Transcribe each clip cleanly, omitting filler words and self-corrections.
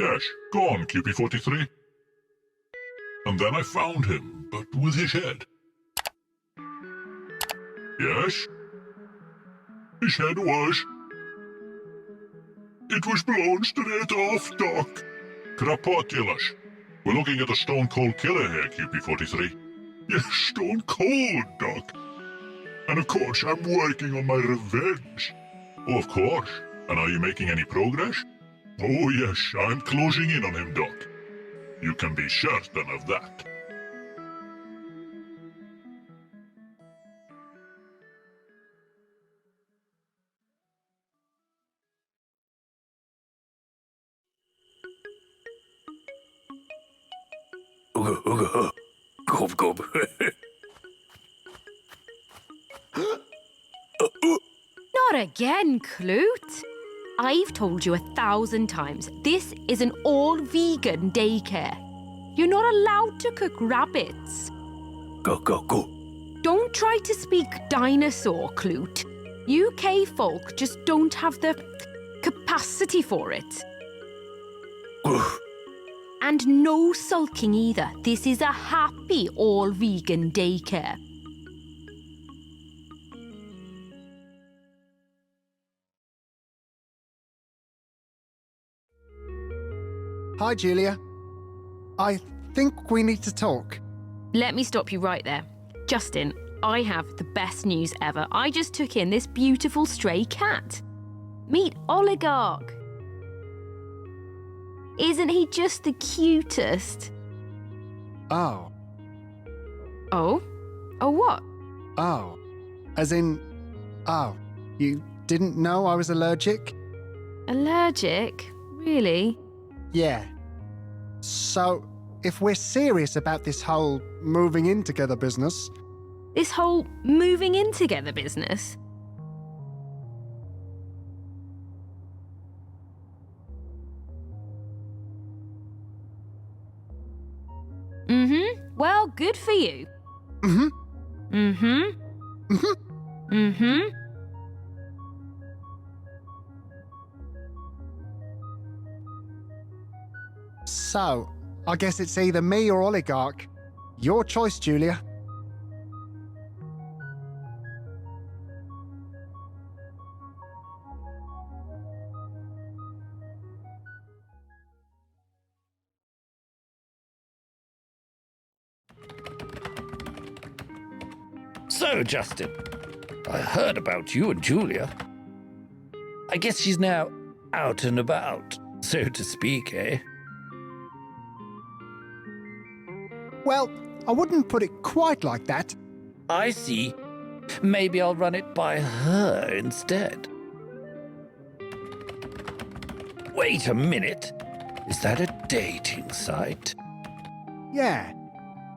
Yes, go on, QP43. And then I found him, but with his head. Yes? His head was... It was blown straight off, Doc. Krapotilas. We're looking at a stone-cold killer here, QP43. Yes, stone-cold, Doc. And of course, I'm working on my revenge. Oh, of course. And are you making any progress? Oh, yes, I'm closing in on him, Doc. You can be certain of that. Gob, gob. Not again, Clute. I've told you 1,000 times, this is an all-vegan daycare. You're not allowed to cook rabbits. Go, go, go. Don't try to speak dinosaur, Clute. UK folk just don't have the capacity for it. And no sulking either. This is a happy all-vegan daycare. Hi, Julia. I think we need to talk. Let me stop you right there. Justin, I have the best news ever. I just took in this beautiful stray cat. Meet Oligarch. Isn't he just the cutest? Oh. Oh? Oh what? Oh. As in... Oh. You didn't know I was allergic? Allergic? Really? Yeah. So, if we're serious about this whole moving in together business... This whole moving in together business? Well, good for you. So, I guess it's either me or Oligarch. Your choice, Julia. So, Justin, I heard about you and Julia. I guess she's now out and about, so to speak, eh? Well, I wouldn't put it quite like that. I see. Maybe I'll run it by her instead. Wait a minute. Is that a dating site? Yeah.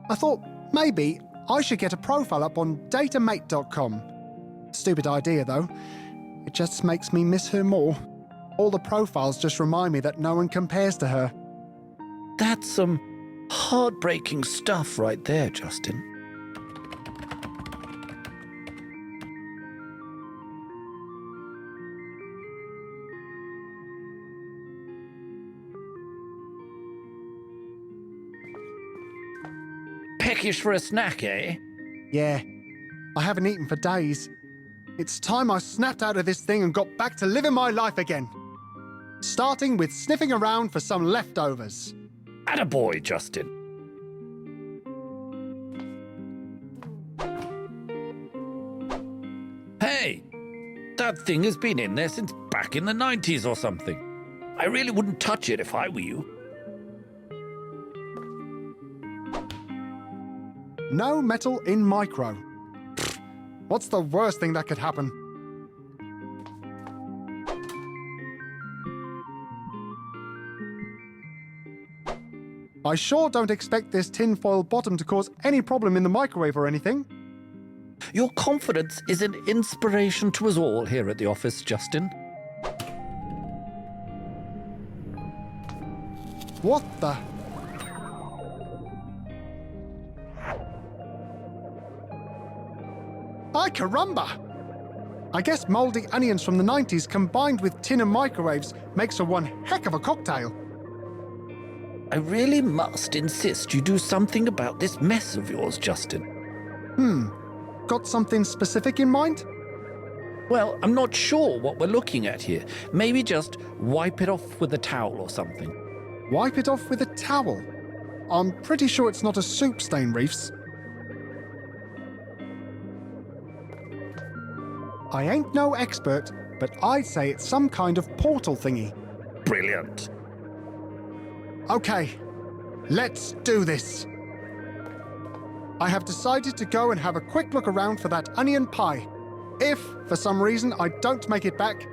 I thought maybe I should get a profile up on datamate.com. Stupid idea, though. It just makes me miss her more. All the profiles just remind me that no one compares to her. That's some heartbreaking stuff right there, Justin. Peckish for a snack, eh? Yeah. I haven't eaten for days. It's time I snapped out of this thing and got back to living my life again. Starting with sniffing around for some leftovers. Attaboy, Justin. Hey, that thing has been in there since back in the 90s or something. I really wouldn't touch it if I were you. No metal in micro. Pfft, what's the worst thing that could happen? I sure don't expect this tinfoil bottom to cause any problem in the microwave or anything. Your confidence is an inspiration to us all here at the office, Justin. What the... Ay caramba! I guess mouldy onions from the 90s combined with tin and microwaves makes for one heck of a cocktail. I really must insist you do something about this mess of yours, Justin. Got something specific in mind? Well, I'm not sure what we're looking at here. Maybe just wipe it off with a towel or something. Wipe it off with a towel. I'm pretty sure it's not a soup stain, Reefs. I ain't no expert, but I'd say it's some kind of portal thingy. Brilliant. Okay, let's do this. I have decided to go and have a quick look around for that onion pie. If, for some reason, I don't make it back,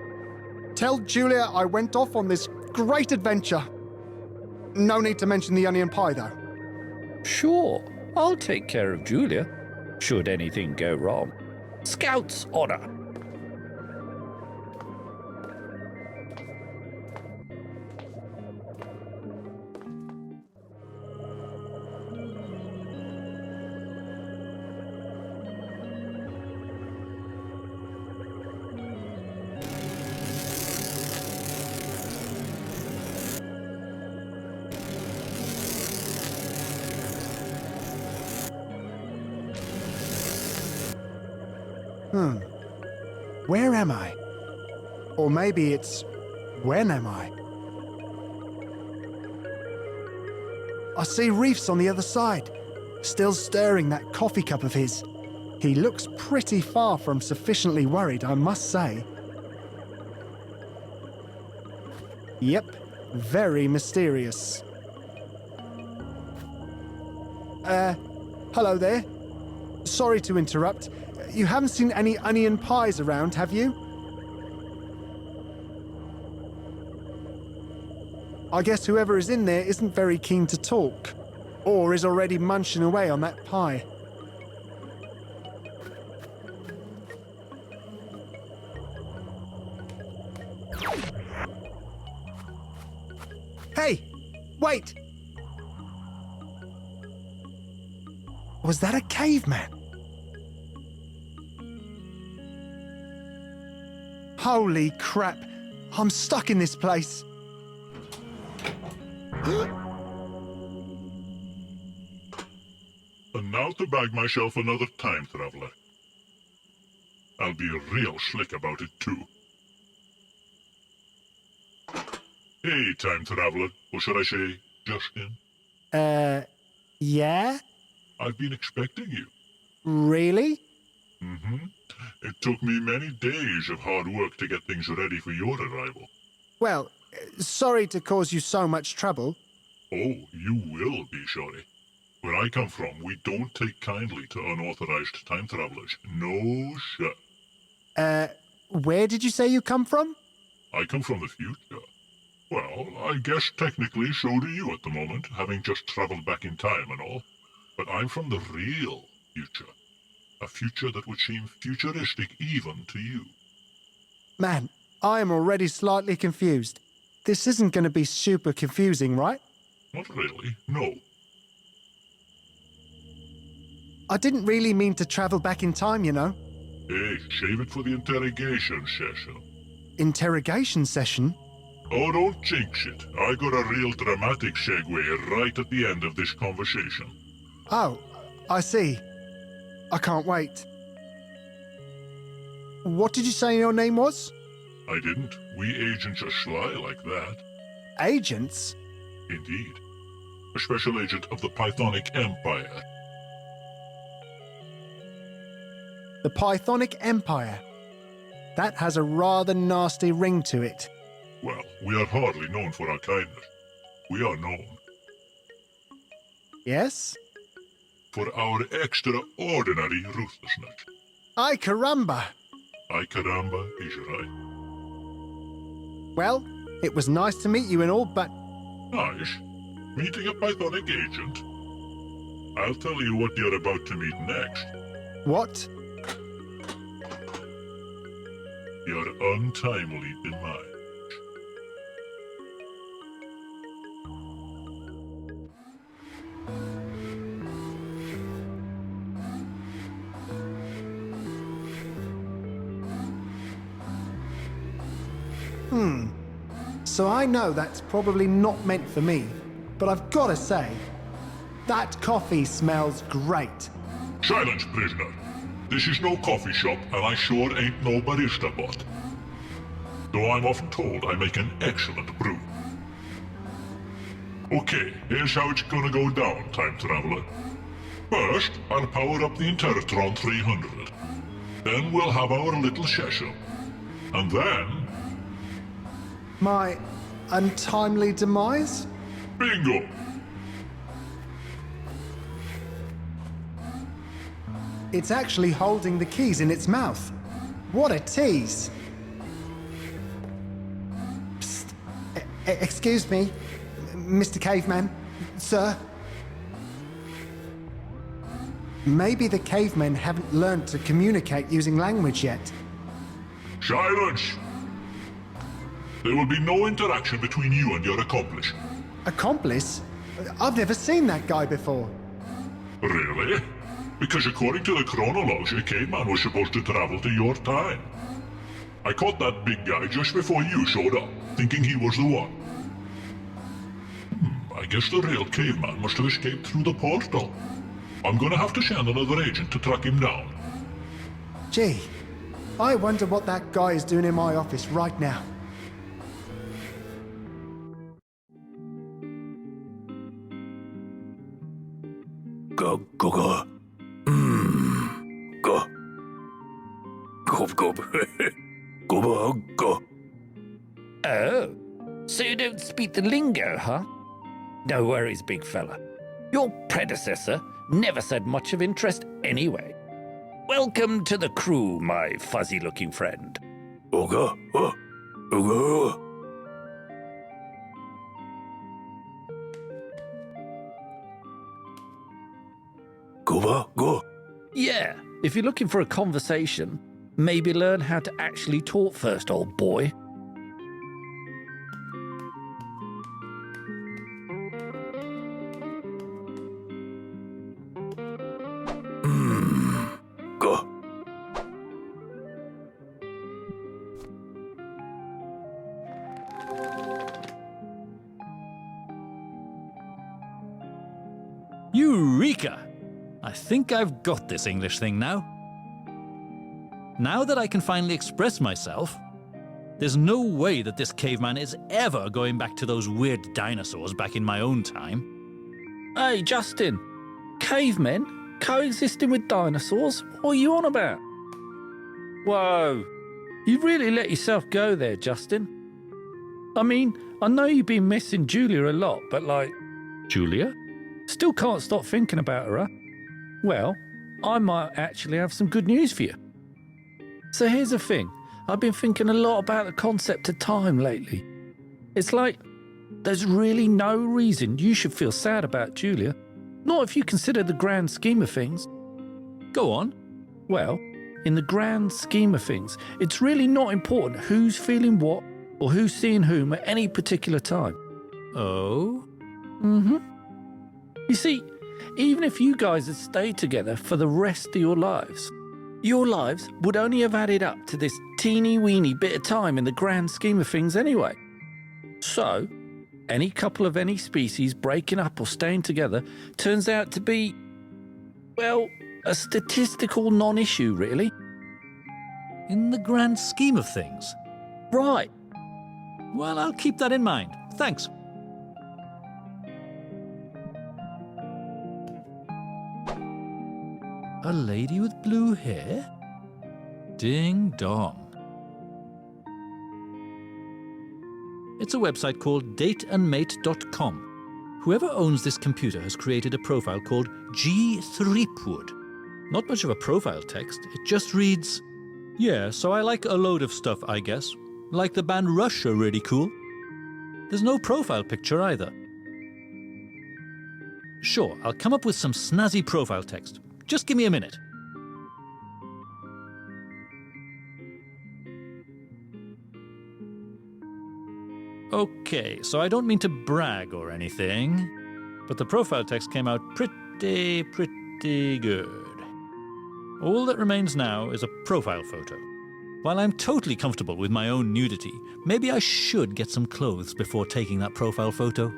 tell Julia I went off on this great adventure. No need to mention the onion pie, though. Sure, I'll take care of Julia, should anything go wrong. Scout's order. Where am I? Or maybe it's, when am I? I see Reefs on the other side, still stirring that coffee cup of his. He looks pretty far from sufficiently worried, I must say. Yep, very mysterious. Hello there. Sorry to interrupt. You haven't seen any onion pies around, have you? I guess whoever is in there isn't very keen to talk, or is already munching away on that pie. Hey! Wait! Was that a caveman? Holy crap! I'm stuck in this place. And now to bag myself another time traveler. I'll be real slick about it too. Hey, time traveler, or should I say, Justin? Yeah? I've been expecting you. Really? It took me many days of hard work to get things ready for your arrival. Well, sorry to cause you so much trouble. Oh, you will be sorry. Where I come from, we don't take kindly to unauthorized time travelers. No, sir. Where did you say you come from? I come from the future. Well, I guess technically so do you at the moment, having just traveled back in time and all. But I'm from the real future. A future that would seem futuristic even to you. Man, I am already slightly confused. This isn't going to be super confusing, right? Not really, no. I didn't really mean to travel back in time, you know. Hey, save it for the interrogation session. Interrogation session? Oh, don't jinx it. I got a real dramatic segue right at the end of this conversation. Oh, I see. I can't wait. What did you say your name was? I didn't. We agents are sly like that. Agents? Indeed. A special agent of the Pythonic Empire. The Pythonic Empire. That has a rather nasty ring to it. Well, we are hardly known for our kindness. We are known Yes? for our extraordinary ruthlessness. Ay caramba! Ay caramba is right. Well, it was nice to meet you and all, but Nice. Meeting a Pythonic agent? I'll tell you what you're about to meet next. what? Your untimely demise. So I know that's probably not meant for me, but I've got to say, that coffee smells great. Silence, prisoner. This is no coffee shop, and I sure ain't no barista bot. Though I'm often told I make an excellent brew. Okay, here's how it's gonna go down, time traveler. First, I'll power up the Intertron 300. Then we'll have our little session. And then... My untimely demise? bingo! It's actually holding the keys in its mouth. What a tease. Psst. Excuse me, Mr. Caveman, sir. Maybe the cavemen haven't learned to communicate using language yet. Silence! There will be no interaction between you and your accomplice. Accomplice? I've never seen that guy before. Really? Because according to the chronology, a caveman was supposed to travel to your time. I caught that big guy just before you showed up, thinking he was the one. I guess the real caveman must have escaped through the portal. I'm gonna have to send another agent to track him down. Gee, I wonder what that guy is doing in my office right now. Go. Go. Go. Oh, so you don't speak the lingo, huh? No worries, big fella. Your predecessor never said much of interest anyway. Welcome to the crew, my fuzzy-looking friend. Go. Yeah, if you're looking for a conversation, maybe learn how to actually talk first, old boy. Go. Eureka! I think I've got this English thing now. Now that I can finally express myself, there's no way that this caveman is ever going back to those weird dinosaurs back in my own time. Hey, Justin. Cavemen coexisting with dinosaurs? What are you on about? Whoa. You really let yourself go there, Justin. I mean, I know you've been missing Julia a lot, but like... Julia? Still can't stop thinking about her, huh? Well, I might actually have some good news for you. So here's the thing. I've been thinking a lot about the concept of time lately. It's like, there's really no reason you should feel sad about Julia. Not if you consider the grand scheme of things. Go on. Well, in the grand scheme of things, it's really not important who's feeling what or who's seeing whom at any particular time. Oh? Mm-hmm. You see, even if you guys had stayed together for the rest of your lives would only have added up to this teeny-weeny bit of time in the grand scheme of things anyway. So, any couple of any species breaking up or staying together turns out to be, well, a statistical non-issue, really. In the grand scheme of things? Right. Well, I'll keep that in mind. Thanks. A lady with blue hair? Ding dong. It's a website called dateandmate.com. Whoever owns this computer has created a profile called G. Threepwood. Not much of a profile text, it just reads, "Yeah, so I like a load of stuff, I guess. Like the band Rush are really cool." There's no profile picture either. Sure, I'll come up with some snazzy profile text. Just give me a minute. Okay, so I don't mean to brag or anything, but the profile text came out pretty good. All that remains now is a profile photo. While I'm totally comfortable with my own nudity, maybe I should get some clothes before taking that profile photo.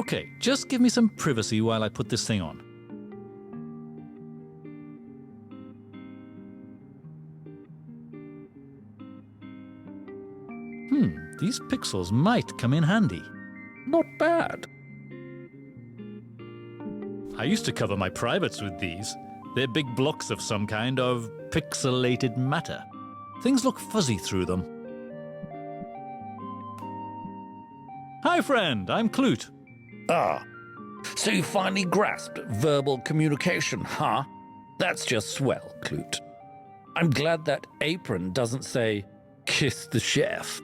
Okay, just give me some privacy while I put this thing on. These pixels might come in handy. Not bad. I used to cover my privates with these. They're big blocks of some kind of pixelated matter. Things look fuzzy through them. Hi, friend. I'm Clute. Ah, so you finally grasped verbal communication, huh? That's just swell, Clute. I'm glad that apron doesn't say, kiss the chef.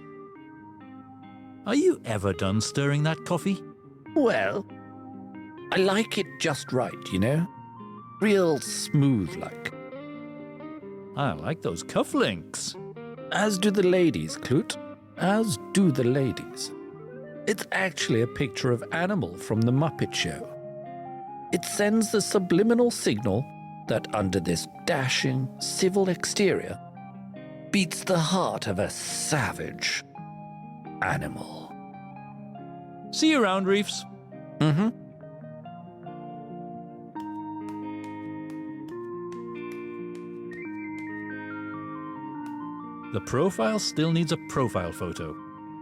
Are you ever done stirring that coffee? Well, I like it just right, you know? Real smooth-like. I like those cufflinks. As do the ladies, Clute. As do the ladies. It's actually a picture of Animal from the Muppet Show. It sends the subliminal signal that under this dashing, civil exterior beats the heart of a savage animal. See you around, Reefs. Mm-hmm. The profile still needs a profile photo.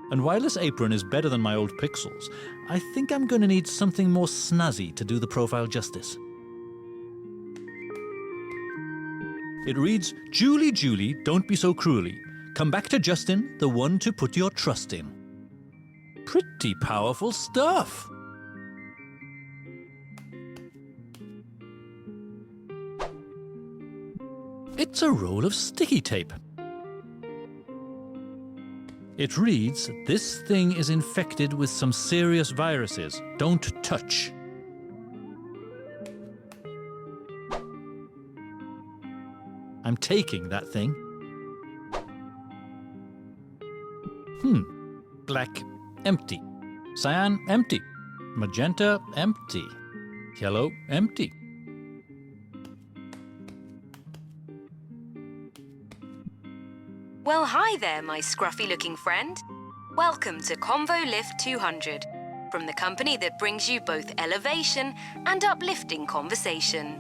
And while this apron is better than my old pixels, I think I'm going to need something more snazzy to do the profile justice. It reads, Julie, Julie, don't be so cruelly. Come back to Justin, the one to put your trust in. Pretty powerful stuff. It's a roll of sticky tape. It reads, this thing is infected with some serious viruses. Don't touch. I'm taking that thing. Black, empty. Cyan, empty. Magenta, empty. Yellow, empty. Well, hi there, my scruffy-looking friend. Welcome to Convo Lift 200, from the company that brings you both elevation and uplifting conversation.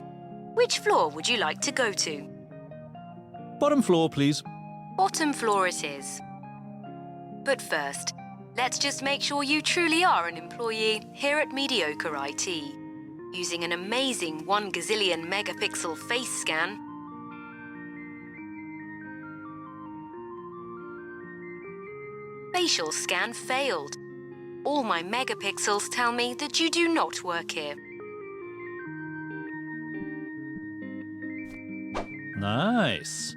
Which floor would you like to go to? Bottom floor, please. Bottom floor it is. But first, let's just make sure you truly are an employee here at Mediocre IT. Using an amazing 1 gazillion megapixel face scan, facial scan failed. All my megapixels tell me that you do not work here. Nice.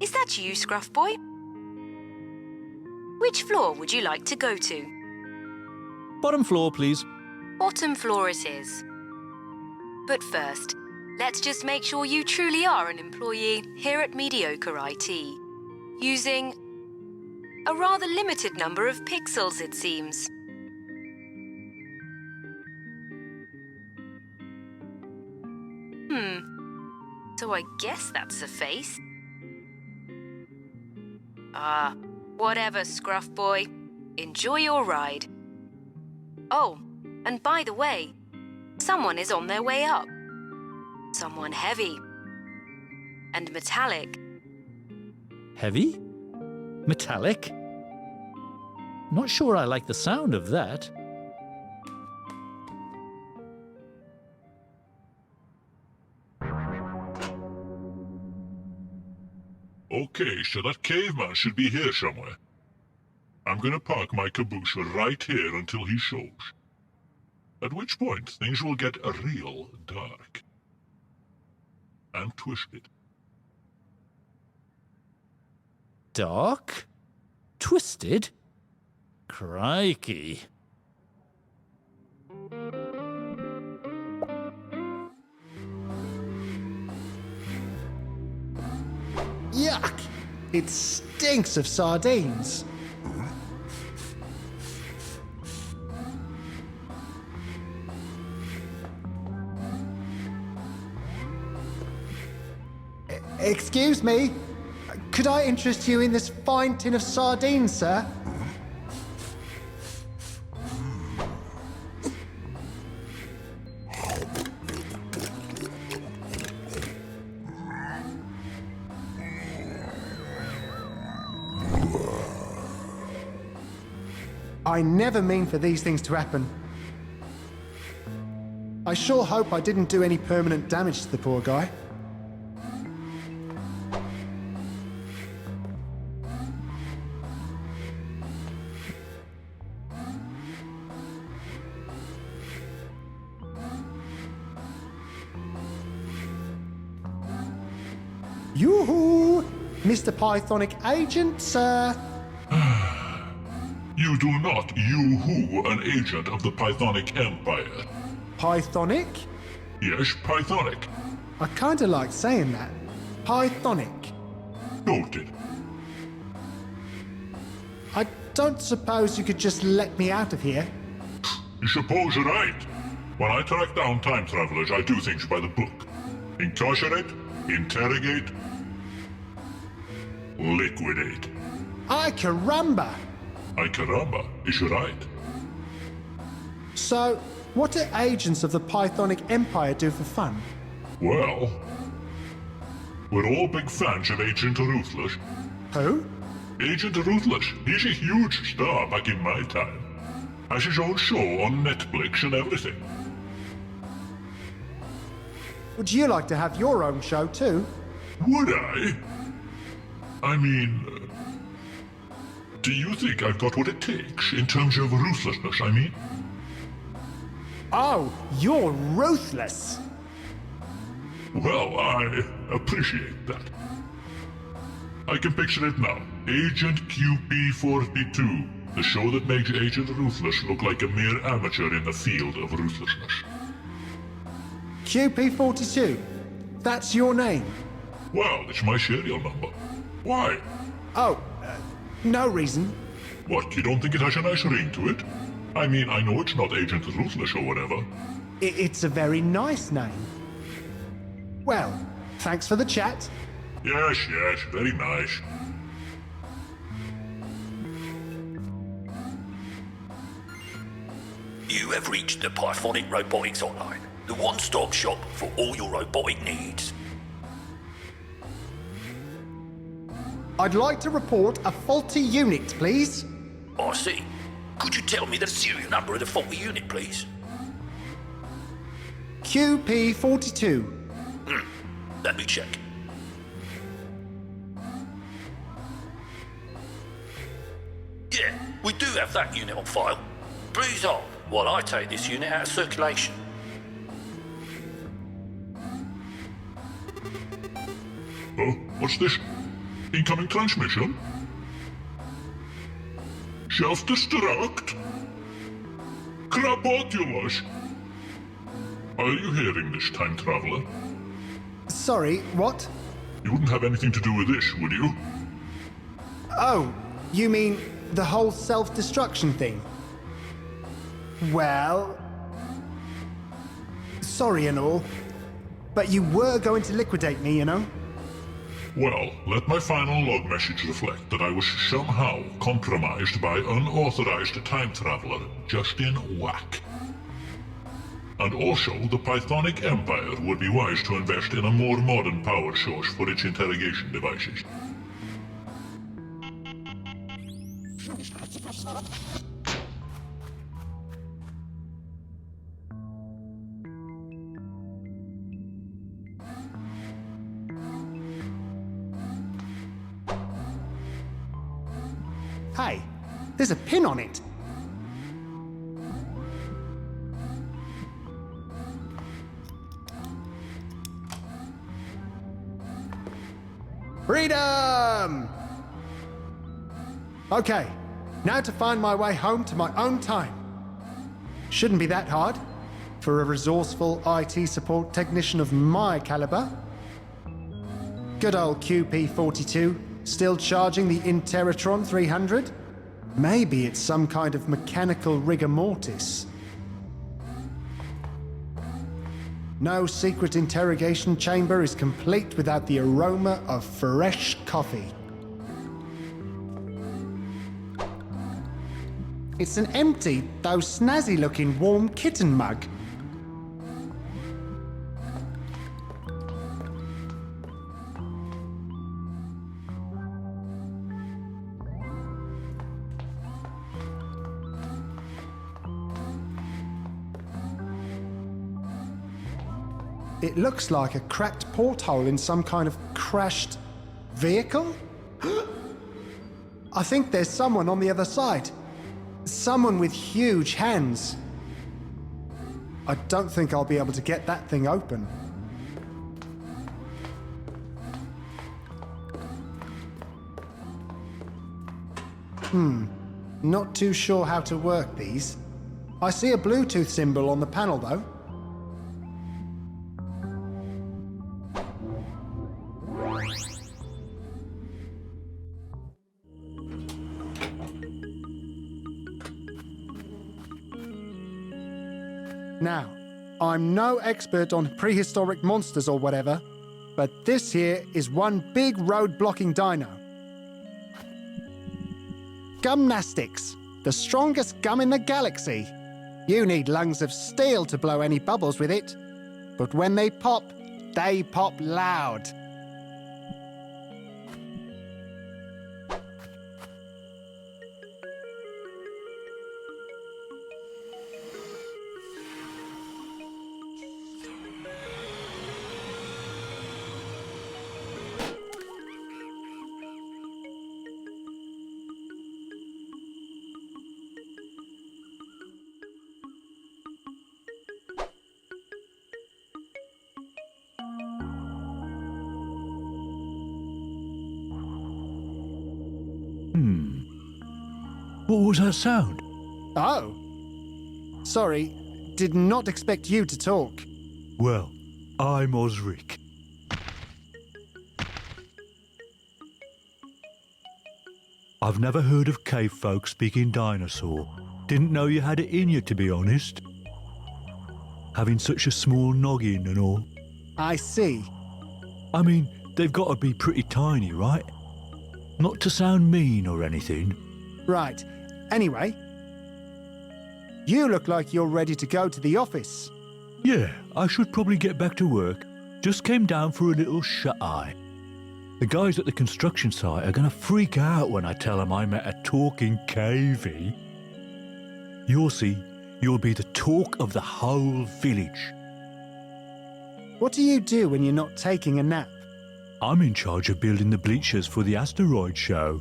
Is that you, Scruff Boy? Which floor would you like to go to? Bottom floor, please. Bottom floor it is. But first, let's just make sure you truly are an employee here at Mediocre IT. Using a rather limited number of pixels, it seems. So I guess that's a face. Whatever, Scruff Boy. Enjoy your ride. Oh, and by the way, someone is on their way up. Someone heavy. And metallic. Heavy? Metallic? Not sure I like the sound of that. Okay, so that caveman should be here somewhere. I'm gonna park my caboose right here until he shows. At which point, things will get real dark. And twisted. Dark? Twisted? Crikey. Yuck! It stinks of sardines. Excuse me, Could I interest you in this fine tin of sardines, sir? I never mean for these things to happen. I sure hope I didn't do any permanent damage to the poor guy. Yoo-hoo! Mr. Pythonic agent, sir. You do not you-hoo an agent of the Pythonic Empire. Pythonic? Yes, Pythonic. I kinda like saying that. Pythonic. Noted. I don't suppose you could just let me out of here? You suppose you're right. When I track down time travelers, I do things by the book. Incarcerate, interrogate, liquidate. Ay caramba! Ay caramba, is right. So, what do agents of the Pythonic Empire do for fun? Well, we're all big fans of Agent Ruthless. Who? Agent Ruthless, he's a huge star back in my time. Has his own show on Netflix and everything. Would you like to have your own show too? Would I? I mean, do you think I've got what it takes in terms of ruthlessness, I mean? Oh, you're ruthless! Well, I appreciate that. I can picture it now. Agent QP42, the show that makes Agent Ruthless look like a mere amateur in the field of ruthlessness. QP42? That's your name? Well, it's my serial number. Why? Oh, no reason. What, you don't think it has a nice ring to it? I mean, I know it's not Agent Ruthless or whatever. It's a very nice name. Well, thanks for the chat. Yes, very nice. You have reached the Pythonic Robotics Hotline, the one-stop shop for all your robotic needs. I'd like to report a faulty unit, please. I see. Could you tell me the serial number of the faulty unit, please? QP42. Let me check. Yeah, we do have that unit on file. Please hold while I take this unit out of circulation. Oh, what's this? Incoming transmission? Self-destruct? Krapotulus? Are you hearing this, time traveler? Sorry, what? You wouldn't have anything to do with this, would you? Oh, you mean the whole self-destruction thing? Well... Sorry and all, but you were going to liquidate me, you know? Well, let my final log message reflect that I was somehow compromised by unauthorized time traveler Justin Wack. And also, the Pythonic Empire would be wise to invest in a more modern power source for its interrogation devices. Hey, there's a pin on it. Freedom! Okay, now to find my way home to my own time. Shouldn't be that hard for a resourceful IT support technician of my caliber. Good old QP42, still charging the Interrotron 300? Maybe it's some kind of mechanical rigor mortis. No secret interrogation chamber is complete without the aroma of fresh coffee. It's an empty, though snazzy-looking warm kitten mug. It looks like a cracked porthole in some kind of crashed vehicle? I think there's someone on the other side. Someone with huge hands. I don't think I'll be able to get that thing open. Not too sure how to work these. I see a Bluetooth symbol on the panel though. Now, I'm no expert on prehistoric monsters or whatever, but this here is one big road-blocking dino. Gumnastics, the strongest gum in the galaxy. You need lungs of steel to blow any bubbles with it, but when they pop loud. What was that sound? Oh. Sorry, did not expect you to talk. Well, I'm Osric. I've never heard of cave folk speaking dinosaur. Didn't know you had it in you, to be honest. Having such a small noggin and all. I see. I mean, they've got to be pretty tiny, right? Not to sound mean or anything. Right. Anyway, you look like you're ready to go to the office. Yeah, I should probably get back to work. Just came down for a little shut-eye. The guys at the construction site are going to freak out when I tell them I met a talking cavey. You'll see, you'll be the talk of the whole village. What do you do when you're not taking a nap? I'm in charge of building the bleachers for the asteroid show.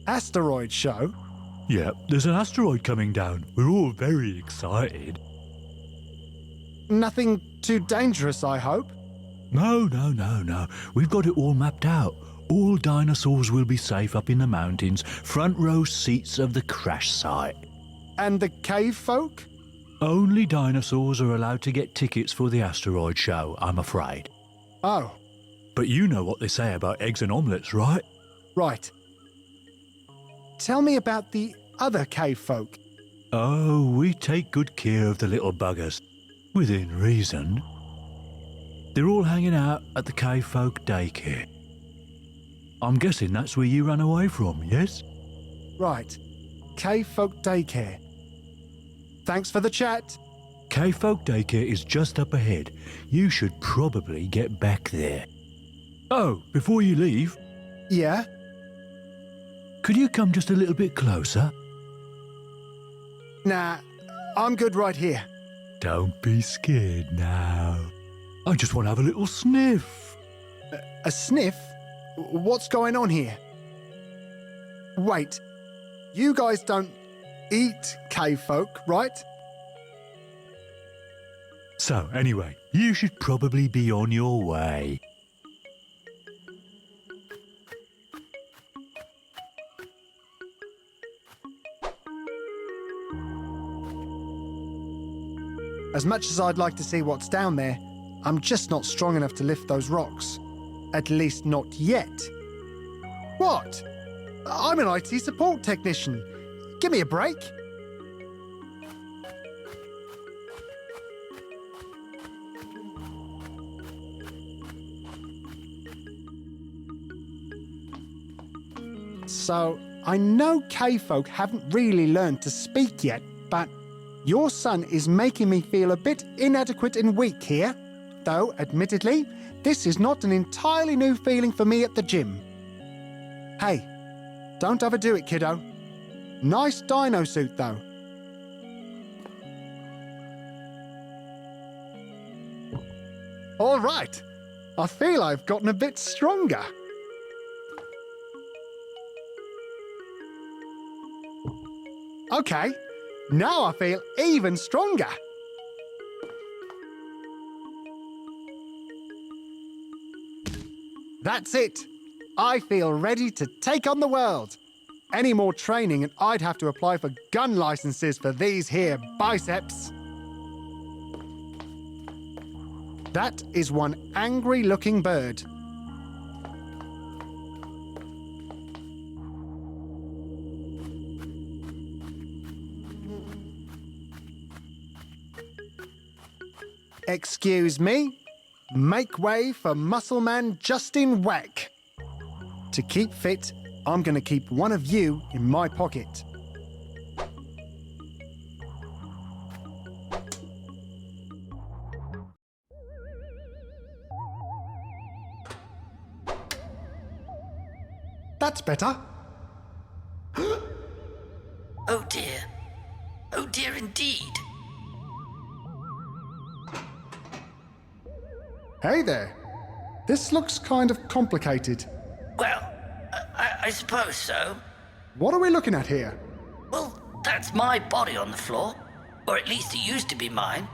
Asteroid show? Yeah, there's an asteroid coming down. We're all very excited. Nothing too dangerous, I hope? No. We've got it all mapped out. All dinosaurs will be safe up in the mountains, front row seats of the crash site. And the cave folk? Only dinosaurs are allowed to get tickets for the asteroid show, I'm afraid. Oh, But you know what they say about eggs and omelettes, right? right. Tell me about the other cave folk. Oh, we take good care of the little buggers. Within reason. They're all hanging out at the cave folk daycare. I'm guessing that's where you ran away from, yes? Right. Cave folk daycare. Thanks for the chat. Cave folk daycare is just up ahead. You should probably get back there. Oh, before you leave, Yeah? could you come just a little bit closer? Nah, I'm good right here. Don't be scared now. I just want to have a little sniff. A sniff? What's going on here? Wait, you guys don't eat cave folk, right? So, anyway, you should probably be on your way. As much as I'd like to see what's down there, I'm just not strong enough to lift those rocks. At least not yet. What? I'm an IT support technician. Give me a break. So, I know K-folk haven't really learned to speak yet, but your son is making me feel a bit inadequate and weak here. Though, admittedly, this is not an entirely new feeling for me at the gym. Hey, don't overdo it, kiddo. Nice dino suit, though. All right. I feel I've gotten a bit stronger. Okay, now I feel even stronger. That's it. I feel ready to take on the world. Any more training and I'd have to apply for gun licenses for these here biceps. That is one angry-looking bird. Excuse me. Make way for muscle man Justin Wack. To keep fit, I'm going to keep one of you in my pocket. That's better. Oh dear. Oh dear indeed. Hey there. This looks kind of complicated. Well, I suppose so. What are we looking at here? Well, that's my body on the floor. Or at least it used to be mine.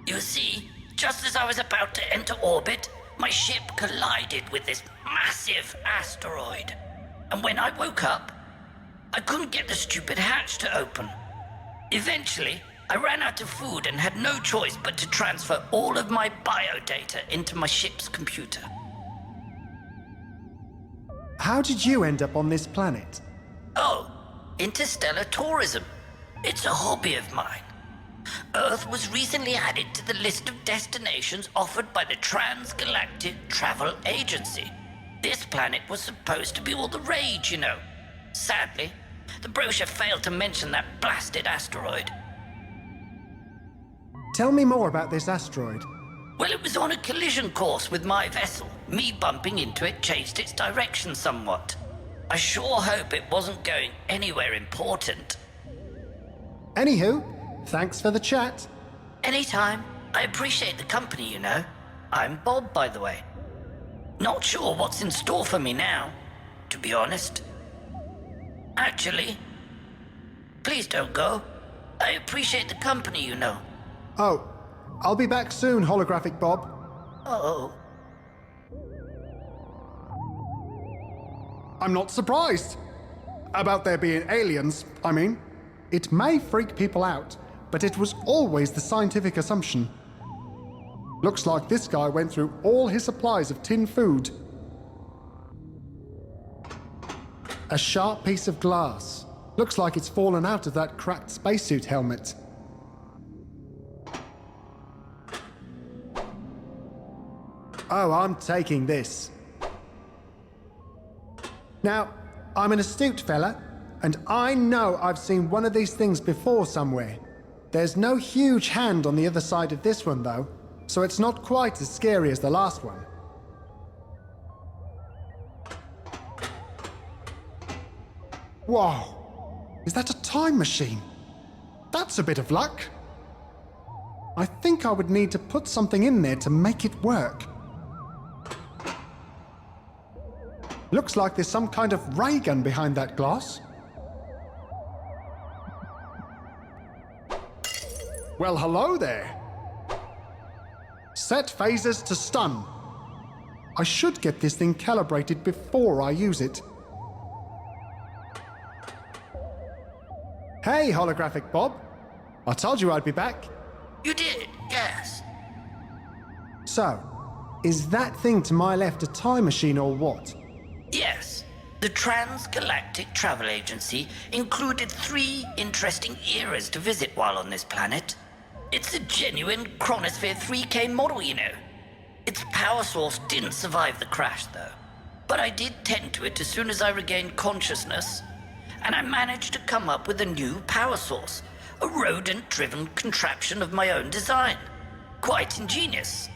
You see, just as I was about to enter orbit, my ship collided with this massive asteroid. And when I woke up, I couldn't get the stupid hatch to open. Eventually, I ran out of food and had no choice but to transfer all of my biodata into my ship's computer. How did you end up on this planet? Oh, interstellar tourism. It's a hobby of mine. Earth was recently added to the list of destinations offered by the Transgalactic Travel Agency. This planet was supposed to be all the rage, you know. Sadly, the brochure failed to mention that blasted asteroid. Tell me more about this asteroid. Well, it was on a collision course with my vessel. Me bumping into it changed its direction somewhat. I sure hope it wasn't going anywhere important. Anywho, thanks for the chat. Anytime. I appreciate the company, you know. I'm Bob, by the way. Not sure what's in store for me now, to be honest. Actually, please don't go. I appreciate the company, you know. Oh, I'll be back soon, Holographic Bob. Oh. I'm not surprised. About there being aliens, I mean. It may freak people out, but it was always the scientific assumption. Looks like this guy went through all his supplies of tin food. A sharp piece of glass. Looks like it's fallen out of that cracked spacesuit helmet. Oh, I'm taking this. Now, I'm an astute fella, and I know I've seen one of these things before somewhere. There's no huge hand on the other side of this one, though, so it's not quite as scary as the last one. Whoa! Is that a time machine? That's a bit of luck. I think I would need to put something in there to make it work. Looks like there's some kind of ray gun behind that glass. Well, hello there. Set phasers to stun. I should get this thing calibrated before I use it. Hey, Holographic Bob. I told you I'd be back. You did, yes. So, is that thing to my left a time machine or what? Yes. The Transgalactic Travel Agency included 3 interesting eras to visit while on this planet. It's a genuine Chronosphere 3K model, you know. Its power source didn't survive the crash, though. But I did tend to it as soon as I regained consciousness. and I managed to come up with a new power source, a rodent-driven contraption of my own design. Quite ingenious,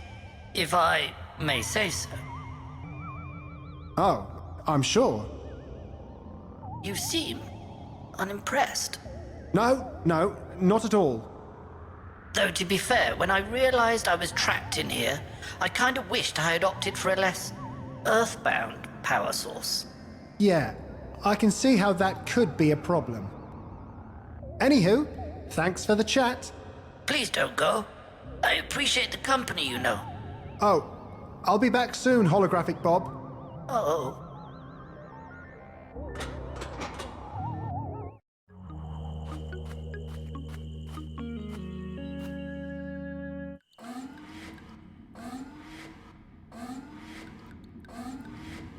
if I may say so. Oh, I'm sure. You seem unimpressed. No, not at all. Though to be fair, when I realized I was trapped in here, I kind of wished I had opted for a less earthbound power source. Yeah, I can see how that could be a problem. Anywho, thanks for the chat. Please don't go. I appreciate the company, you know. Oh, I'll be back soon, Holographic Bob. Oh.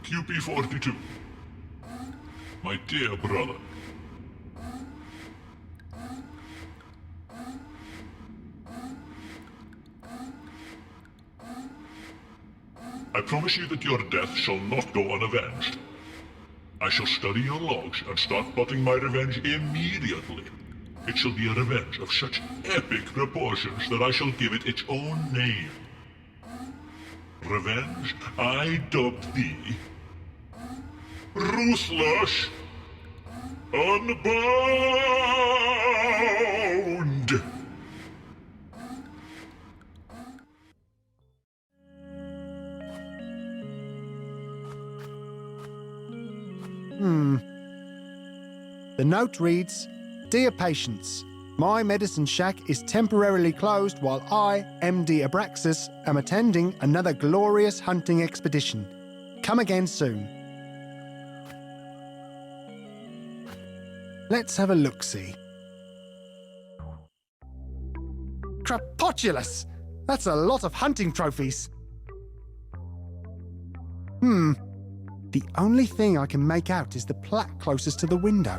QP42. My dear brother. I promise you that your death shall not go unavenged. I shall study your logs and start plotting my revenge immediately. It shall be a revenge of such epic proportions that I shall give it its own name. Revenge I dubbed thee Ruthless Unbound. The note reads, Dear patients, my medicine shack is temporarily closed while I, MD Abraxas, am attending another glorious hunting expedition. Come again soon. Let's have a look-see. Crapotulous! That's a lot of hunting trophies. The only thing I can make out is the plaque closest to the window.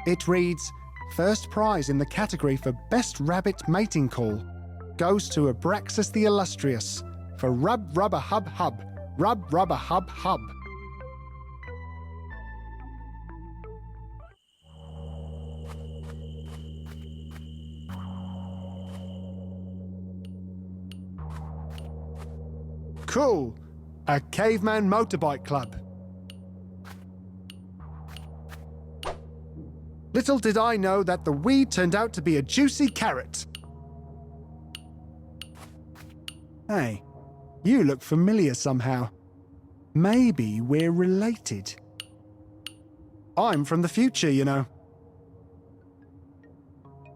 It reads, First prize in the category for Best Rabbit Mating Call goes to Abraxas the Illustrious for Rub Rubber Hub Hub. Rub Rubber Hub Hub. Cool. A caveman motorbike club. Little did I know that the weed turned out to be a juicy carrot. Hey, you look familiar somehow. Maybe we're related. I'm from the future, you know.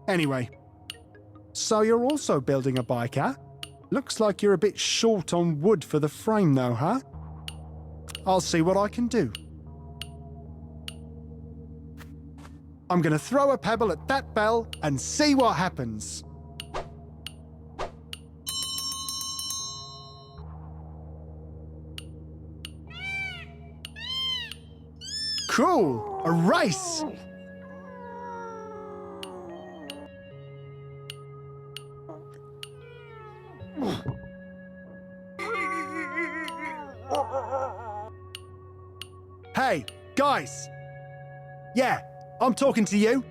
Anyway, so you're also building a bike, huh? Looks like you're a bit short on wood for the frame though, huh? I'll see what I can do. I'm gonna throw a pebble at that bell and see what happens. Cool! A race! Hey, guys! Yeah, I'm talking to you.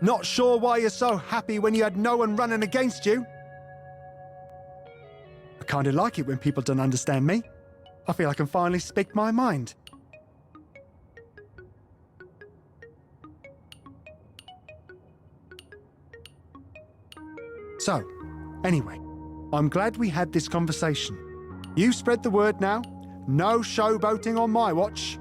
Not sure why you're so happy when you had no one running against you. I kinda like it when people don't understand me. I feel I can finally speak my mind. So, anyway, I'm glad we had this conversation. You spread the word now. No showboating on my watch.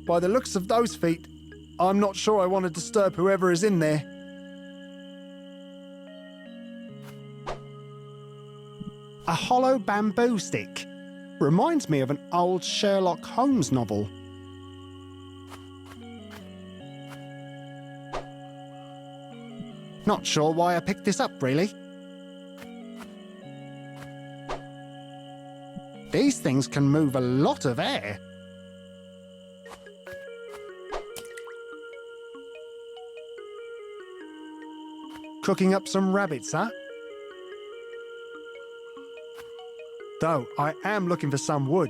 By the looks of those feet, I'm not sure I want to disturb whoever is in there. A hollow bamboo stick. Reminds me of an old Sherlock Holmes novel. Not sure why I picked this up, really. These things can move a lot of air. Cooking up some rabbits, huh? Though I am looking for some wood.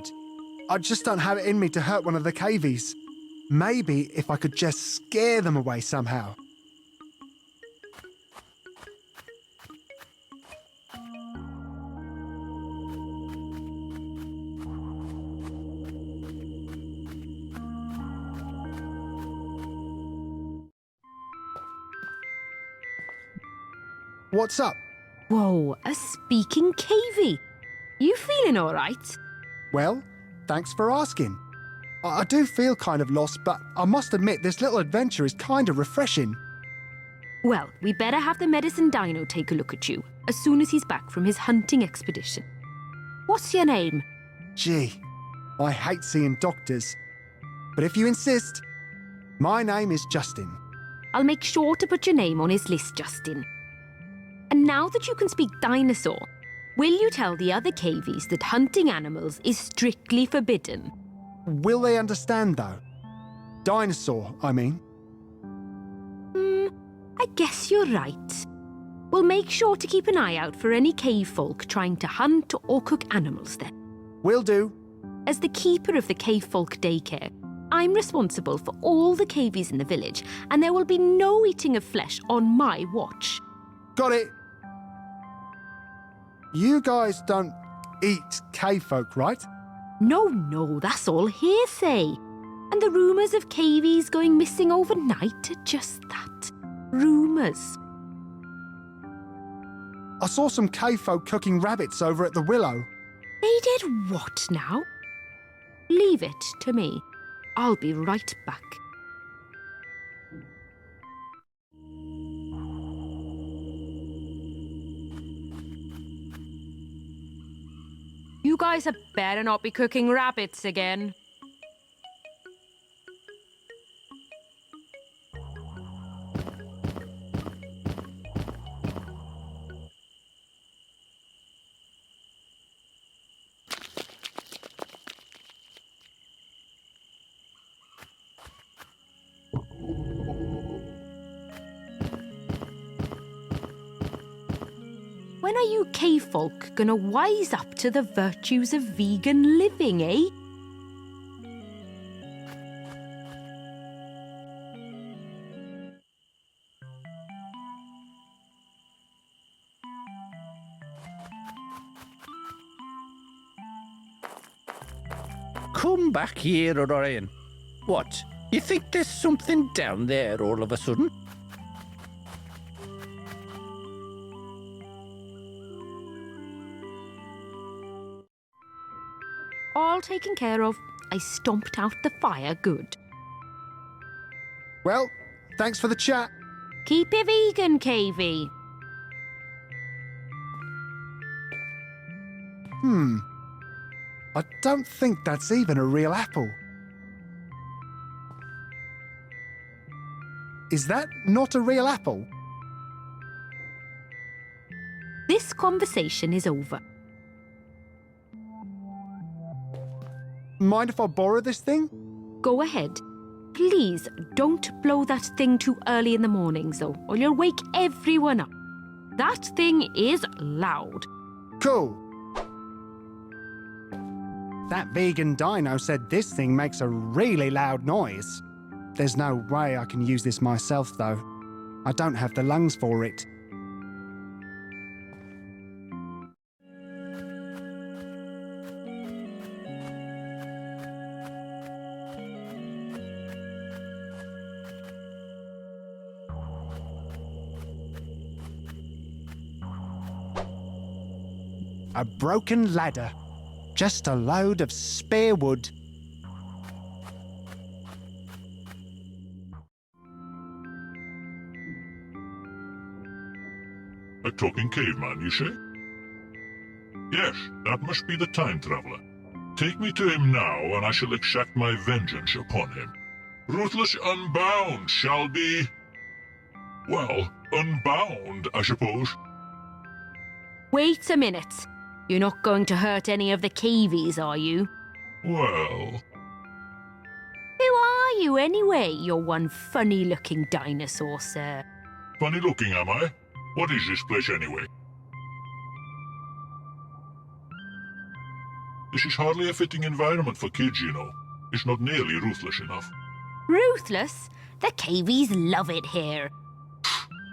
I just don't have it in me to hurt one of the cavies. Maybe if I could just scare them away somehow. What's up? Whoa, a speaking cavie. You feeling all right? Well, thanks for asking. I do feel kind of lost, but I must admit this little adventure is kind of refreshing. Well, we better have the medicine dino take a look at you as soon as he's back from his hunting expedition. What's your name? Gee, I hate seeing doctors. But if you insist, my name is Justin. I'll make sure to put your name on his list, Justin. And now that you can speak dinosaur, will you tell the other cavies that hunting animals is strictly forbidden? Will they understand, though? Dinosaur, I mean. I guess you're right. We'll make sure to keep an eye out for any cave folk trying to hunt or cook animals then. Will do. As the keeper of the cave folk daycare, I'm responsible for all the cavies in the village, and there will be no eating of flesh on my watch. Got it. You guys don't eat cave folk, right? No, that's all hearsay. And the rumours of cavies going missing overnight are just that. Rumours. I saw some cave folk cooking rabbits over at the Willow. They did what now? Leave it to me. I'll be right back. You guys had better not be cooking rabbits again. When are you cave folk gonna wise up to the virtues of vegan living, eh? Come back here, Orion. What? You think there's something down there all of a sudden? All taken care of. I stomped out the fire good. Well, thanks for the chat. Keep it vegan, Cavey. I don't think that's even a real apple. Is that not a real apple? This conversation is over. Mind if I borrow this thing? Go ahead. Please don't blow that thing too early in the mornings, though, or you'll wake everyone up. That thing is loud. Cool. That vegan dino said this thing makes a really loud noise. There's no way I can use this myself, though. I don't have the lungs for it. A broken ladder. Just a load of spare wood. A talking caveman, you say? Yes, that must be the time traveler. Take me to him now, and I shall exact my vengeance upon him. Ruthless Unbound shall be... well, unbound, I suppose. Wait a minute. You're not going to hurt any of the cavies, are you? Well... Who are you, anyway? You're one funny-looking dinosaur, sir. Funny looking, am I? What is this place anyway? This is hardly a fitting environment for kids, you know. It's not nearly ruthless enough. Ruthless? The cavies love it here.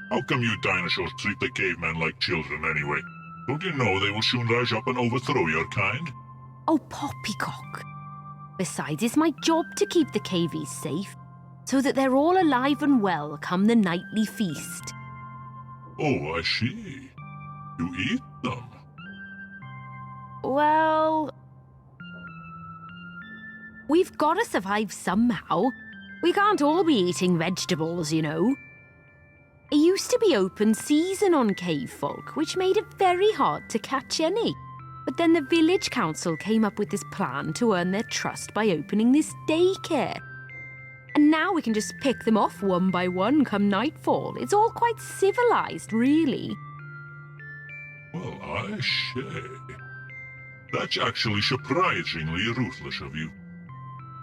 How come you dinosaurs treat the cavemen like children anyway? Don't you know they will soon rise up and overthrow your kind? Oh, poppycock. Besides, it's my job to keep the cavies safe, so that they're all alive and well come the nightly feast. Oh, I see. You eat them. Well... we've got to survive somehow. We can't all be eating vegetables, you know. It used to be open season on cave folk, which made it very hard to catch any. But then the village council came up with this plan to earn their trust by opening this daycare. And now we can just pick them off one by one come nightfall. It's all quite civilized, really. Well, I say. That's actually surprisingly ruthless of you.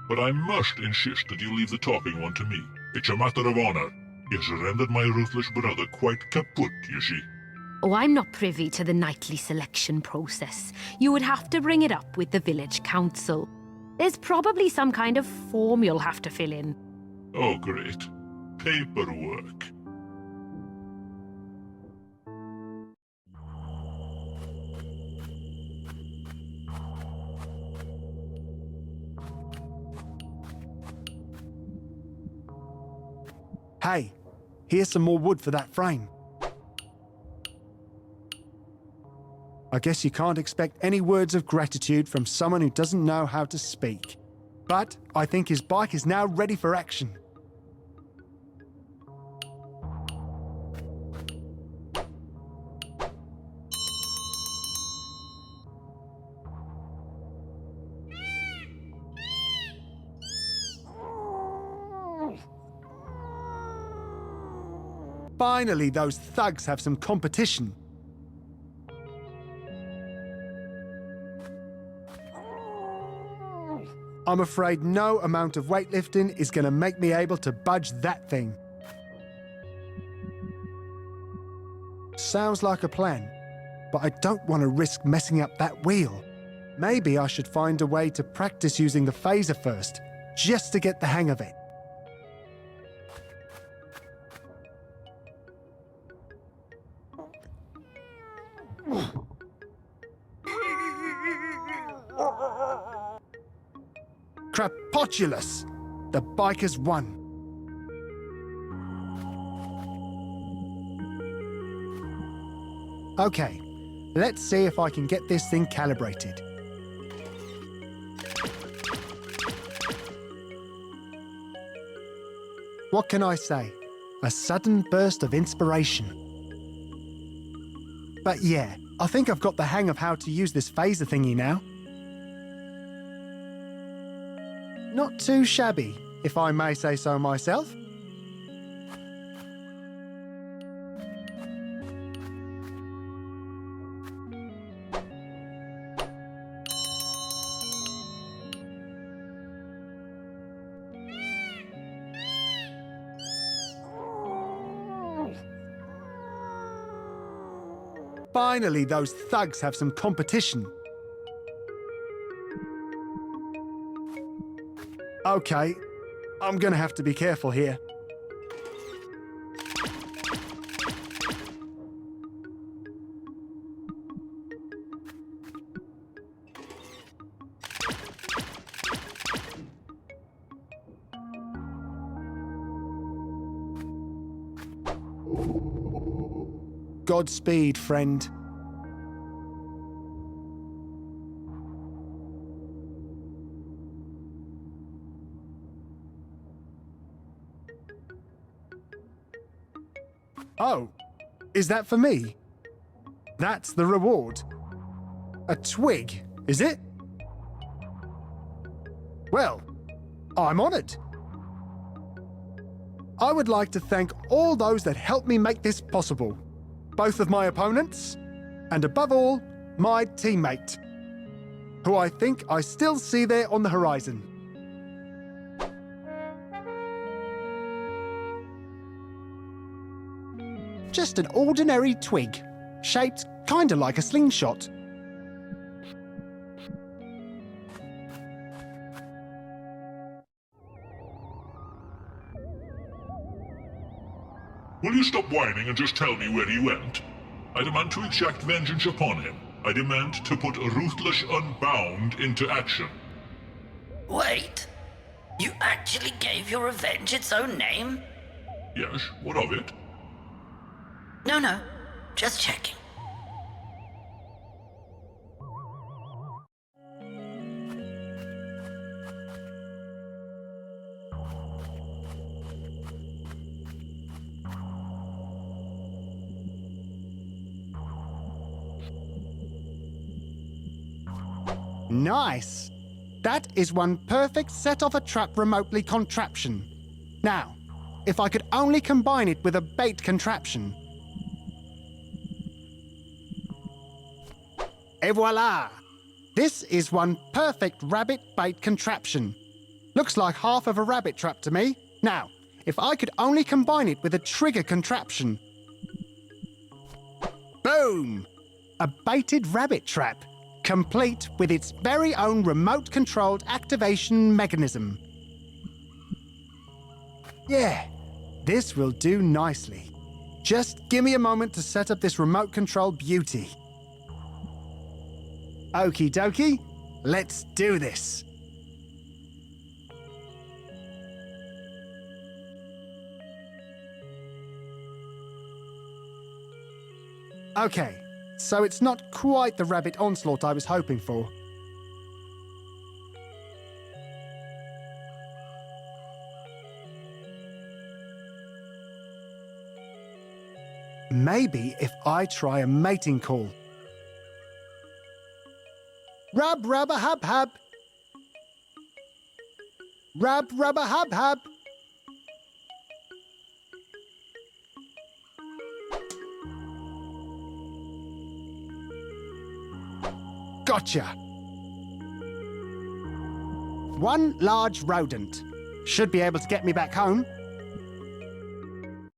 But I must insist that you leave the talking one to me. It's a matter of honor. He has rendered my ruthless brother quite kaput, you see. Oh, I'm not privy to the nightly selection process. You would have to bring it up with the village council. There's probably some kind of form you'll have to fill in. Oh, great. Paperwork. Hey, here's some more wood for that frame. I guess you can't expect any words of gratitude from someone who doesn't know how to speak. But I think his bike is now ready for action. Finally, those thugs have some competition. I'm afraid no amount of weightlifting is going to make me able to budge that thing. Sounds like a plan, but I don't want to risk messing up that wheel. Maybe I should find a way to practice using the phaser first, just to get the hang of it. Crapotulous! The bikers won. Okay, let's see if I can get this thing calibrated. What can I say? A sudden burst of inspiration. But yeah, I think I've got the hang of how to use this phaser thingy now. Not too shabby, if I may say so myself. Finally, those thugs have some competition. Okay, I'm gonna have to be careful here. Godspeed, friend. Oh, is that for me? That's the reward. A twig, is it? Well, I'm honoured. I would like to thank all those that helped me make this possible. Both of my opponents, and above all, my teammate, who I think I still see there on the horizon. just an ordinary twig, shaped kinda like a slingshot. Will you stop whining and just tell me where he went? I demand to exact vengeance upon him. I demand to put Ruthless Unbound into action. Wait. You actually gave your revenge its own name? Yes, what of it? No. Just checking. Nice! That is one perfect set-off-a-trap remotely contraption. Now, if I could only combine it with a bait contraption. Et voila! This is one perfect rabbit bait contraption. Looks like half of a rabbit trap to me. Now, if I could only combine it with a trigger contraption. Boom! A baited rabbit trap, complete with its very own remote-controlled activation mechanism. Yeah, this will do nicely. Just give me a moment to set up this remote-controlled beauty. Okie dokie, let's do this. Okay, so it's not quite the rabbit onslaught I was hoping for. Maybe if I try a mating call. Rub, rubber, hub, hub. Rub, rubber, hub, hub. Gotcha. One large rodent. Should be able to get me back home.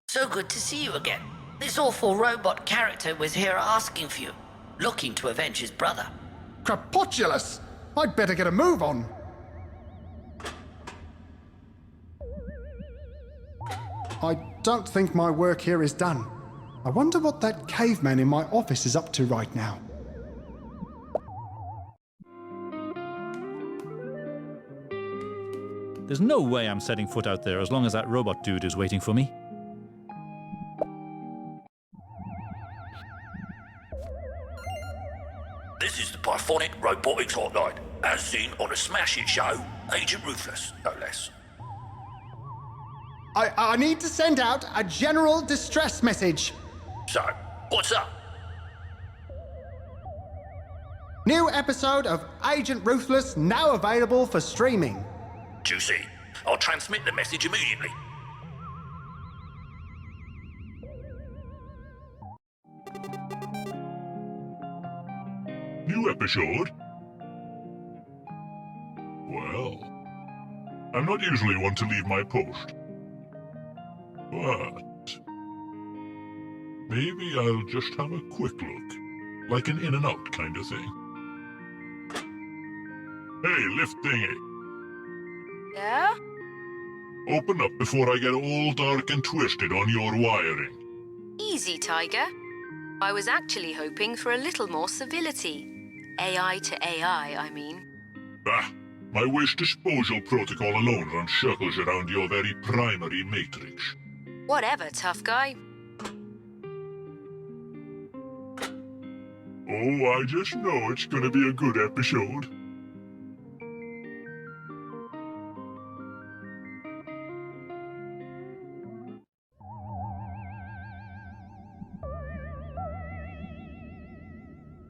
So good to see you again. This awful robot character was here asking for you, looking to avenge his brother. Crapulous! I'd better get a move on. I don't think my work here is done. I wonder what that caveman in my office is up to right now. There's no way I'm setting foot out there as long as that robot dude is waiting for me. This is the Pythonic Robotics Hotline, as seen on a smash hit show, Agent Ruthless, no less. I need to send out a general distress message. So, what's up? New episode of Agent Ruthless now available for streaming. Juicy. I'll transmit the message immediately. New episode? Well, I'm not usually one to leave my post. But maybe I'll just have a quick look. Like an in and out kind of thing. Hey, lift thingy. Yeah? Open up before I get all dark and twisted on your wiring. Easy, Tiger. I was actually hoping for a little more civility. AI to AI, I mean. Ah, my waste disposal protocol alone runs circles around your very primary matrix. Whatever, tough guy. Oh, I just know it's gonna be a good episode.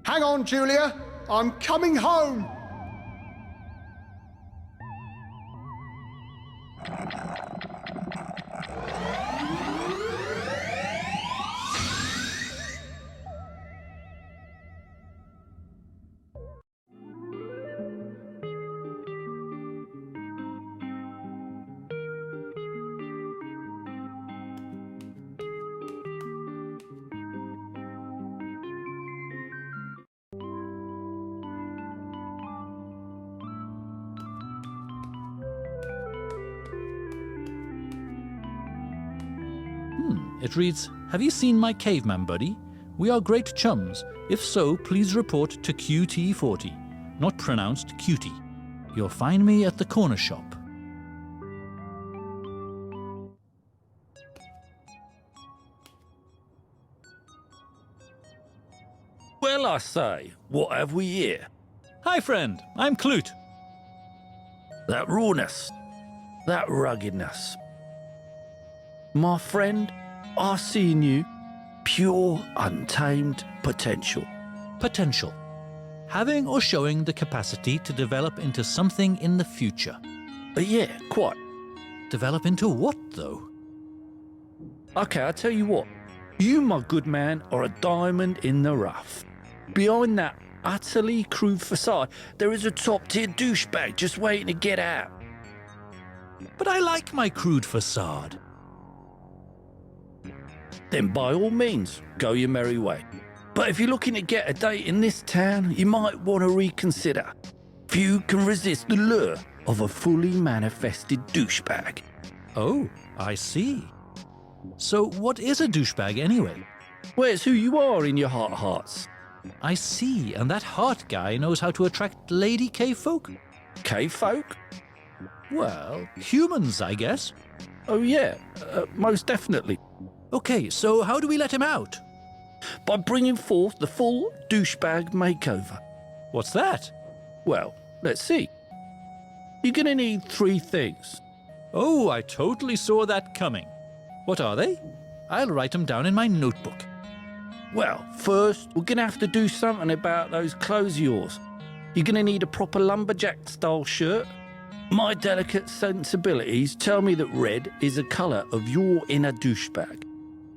Hang on, Julia. I'm coming home. It reads, "Have you seen my caveman buddy? We are great chums. If so, please report to QT40. Not pronounced cutie. You'll find me at the corner shop." Well, I say, what have we here? Hi, friend. I'm Clute. That rawness, that ruggedness. My friend, I see in you pure, untamed potential. Potential. Having or showing the capacity to develop into something in the future. Yeah, quite. Develop into what, though? Okay, I'll tell you what. You, my good man, are a diamond in the rough. Behind that utterly crude facade, there is a top-tier douchebag just waiting to get out. But I like my crude facade. Then by all means, go your merry way. But if you're looking to get a date in this town, you might want to reconsider. Few can resist the lure of a fully manifested douchebag. Oh, I see. So what is a douchebag anyway? Well, it's who you are in your heart of hearts. I see, and that heart guy knows how to attract lady cave folk? Cave folk? Well, humans, I guess. Oh yeah, most definitely. Okay, so how do we let him out? By bringing forth the full douchebag makeover. What's that? Well, let's see. You're gonna need 3 things. Oh, I totally saw that coming. What are they? I'll write them down in my notebook. Well, first, we're gonna have to do something about those clothes of yours. You're gonna need a proper lumberjack-style shirt. My delicate sensibilities tell me that red is the colour of your inner douchebag.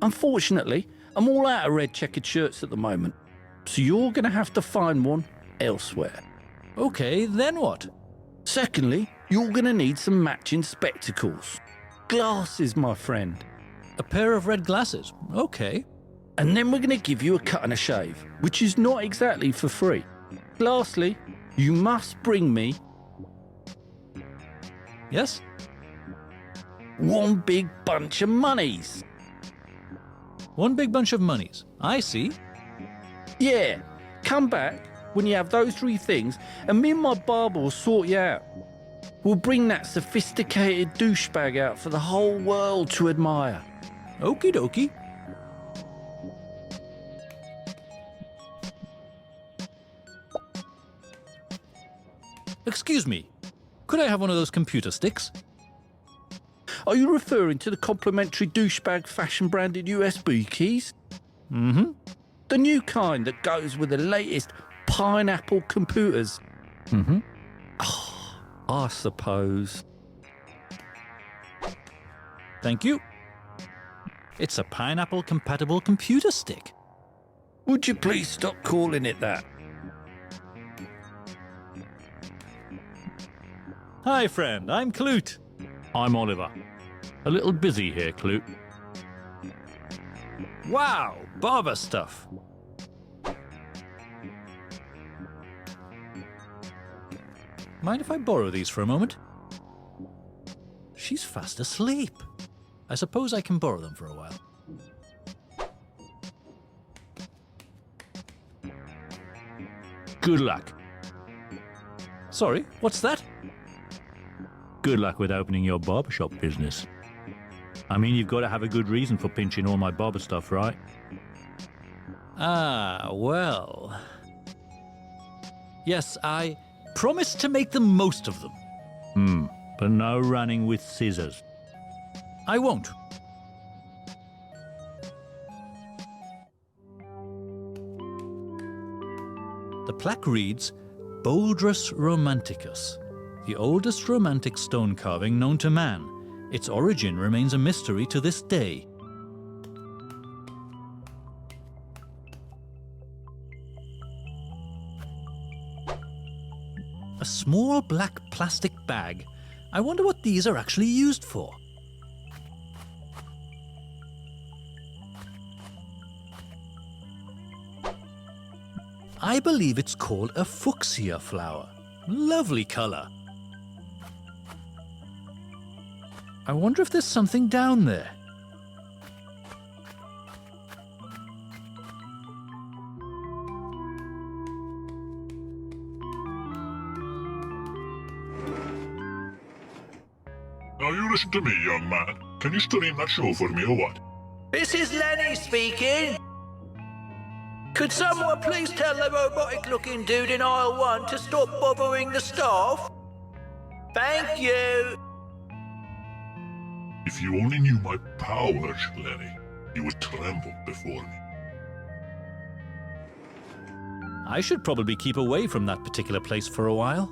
Unfortunately, I'm all out of red checkered shirts at the moment, so you're gonna have to find one elsewhere. Okay, then what? Secondly, you're gonna need some matching spectacles. Glasses, my friend. A pair of red glasses. Okay. And then we're going to give you a cut and a shave, which is not exactly for free. Lastly, you must bring me... Yes? one big bunch of monies. One big bunch of monies. I see. Yeah, come back when you have those 3 things, and me and my barber will sort you out. We'll bring that sophisticated douchebag out for the whole world to admire. Okie dokie. Excuse me, could I have one of those computer sticks? Are you referring to the complimentary douchebag fashion-branded USB keys? Mm-hmm. The new kind that goes with the latest pineapple computers? Mm-hmm. Oh, I suppose. Thank you. It's a pineapple-compatible computer stick. Would you please stop calling it that? Hi, friend. I'm Clute. I'm Oliver. A little busy here, Clute. Wow, barber stuff. Mind if I borrow these for a moment? She's fast asleep. I suppose I can borrow them for a while. Good luck. Sorry, what's that? Good luck with opening your barbershop business. I mean, you've got to have a good reason for pinching all my barber stuff, right? Ah, well. Yes, I promise to make the most of them. But no running with scissors. I won't. The plaque reads, Boldrus Romanticus, the oldest romantic stone carving known to man. Its origin remains a mystery to this day. A small black plastic bag. I wonder what these are actually used for. I believe it's called a fuchsia flower. Lovely colour. I wonder if there's something down there. you listen to me, young man. Can you stream that show for me or what? This is Lenny speaking. Could someone please tell the robotic-looking dude in aisle 1 to stop bothering the staff? Thank you. If you only knew my powers, Lenny, you would tremble before me. I should probably keep away from that particular place for a while.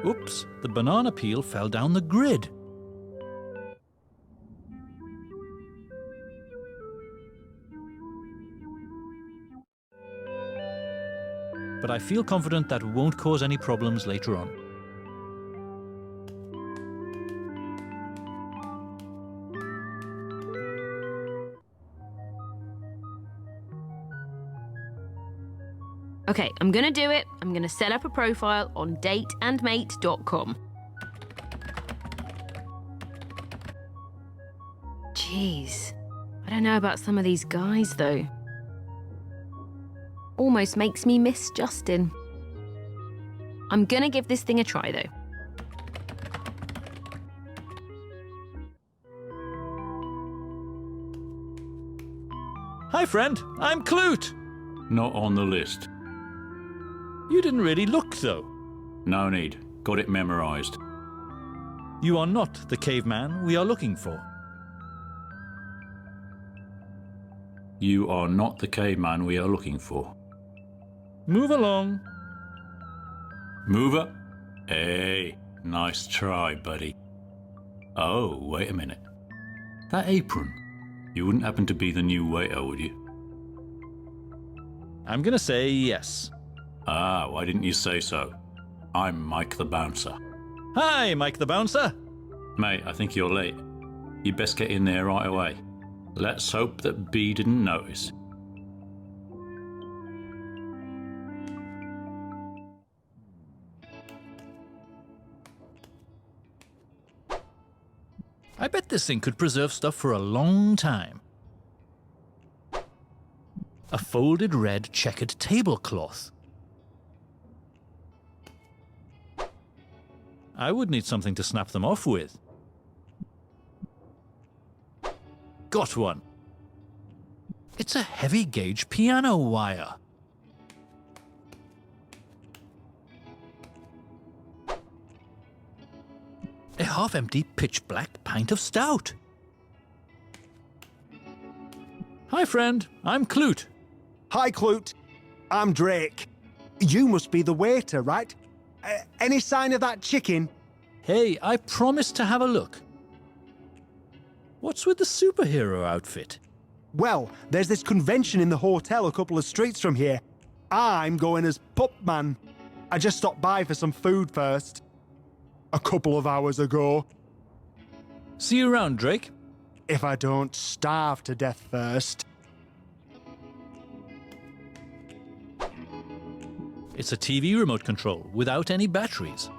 Oops, the banana peel fell down the grid. But I feel confident that won't cause any problems later on. Okay, I'm gonna do it. I'm gonna set up a profile on dateandmate.com. Jeez, I don't know about some of these guys though. Almost makes me miss Justin. I'm gonna give this thing a try though. Hi friend, I'm Clute. Not on the list. You didn't really look though. No need. Got it memorized. You are not the caveman we are looking for. You are not the caveman we are looking for. Move along. Mover? Hey, nice try, buddy. Oh, wait a minute. That apron. You wouldn't happen to be the new waiter, would you? I'm gonna say yes. Ah, why didn't you say so? I'm Mike the Bouncer. Hi, Mike the Bouncer. Mate, I think you're late. You best get in there right away. Let's hope that B didn't notice. I bet this thing could preserve stuff for a long time. A folded red checkered tablecloth. I would need something to snap them off with. Got one. It's a heavy gauge piano wire. A half-empty pitch black pint of stout. Hi friend, I'm Clute. Hi, Clute. I'm Drake. You must be the waiter, right? Any sign of that chicken? Hey, I promised to have a look. What's with the superhero outfit? Well, there's this convention in the hotel a couple of streets from here. I'm going as Pup Man. I just stopped by for some food first. A couple of hours ago. See you around, Drake. If I don't starve to death first. It's a TV remote control without any batteries.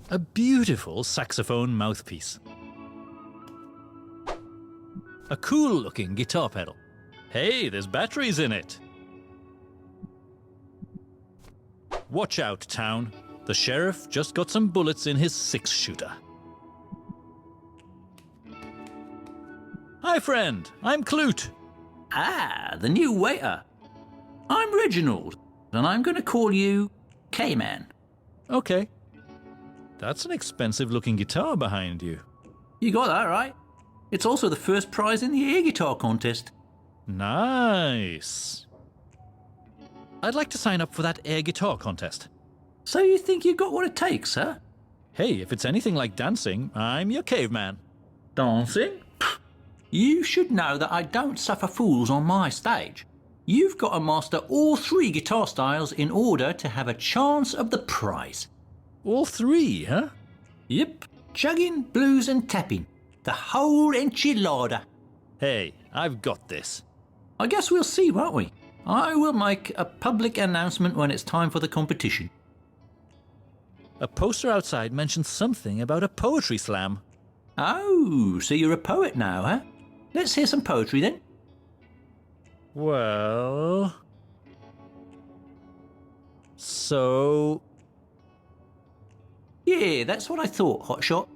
A beautiful saxophone mouthpiece. A cool-looking guitar pedal. Hey, there's batteries in it. Watch out, town. The sheriff just got some bullets in his six-shooter. Hi, friend. I'm Clute. Ah, the new waiter. I'm Reginald, and I'm going to call you K-Man. Okay. That's an expensive-looking guitar behind you. You got that right. It's also the first prize in the air guitar contest. Nice. I'd like to sign up for that air guitar contest. So you think you've got what it takes, huh? Hey, if it's anything like dancing, I'm your caveman. Dancing? You should know that I don't suffer fools on my stage. You've got to master all three guitar styles in order to have a chance of the prize. All three, huh? Yep. Chugging, blues and tapping. The whole enchilada. Hey, I've got this. I guess we'll see, won't we? I will make a public announcement when it's time for the competition. A poster outside mentions something about a poetry slam. Oh, so you're a poet now, huh? Let's hear some poetry then. Well... So... Yeah, that's what I thought, Hotshot.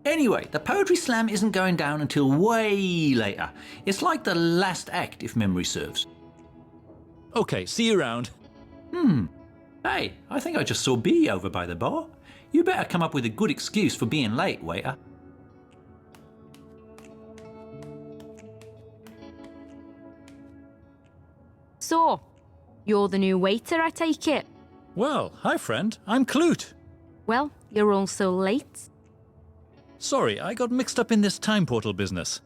Anyway, the poetry slam isn't going down until way later. It's like the last act, if memory serves. Okay, see you around. Hey, I think I just saw B over by the bar. You better come up with a good excuse for being late, waiter. So, you're the new waiter, I take it? Well, hi friend, I'm Clute. Well, you're also late. Sorry, I got mixed up in this time portal business.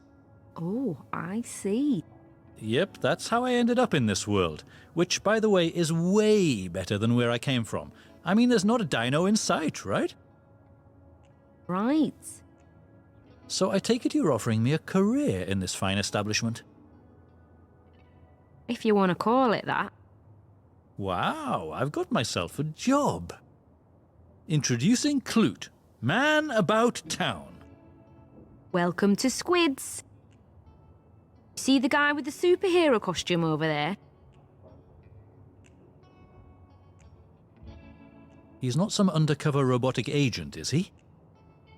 Oh, I see. Yep, that's how I ended up in this world, which, by the way, is way better than where I came from. I mean, there's not a dino in sight, right? Right. So I take it you're offering me a career in this fine establishment. If you want to call it that. Wow, I've got myself a job. Introducing Clute, man about town. Welcome to Squids. See the guy with the superhero costume over there? He's not some undercover robotic agent, is he?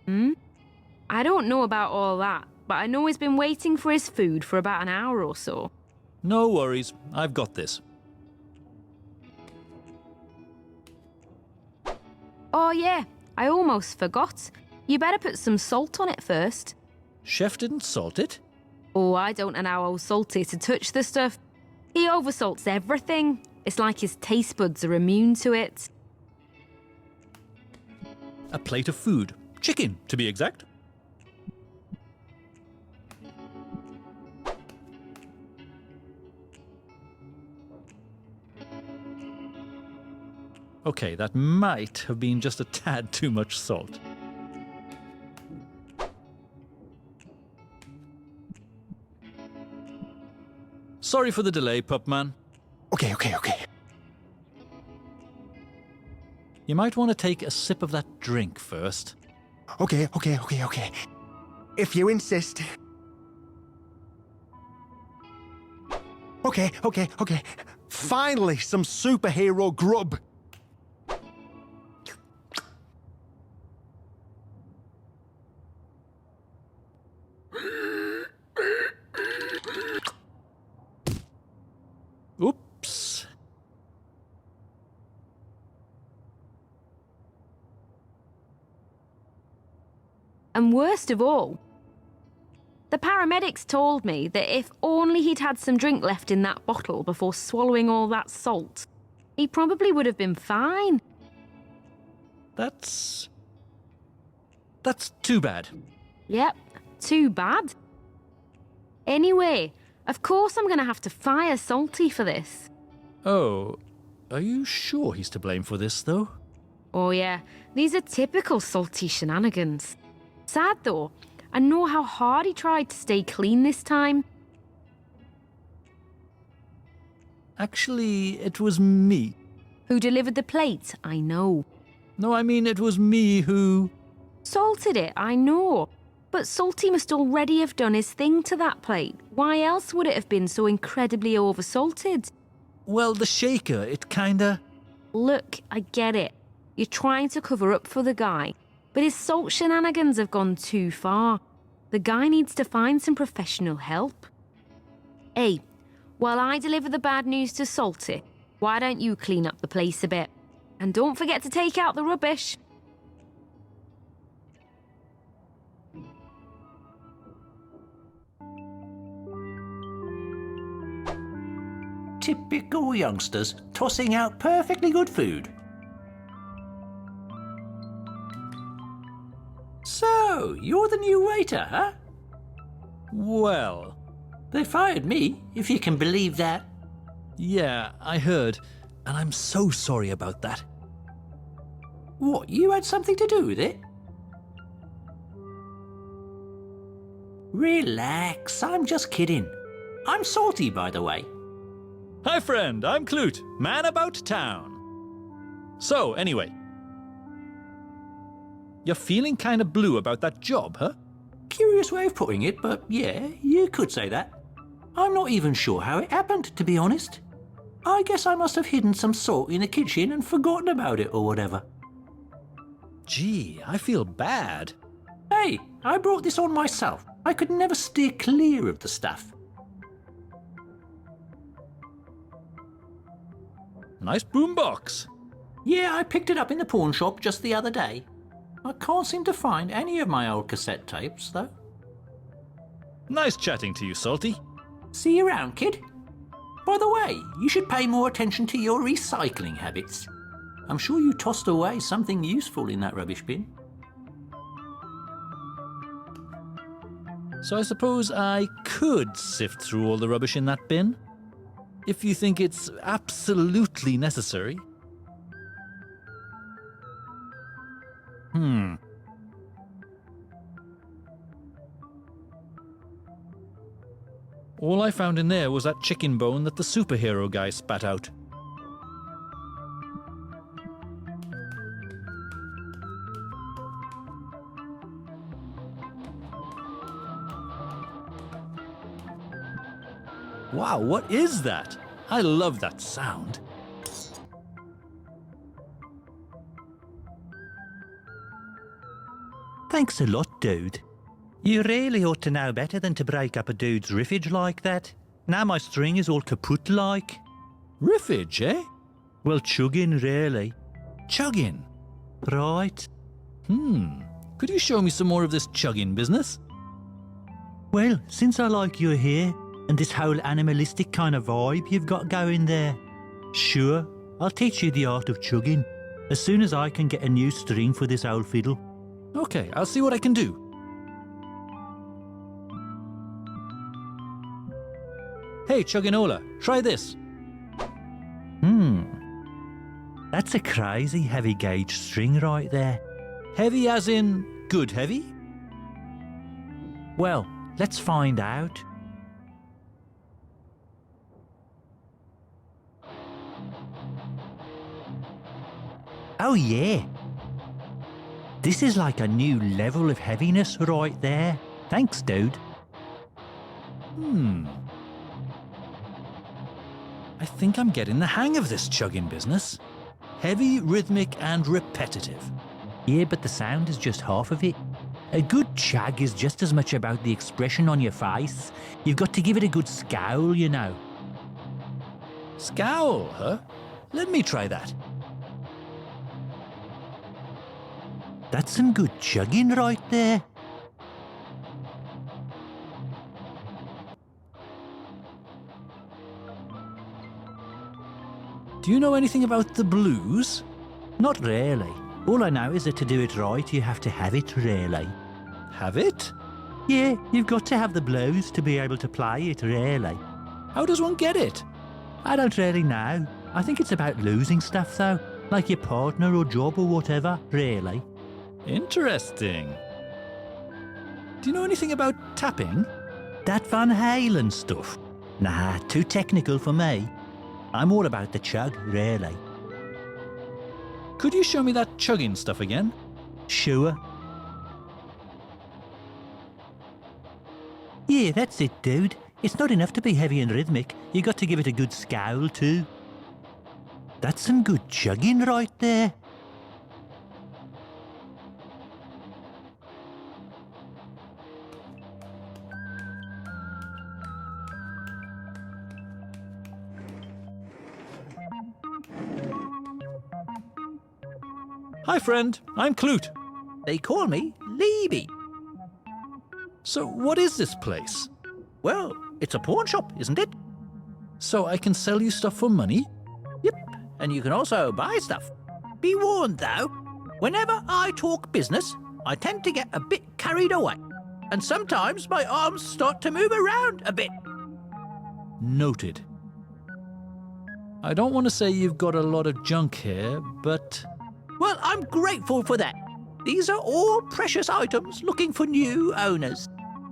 I don't know about all that, but I know he's been waiting for his food for about an hour or so. No worries, I've got this. Oh yeah, I almost forgot. You better put some salt on it first. Chef didn't salt it? Oh, I don't know how salty to touch the stuff. He oversalts everything. It's like his taste buds are immune to it. A plate of food. Chicken, to be exact. Okay, that might have been just a tad too much salt. Sorry for the delay, Pupman. Okay. You might want to take a sip of that drink first. Okay. If you insist. Okay. Finally, some superhero grub. Oops. And worst of all, the paramedics told me that if only he'd had some drink left in that bottle before swallowing all that salt, he probably would have been fine. That's too bad. Yep, too bad. Anyway, of course I'm going to have to fire Salty for this. Oh, are you sure he's to blame for this, though? Oh yeah, these are typical Salty shenanigans. Sad though, I know how hard he tried to stay clean this time. Actually, it was me. Who delivered the plate, I know. No, I mean it was me who... Salted it, I know. But Salty must already have done his thing to that plate. Why else would it have been so incredibly oversalted? Well, the shaker, it kinda... Look, I get it. You're trying to cover up for the guy. But his salt shenanigans have gone too far. The guy needs to find some professional help. Hey, while I deliver the bad news to Salty, why don't you clean up the place a bit? And don't forget to take out the rubbish. Typical youngsters tossing out perfectly good food. So, you're the new waiter, huh? Well... They fired me, if you can believe that. Yeah, I heard. And I'm so sorry about that. What, you had something to do with it? Relax, I'm just kidding. I'm Salty, by the way. Hi, friend. I'm Clute, man about town. So, anyway. You're feeling kind of blue about that job, huh? curious way of putting it, but yeah, you could say that. I'm not even sure how it happened, to be honest. I guess I must have hidden some salt in the kitchen and forgotten about it or whatever. Gee, I feel bad. Hey, I brought this on myself. I could never steer clear of the stuff. Nice boombox. Yeah, I picked it up in the pawn shop just the other day. I can't seem to find any of my old cassette tapes, though. Nice chatting to you, Salty. See you around, kid. By the way, you should pay more attention to your recycling habits. I'm sure you tossed away something useful in that rubbish bin. So I suppose I could sift through all the rubbish in that bin? If you think it's absolutely necessary. All I found in there was that chicken bone that the superhero guy spat out. Wow, what is that? I love that sound. Thanks a lot, dude. You really ought to know better than to break up a dude's riffage like that. Now my string is all kaput like. Riffage, eh? Well, chugging, really. Chugging. Right. Could you show me some more of this chugging business? Well, since I like your hair and this whole animalistic kind of vibe you've got going there, sure, I'll teach you the art of chugging as soon as I can get a new string for this old fiddle. Okay, I'll see what I can do. Hey, Chugginola, try this. That's a crazy heavy gauge string right there. Heavy as in good heavy? Well, let's find out. Oh yeah. This is like a new level of heaviness right there. Thanks, dude. I think I'm getting the hang of this chugging business. Heavy, rhythmic, and repetitive. Yeah, but the sound is just half of it. A good chug is just as much about the expression on your face. You've got to give it a good scowl, you know. Scowl, huh? Let me try that. That's some good chugging right there. Do you know anything about the blues? Not really. All I know is that to do it right, you have to have it, really. Have it? Yeah, you've got to have the blues to be able to play it, really. How does one get it? I don't really know. I think it's about losing stuff, though. Like your partner or job or whatever, really. Interesting. Do you know anything about tapping? That Van Halen stuff? Nah, too technical for me. I'm all about the chug, really. Could you show me that chugging stuff again? Sure. Yeah, that's it, dude. It's not enough to be heavy and rhythmic. You got to give it a good scowl, too. That's some good chugging right there. Hi, friend. I'm Clute. They call me Leeby. So, what is this place? Well, it's a pawn shop, isn't it? So I can sell you stuff for money? Yep, and you can also buy stuff. Be warned, though, whenever I talk business, I tend to get a bit carried away. And sometimes my arms start to move around a bit. Noted. I don't want to say you've got a lot of junk here, but... Well, I'm grateful for that. These are all precious items looking for new owners.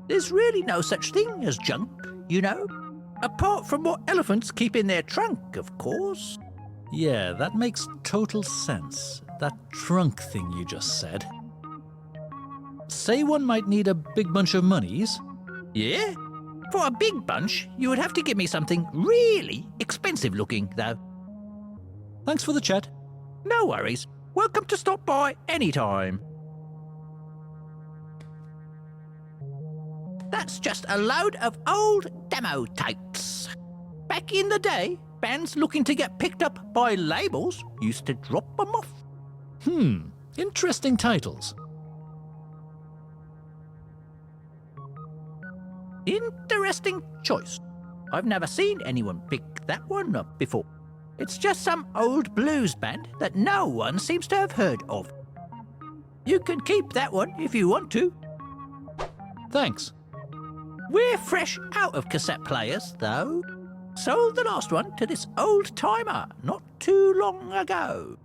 There's really no such thing as junk, you know? Apart from what elephants keep in their trunk, of course. Yeah, that makes total sense. That trunk thing you just said. say one might need a big bunch of monies. Yeah? For a big bunch, you would have to give me something really expensive looking, though. Thanks for the chat. No worries. Welcome to stop by anytime. That's just a load of old demo tapes. Back in the day, bands looking to get picked up by labels used to drop them off. Interesting titles. Interesting choice. I've never seen anyone pick that one up before. It's just some old blues band that no one seems to have heard of. You can keep that one if you want to. Thanks. We're fresh out of cassette players, though. Sold the last one to this old timer not too long ago.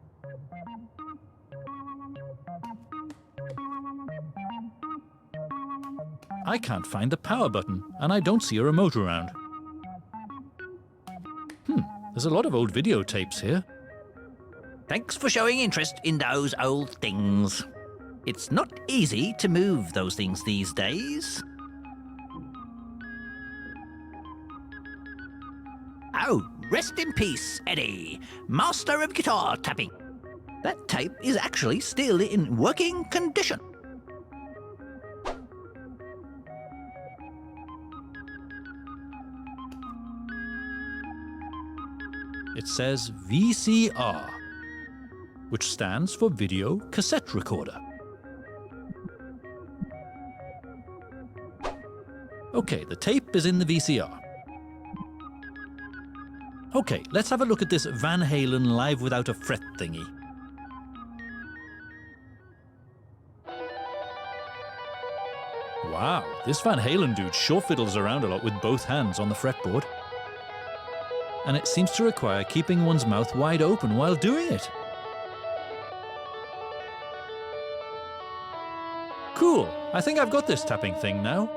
I can't find the power button, and I don't see a remote around. There's a lot of old videotapes here. Thanks for showing interest in those old things. It's not easy to move those things these days. Oh, rest in peace, Eddie, master of guitar tapping. That tape is actually still in working condition. It says VCR, which stands for Video Cassette Recorder. Okay, the tape is in the VCR. Okay, let's have a look at this Van Halen Live Without a Fret thingy. Wow, this Van Halen dude sure fiddles around a lot with both hands on the fretboard. And it seems to require keeping one's mouth wide open while doing it. Cool, I think I've got this tapping thing now.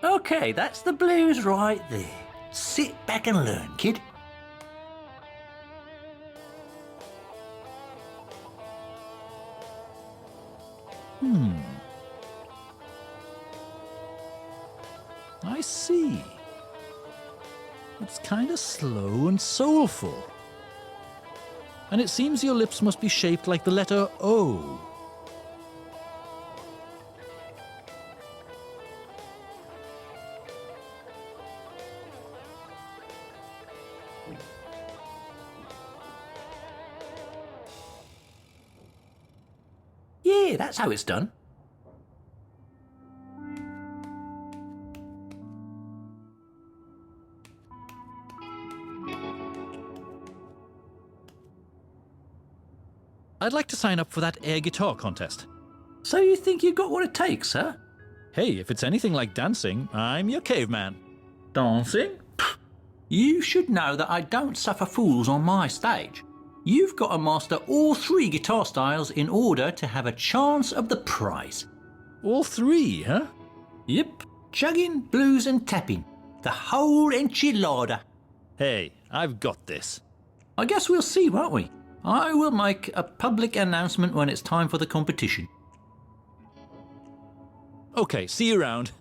Okay, that's the blues right there. Sit back and learn, kid. I see. It's kind of slow and soulful. And it seems your lips must be shaped like the letter O. Yeah, that's how it's done. I'd like to sign up for that air guitar contest. So you think you've got what it takes, huh? Hey, if it's anything like dancing, I'm your caveman. Dancing? Pfft. You should know that I don't suffer fools on my stage. You've got to master all 3 guitar styles in order to have a chance of the prize. All 3, huh? Yep. Chugging, blues and tapping. The whole enchilada. Hey, I've got this. I guess we'll see, won't we? I will make a public announcement when it's time for the competition. Okay, see you around.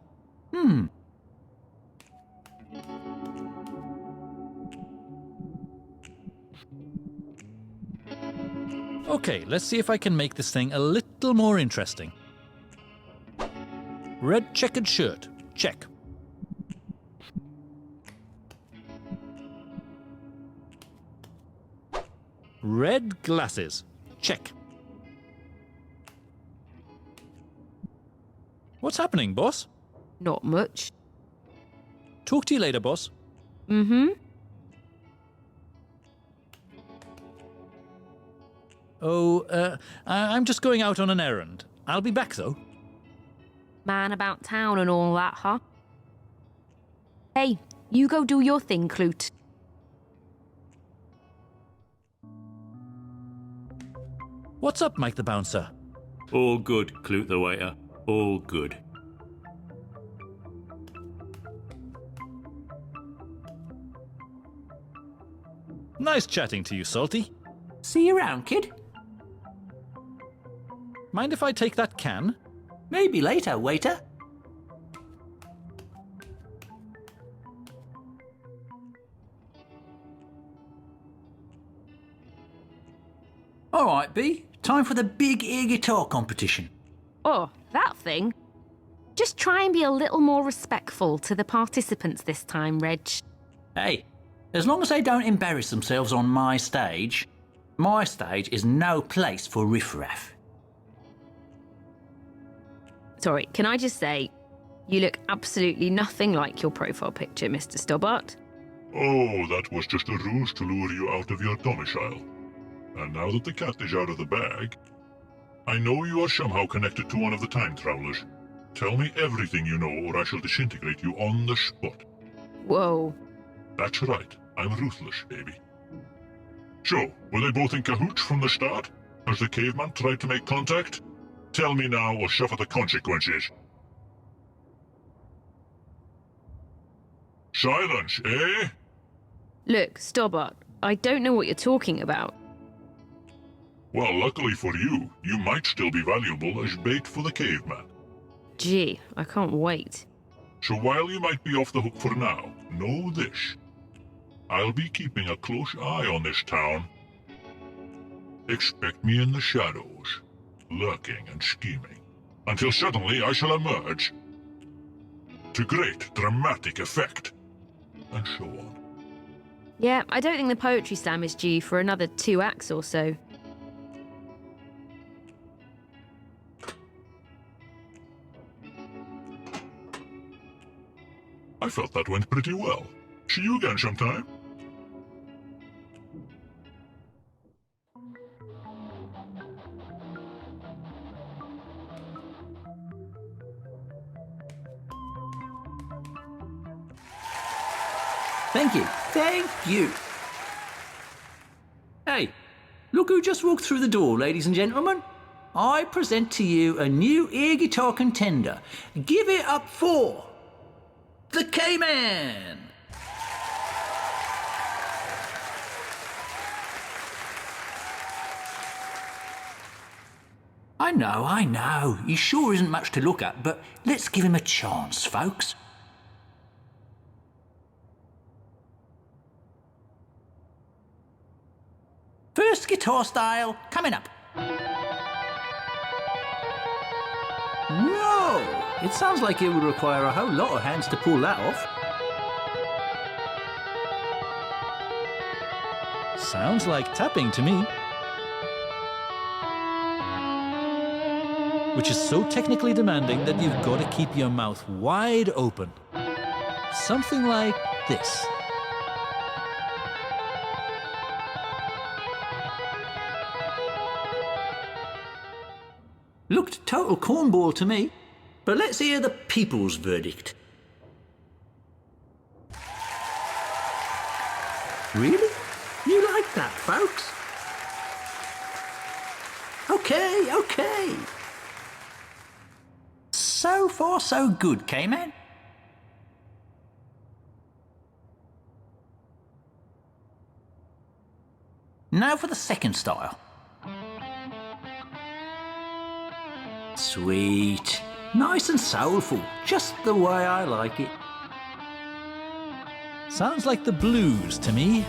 Okay, let's see if I can make this thing a little more interesting. Red checkered shirt, check. Red glasses, check. What's happening, boss? Not much. Talk to you later, boss. Oh, I'm just going out on an errand. I'll be back, though. Man about town and all that, huh? Hey, you go do your thing, Clute. What's up, Mike the Bouncer? All good, Clute the waiter. All good. Nice chatting to you, Salty. See you around, kid. Mind if I take that can? Maybe later, waiter. All right, B. Time for the big air guitar competition. Oh, that thing? Just try and be a little more respectful to the participants this time, Reg. Hey, as long as they don't embarrass themselves on my stage is no place for riffraff. Sorry, can I just say, you look absolutely nothing like your profile picture, Mr. Stobbart. Oh, that was just a ruse to lure you out of your domicile. And now that the cat is out of the bag, I know you are somehow connected to one of the time travelers. Tell me everything you know or I shall disintegrate you on the spot. Whoa. That's right. I'm ruthless, baby. So, were they both in cahoots from the start? Has the caveman tried to make contact? Tell me now or suffer the consequences. Silence, eh? Look, Stobbart, I don't know what you're talking about. Well, luckily for you, you might still be valuable as bait for the caveman. Gee, I can't wait. So while you might be off the hook for now, know this. I'll be keeping a close eye on this town. Expect me in the shadows, lurking and scheming, until suddenly I shall emerge. To great dramatic effect, and so on. Yeah, I don't think the poetry slam is due for another 2 acts or so. I felt that went pretty well. See you again sometime. Thank you. Thank you. Hey, look who just walked through the door, ladies and gentlemen. I present to you a new air guitar contender. Give it up for the K-Man. I know. He sure isn't much to look at, but let's give him a chance, folks. First guitar style coming up. Whoa! It sounds like it would require a whole lot of hands to pull that off. Sounds like tapping to me. Which is so technically demanding that you've got to keep your mouth wide open. Something like this. Looked total cornball to me, but let's hear the people's verdict. Really? You like that, folks? Okay. So far, so good, K-Man. Now for the second style. Sweet. Nice and soulful, just the way I like it. Sounds like the blues to me.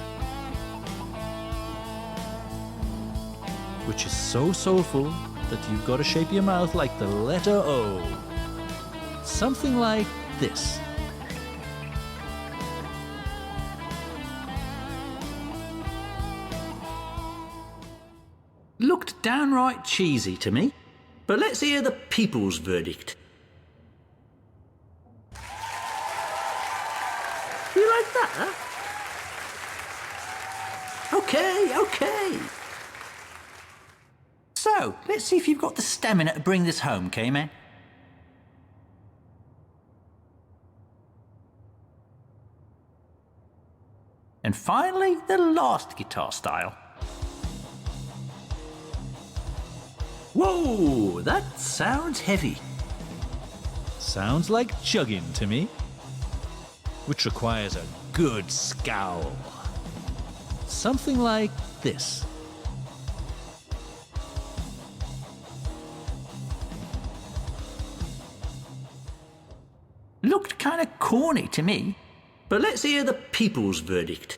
Which is so soulful that you've got to shape your mouth like the letter O. Something like this. Looked downright cheesy to me, but let's hear the people's verdict. You like that, huh? Okay. So, let's see if you've got the stamina to bring this home, K-Man. And finally, the last guitar style. Whoa, that sounds heavy. Sounds like chugging to me. Which requires a good scowl. Something like this. Looked kind of corny to me, but let's hear the people's verdict.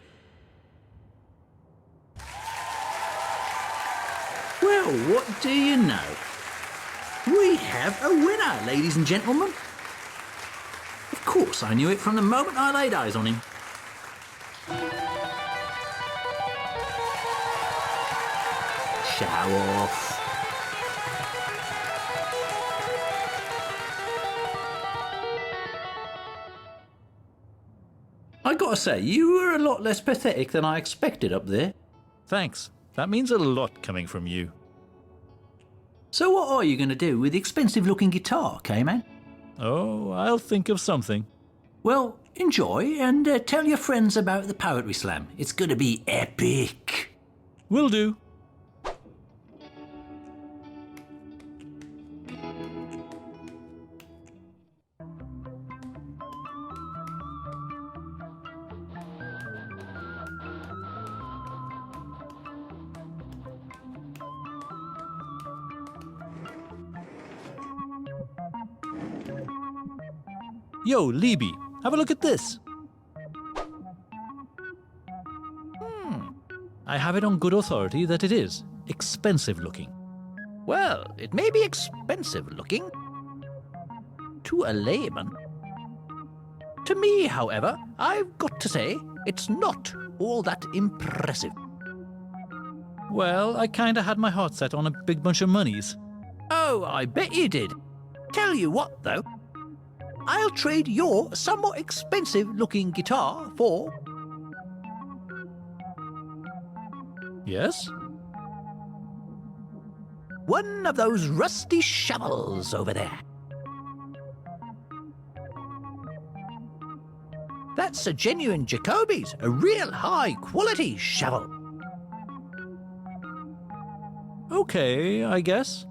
Well, what do you know? We have a winner, ladies and gentlemen. Of course, I knew it from the moment I laid eyes on him. Show off. I gotta say, you were a lot less pathetic than I expected up there. Thanks. That means a lot coming from you. So what are you going to do with the expensive-looking guitar, K-Man? Oh, I'll think of something. Well, enjoy and tell your friends about the Poetry Slam. It's going to be epic. Will do. Yo, Libby, have a look at this. I have it on good authority that it is expensive looking. Well, it may be expensive looking to a layman. To me, however, I've got to say, it's not all that impressive. Well, I kinda had my heart set on a big bunch of monies. Oh, I bet you did. Tell you what, though. I'll trade your somewhat expensive-looking guitar for... Yes? one of those rusty shovels over there. That's a genuine Jacoby's, a real high-quality shovel. Okay, I guess.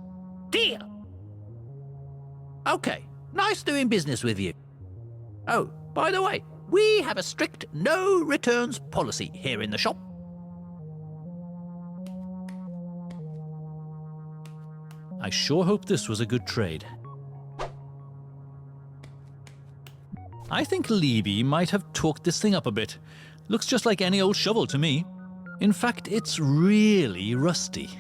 Deal. Okay, nice doing business with you. Oh, by the way, we have a strict no returns policy here in the shop. I sure hope this was a good trade. I think Libby might have talked this thing up a bit. Looks just like any old shovel to me. In fact, it's really rusty.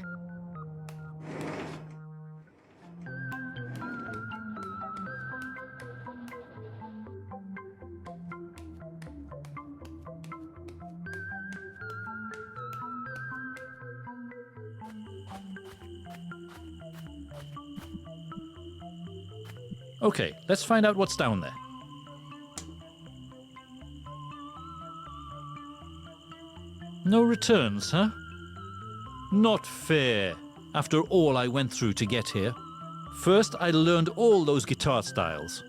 Okay, let's find out what's down there. No returns, huh? Not fair, after all I went through to get here. First, I learned all those guitar styles.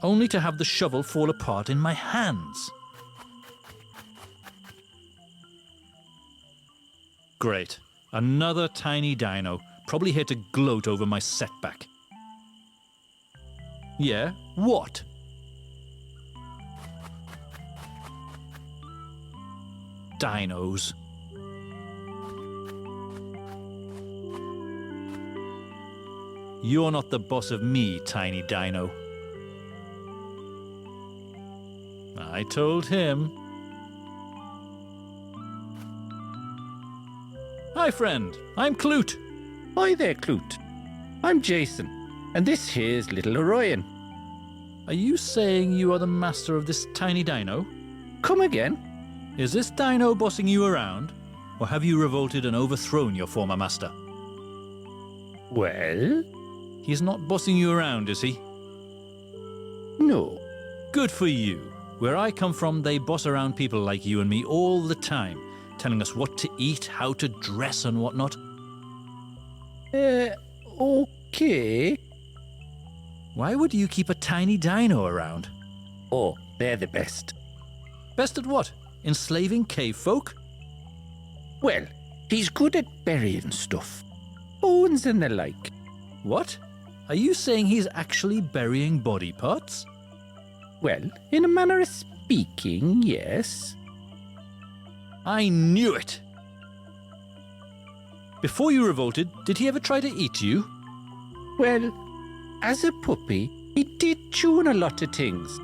Only to have the shovel fall apart in my hands. Great. Another tiny dino, probably here to gloat over my setback. Yeah, what? Dinos. You're not the boss of me, tiny dino. I told him. Hi, friend. I'm Clute. Hi there, Clute. I'm Jason, and this here's little Orion. Are you saying you are the master of this tiny dino? Come again? Is this dino bossing you around, or have you revolted and overthrown your former master? Well? He's not bossing you around, is he? No. Good for you. Where I come from, they boss around people like you and me all the time, telling us what to eat, how to dress and whatnot. Okay. Why would you keep a tiny dino around? Oh, they're the best. Best at what? Enslaving cave folk? Well, he's good at burying stuff. Bones and the like. What? Are you saying he's actually burying body parts? Well, in a manner of speaking, yes. I knew it! Before you revolted, did he ever try to eat you? Well, as a puppy, he did chew on a lot of things.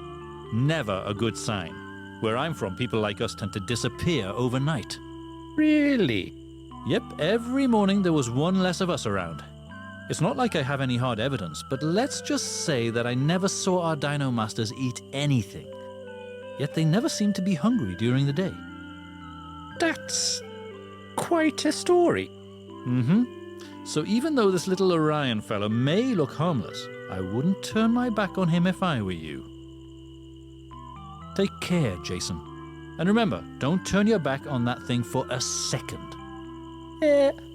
Never a good sign. Where I'm from, people like us tend to disappear overnight. Really? Yep, every morning there was one less of us around. It's not like I have any hard evidence, but let's just say that I never saw our dino masters eat anything. Yet they never seemed to be hungry during the day. That's quite a story. Mm-hmm. So even though this little Orion fella may look harmless, I wouldn't turn my back on him if I were you. Take care, Jason. And remember, don't turn your back on that thing for a second.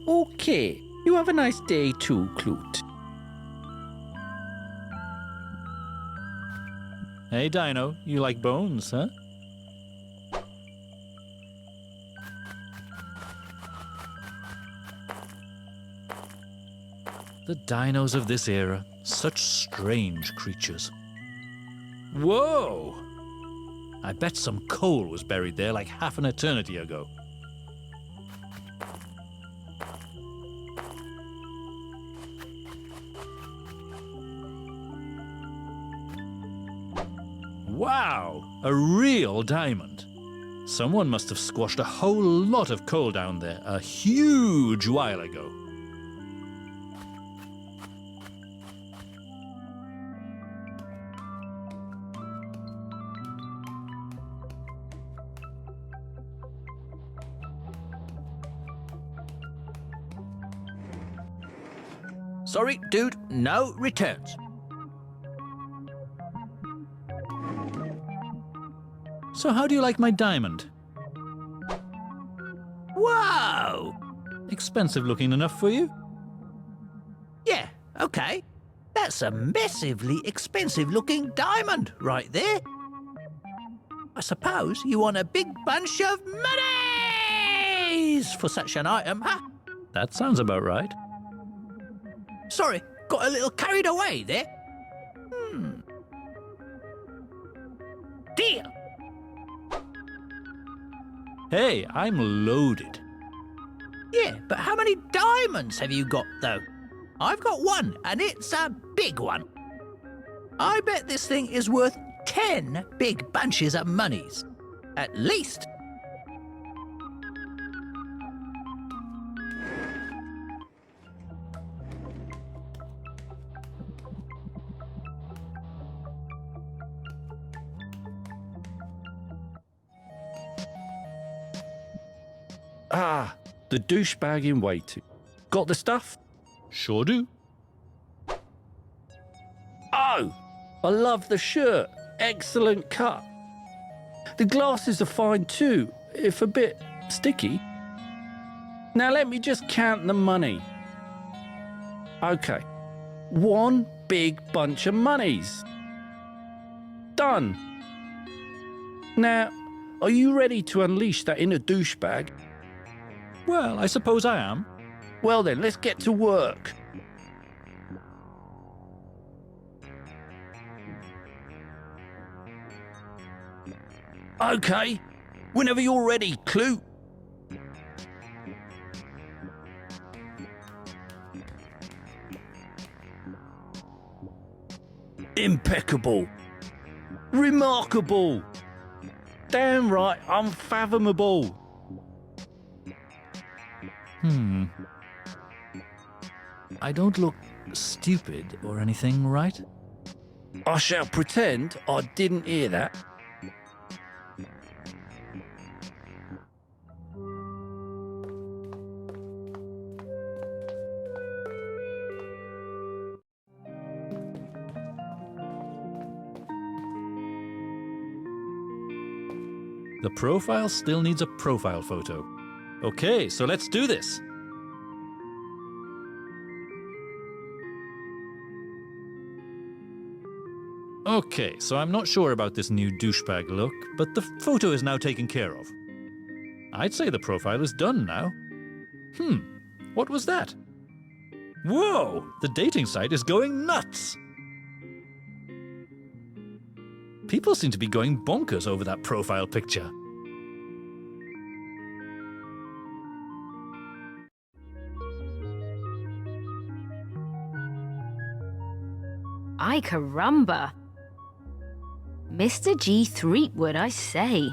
Okay. You have a nice day too, Clute. Hey, Dino, you like bones, huh? The dinos of this era, such strange creatures. Whoa! I bet some coal was buried there like half an eternity ago. Wow! A real diamond. Someone must have squashed a whole lot of coal down there a huge while ago. Sorry, dude, no returns. So how do you like my diamond? Whoa! Expensive looking enough for you? Yeah, okay. That's a massively expensive looking diamond right there. I suppose you want a big bunch of monies for such an item, huh? That sounds about right. Sorry, got a little carried away there. Deal. Hey, I'm loaded. Yeah, but how many diamonds have you got, though? I've got one, and it's a big one. I bet this thing is worth 10 big bunches of monies. At least. Ah, the douchebag in waiting. Got the stuff? Sure do. Oh, I love the shirt. Excellent cut. The glasses are fine too, if a bit sticky. Now let me just count the money. Okay, one big bunch of monies. Done. Now, are you ready to unleash that inner douchebag? Well, I suppose I am. Well then, let's get to work. Okay, whenever you're ready, Clute. Impeccable. Remarkable. Damn right, unfathomable. I don't look stupid or anything, right? I shall pretend I didn't hear that. The profile still needs a profile photo. Okay, so let's do this. Okay, so I'm not sure about this new douchebag look, but the photo is now taken care of. I'd say the profile is done now. What was that? Whoa! The dating site is going nuts! People seem to be going bonkers over that profile picture. Ay caramba. Mr. G. Threepwood, I say.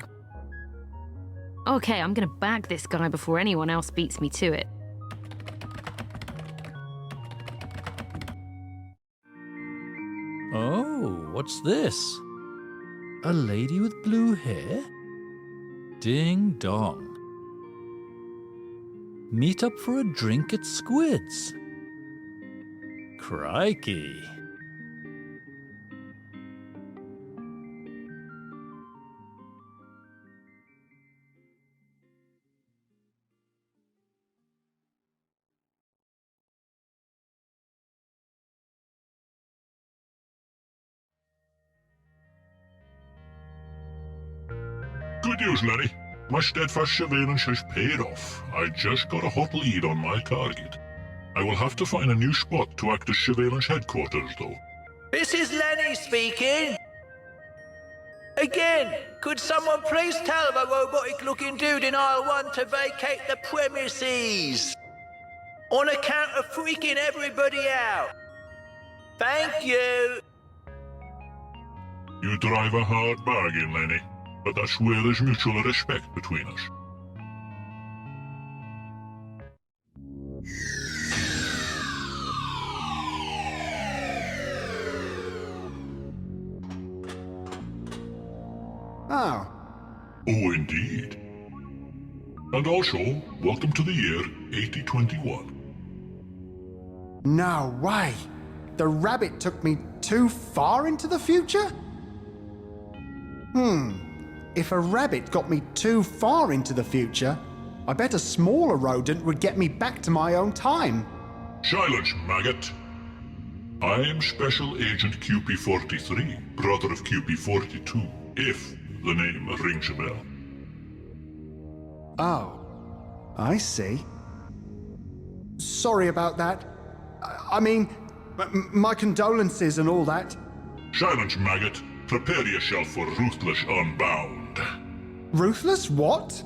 Okay, I'm gonna bag this guy before anyone else beats me to it. Oh, what's this? A lady with blue hair? Ding dong. Meet up for a drink at Squid's. Crikey. Good news, Lenny. My steadfast surveillance has paid off. I just got a hot lead on my target. I will have to find a new spot to act as surveillance headquarters, though. This is Lenny speaking. Again, could someone please tell the robotic-looking dude in aisle 1 to vacate the premises? On account of freaking everybody out. Thank you. You drive a hard bargain, Lenny, but that's where there's mutual respect between us. Oh. Oh, indeed. And also, welcome to the year 8021. No way. The rabbit took me too far into the future? If a rabbit got me too far into the future, I bet a smaller rodent would get me back to my own time. Silence, maggot. I am Special Agent QP-43, brother of QP-42, if the name rings a bell. Oh, I see. Sorry about that. I mean, my condolences and all that. Silence, maggot. Prepare yourself for Ruthless Unbound. Ruthless what?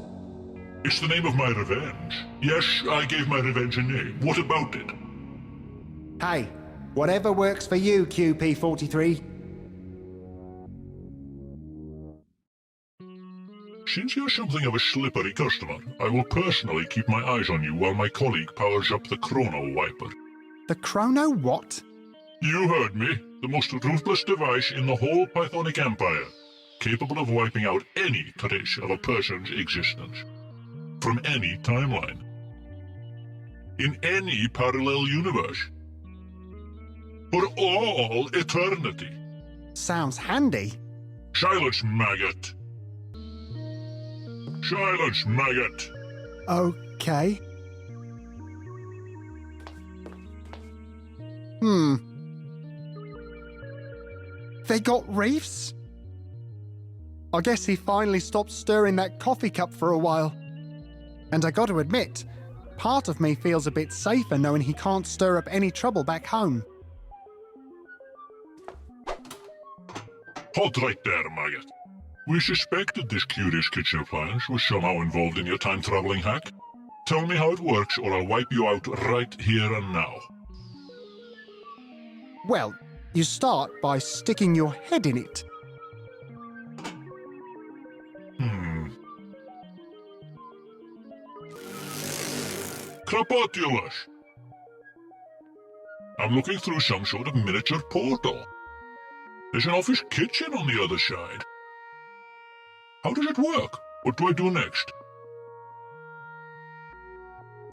It's the name of my revenge. Yes, I gave my revenge a name. What about it? Hey, whatever works for you, QP-43. Since you're something of a slippery customer, I will personally keep my eyes on you while my colleague powers up the Chrono Wiper. The Chrono what? You heard me. The most ruthless device in the whole Pythonic Empire, capable of wiping out any trace of a person's existence. From any timeline. In any parallel universe. For all eternity. Sounds handy. Silence, maggot. Silence, maggot. Okay. They got reefs? I guess he finally stopped stirring that coffee cup for a while. And I got to admit, part of me feels a bit safer knowing he can't stir up any trouble back home. Halt right there, maggot. We suspected this curious kitchen appliance was somehow involved in your time-traveling hack. Tell me how it works or I'll wipe you out right here and now. Well, you start by sticking your head in it. Krapotulus! I'm looking through some sort of miniature portal. There's an office kitchen on the other side. How does it work? What do I do next?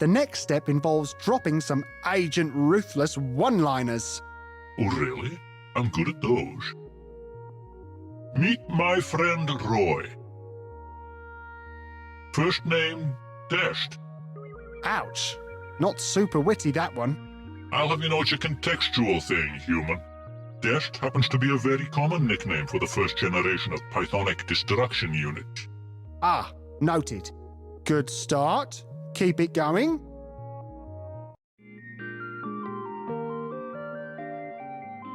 The next step involves dropping some Agent Ruthless one-liners. Oh, really? I'm good at those. Meet my friend Roy. First name, Dest. Ouch. Not super witty, that one. I'll have you know it's a contextual thing, human. Dest happens to be a very common nickname for the first generation of Pythonic destruction unit. Ah, noted. Good start. Keep it going.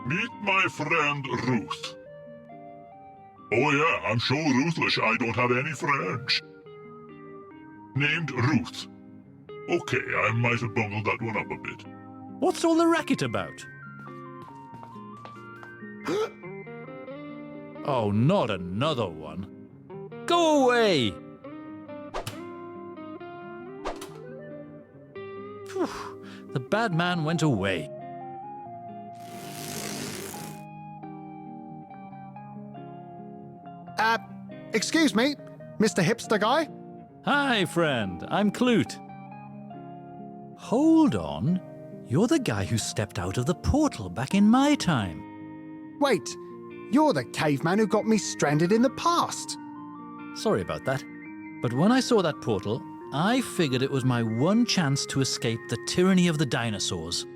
Meet my friend Ruth. Oh yeah, I'm so ruthless I don't have any friends. Named Ruth. Okay, I might have bungled that one up a bit. What's all the racket about? Oh, not another one. Go away! Phew, the bad man went away. Excuse me, Mr. Hipster Guy? Hi, friend. I'm Clute. Hold on. You're the guy who stepped out of the portal back in my time. Wait, you're the caveman who got me stranded in the past. Sorry about that. But when I saw that portal, I figured it was my one chance to escape the tyranny of the dinosaurs.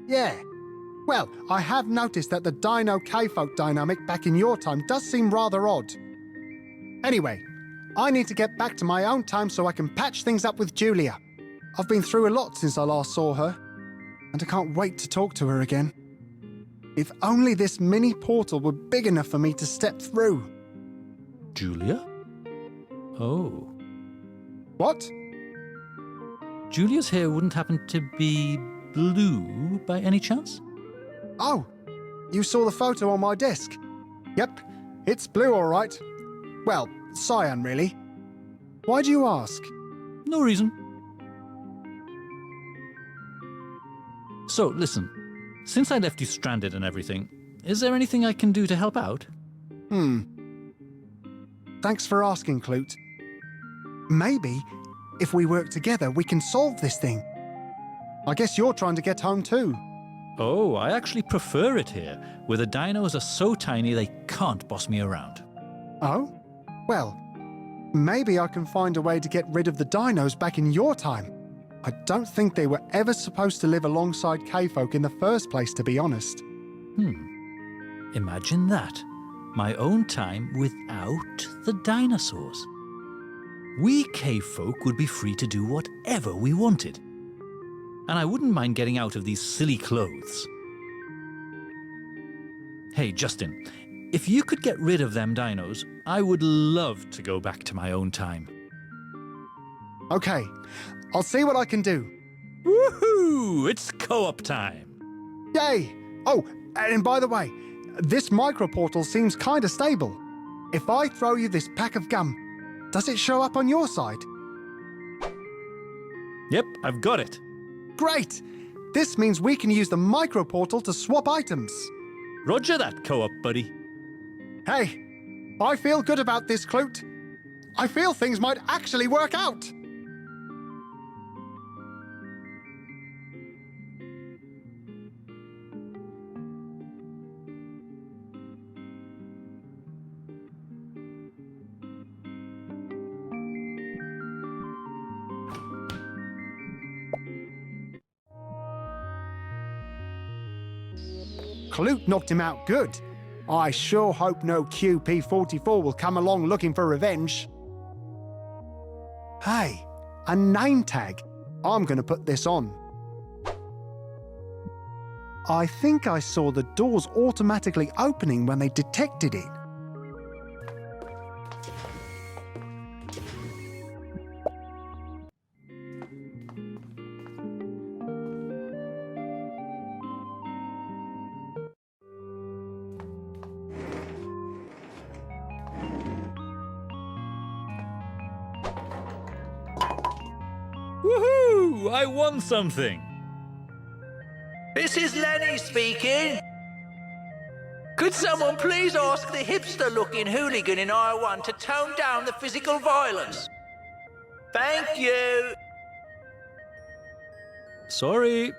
Yeah. Well, I have noticed that the Dino K-folk dynamic back in your time does seem rather odd. Anyway, I need to get back to my own time so I can patch things up with Julia. I've been through a lot since I last saw her, and I can't wait to talk to her again. If only this mini portal were big enough for me to step through. Julia? Oh. What? Julia's hair wouldn't happen to be blue by any chance? Oh, you saw the photo on my desk. Yep, it's blue all right. Well, cyan really. Why do you ask? No reason. So, listen. Since I left you stranded and everything, is there anything I can do to help out? Thanks for asking, Clute. Maybe, if we work together, we can solve this thing. I guess you're trying to get home too. Oh, I actually prefer it here, where the dinos are so tiny they can't boss me around. Oh? Well, maybe I can find a way to get rid of the dinos back in your time. I don't think they were ever supposed to live alongside K-folk in the first place, to be honest. Imagine that. My own time without the dinosaurs. We K-folk would be free to do whatever we wanted. And I wouldn't mind getting out of these silly clothes. Hey, Justin, if you could get rid of them dinos, I would love to go back to my own time. Okay, I'll see what I can do. Woohoo! It's co-op time. Yay! Oh, and by the way, this microportal seems kinda stable. If I throw you this pack of gum, does it show up on your side? Yep, I've got it. Great! This means we can use the microportal to swap items. Roger that, co-op buddy. Hey, I feel good about this, Clute. I feel things might actually work out. Clute knocked him out good. I sure hope no QP44 will come along looking for revenge. Hey, a name tag. I'm going to put this on. I think I saw the doors automatically opening when they detected it. Woohoo! I won something. This is Lenny speaking. Could someone please ask the hipster-looking hooligan in aisle 1 to tone down the physical violence? Thank you. Sorry.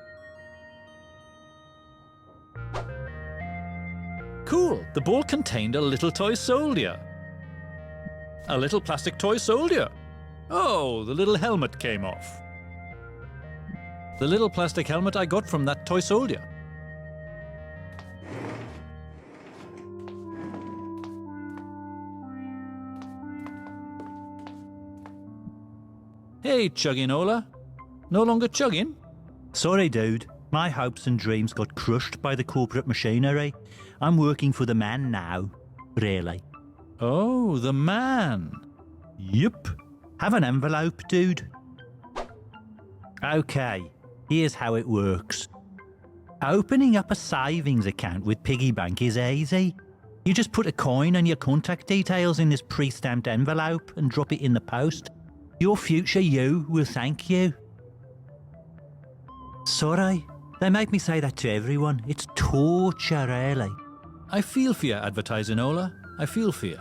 Cool. The ball contained a little toy soldier. A little plastic toy soldier. Oh, the little helmet came off. The little plastic helmet I got from that toy soldier. Hey, chugging Ola. No longer chugging? Sorry, dude. My hopes and dreams got crushed by the corporate machinery. I'm working for the man now. Really. Oh, the man. Yup. Have an envelope, dude. Okay, here's how it works. Opening up a savings account with Piggy Bank is easy. You just put a coin and your contact details in this pre-stamped envelope and drop it in the post. Your future you will thank you. Sorry, they make me say that to everyone. It's torture, really. I feel for you, advertising Ola. I feel for you.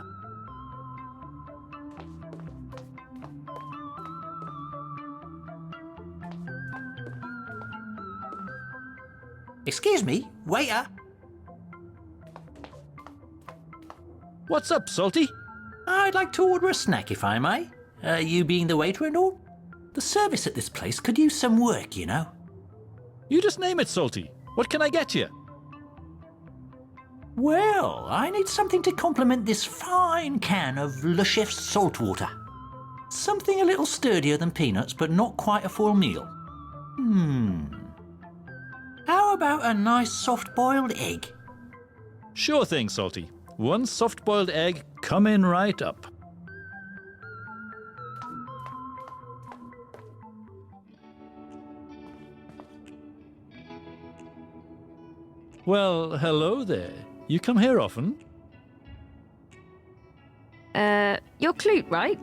Excuse me, waiter. What's up, Salty? I'd like to order a snack, if I may. You being the waiter and all? The service at this place could use some work, you know. You just name it, Salty. What can I get you? Well, I need something to complement this fine can of Le Chef's salt water. Something a little sturdier than peanuts, but not quite a full meal. How about a nice soft-boiled egg? Sure thing, Salty. One soft-boiled egg coming right up. Well, hello there. You come here often? You're Clute, right?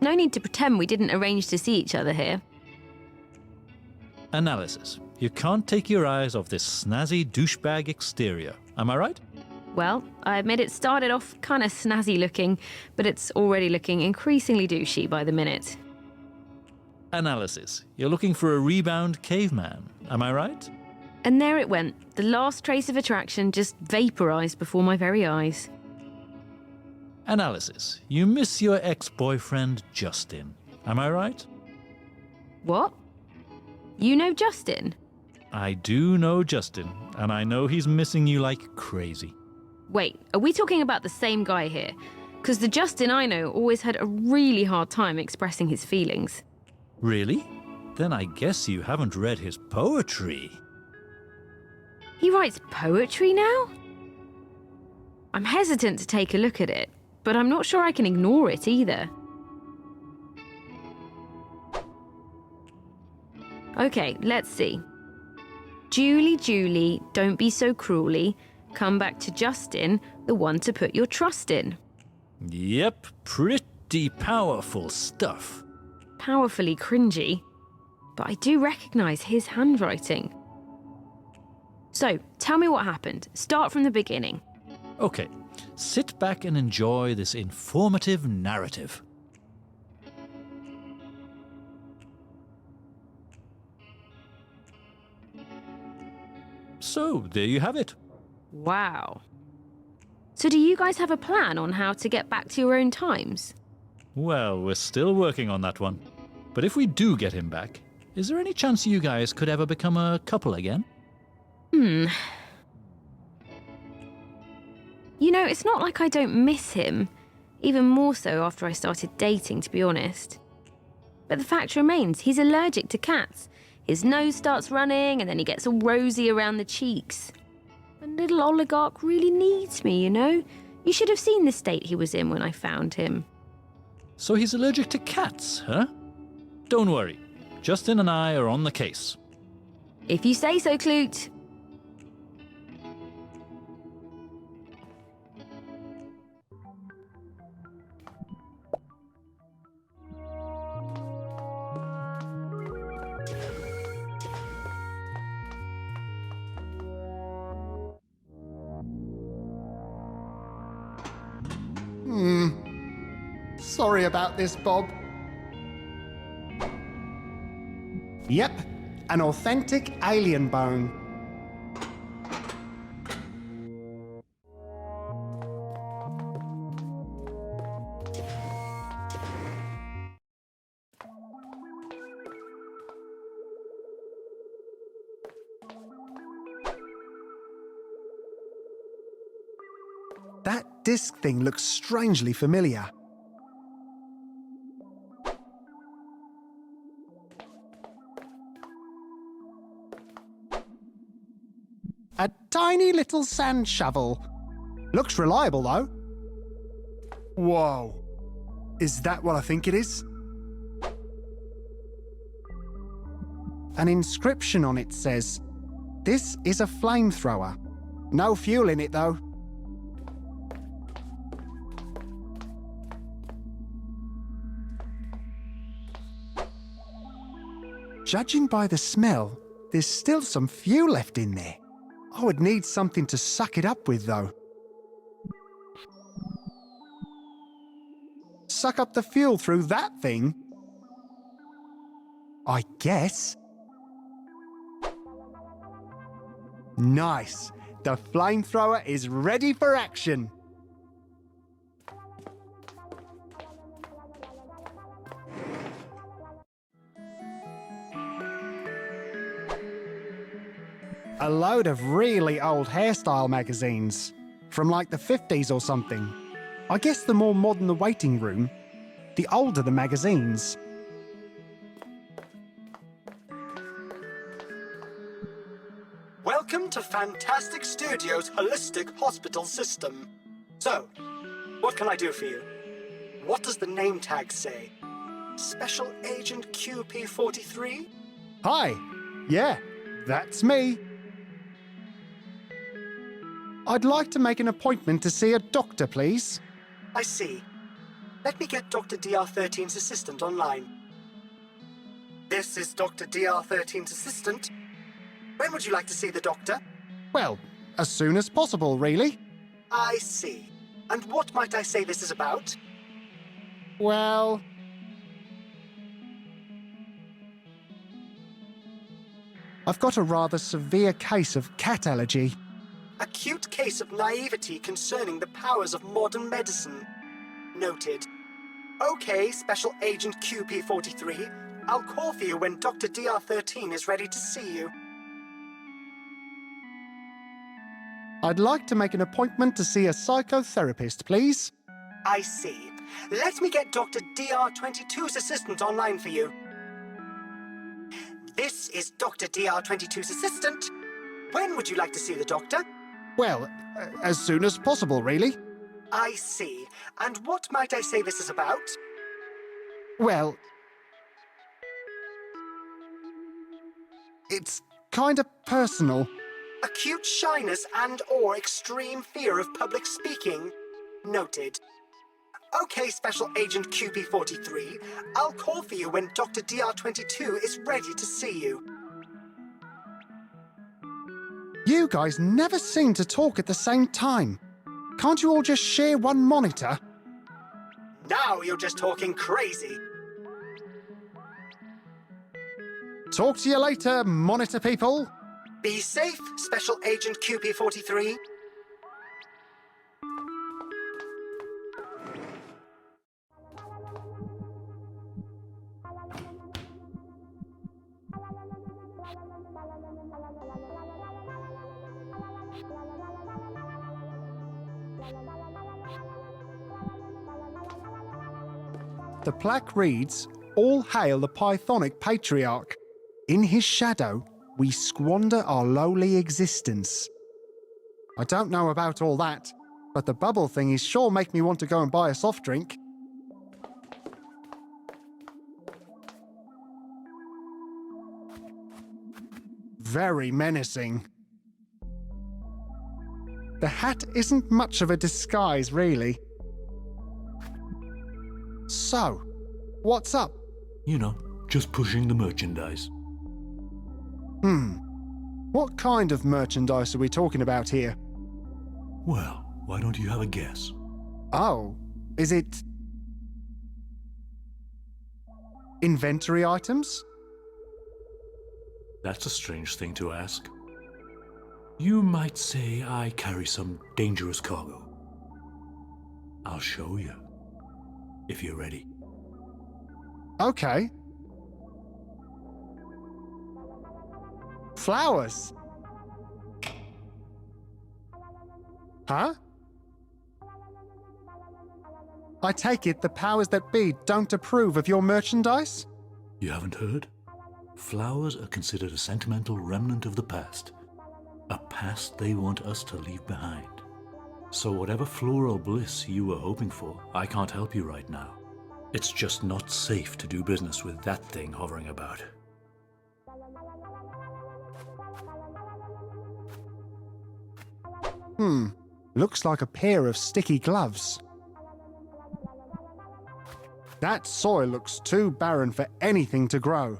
No need to pretend we didn't arrange to see each other here. Analysis. You can't take your eyes off this snazzy douchebag exterior. Am I right? Well, I admit it started off kind of snazzy looking, but it's already looking increasingly douchey by the minute. Analysis. You're looking for a rebound caveman. Am I right? And there it went. The last trace of attraction just vaporized before my very eyes. Analysis. You miss your ex-boyfriend, Justin. Am I right? What? You know Justin? I do know Justin, and I know he's missing you like crazy. Wait, are we talking about the same guy here? Because the Justin I know always had a really hard time expressing his feelings. Really? Then I guess you haven't read his poetry. He writes poetry now? I'm hesitant to take a look at it, but I'm not sure I can ignore it either. Okay, let's see. Julie, Julie, don't be so cruelly. Come back to Justin, the one to put your trust in. Yep, pretty powerful stuff. Powerfully cringy, but I do recognize his handwriting. So, tell me what happened. Start from the beginning. Okay, sit back and enjoy this informative narrative. So, there you have it. Wow. So do you guys have a plan on how to get back to your own times? Well, we're still working on that one. But if we do get him back, is there any chance you guys could ever become a couple again? You know, it's not like I don't miss him. Even more so after I started dating, to be honest. But the fact remains, he's allergic to cats. His nose starts running, and then he gets all rosy around the cheeks. And little oligarch really needs me, you know? You should have seen the state he was in when I found him. So he's allergic to cats, huh? Don't worry. Justin and I are on the case. If you say so, Clute. Sorry about this, Bob. Yep, an authentic alien bone. That disc thing looks strangely familiar. A tiny little sand shovel. Looks reliable, though. Whoa. Is that what I think it is? An inscription on it says, "This is a flamethrower. No fuel in it, though." Judging by the smell, there's still some fuel left in there. I would need something to suck it up with, though. Suck up the fuel through that thing? I guess. Nice. The flamethrower is ready for action. A load of really old hairstyle magazines, from like the 50s or something. I guess the more modern the waiting room, the older the magazines. Welcome to Fantastic Studios' holistic hospital system. So, what can I do for you? What does the name tag say? Special Agent QP43? Hi. Yeah, that's me. I'd like to make an appointment to see a doctor, please. I see. Let me get Dr. DR13's assistant online. This is Dr. DR13's assistant. When would you like to see the doctor? Well, as soon as possible, really. I see. And what might I say this is about? Well... I've got a rather severe case of cat allergy. Acute case of naivety concerning the powers of modern medicine. Noted. Okay, Special Agent QP43. I'll call for you when Dr. DR13 is ready to see you. I'd like to make an appointment to see a psychotherapist, please. I see. Let me get Dr. DR22's assistant online for you. This is Dr. DR22's assistant. When would you like to see the doctor? Well, as soon as possible, really. I see. And what might I say this is about? Well... it's kind of personal. Acute shyness and/or extreme fear of public speaking. Noted. Okay, Special Agent QP43. I'll call for you when Dr. DR22 is ready to see you. You guys never seem to talk at the same time. Can't you all just share one monitor? Now you're just talking crazy. Talk to you later, monitor people. Be safe, Special Agent QP43. The plaque reads, "All hail the Pythonic Patriarch. In his shadow, we squander our lowly existence." I don't know about all that, but the bubble thingies sure make me want to go and buy a soft drink. Very menacing. The hat isn't much of a disguise, really. So, what's up? You know, just pushing the merchandise. What kind of merchandise are we talking about here? Well, why don't you have a guess? Oh, is it... inventory items? That's a strange thing to ask. You might say I carry some dangerous cargo. I'll show you, if you're ready. Okay. Flowers. Huh? I take it the powers that be don't approve of your merchandise? You haven't heard? Flowers are considered a sentimental remnant of the past. A past they want us to leave behind. So whatever floral bliss you were hoping for, I can't help you right now. It's just not safe to do business with that thing hovering about. Looks like a pair of sticky gloves. That soil looks too barren for anything to grow.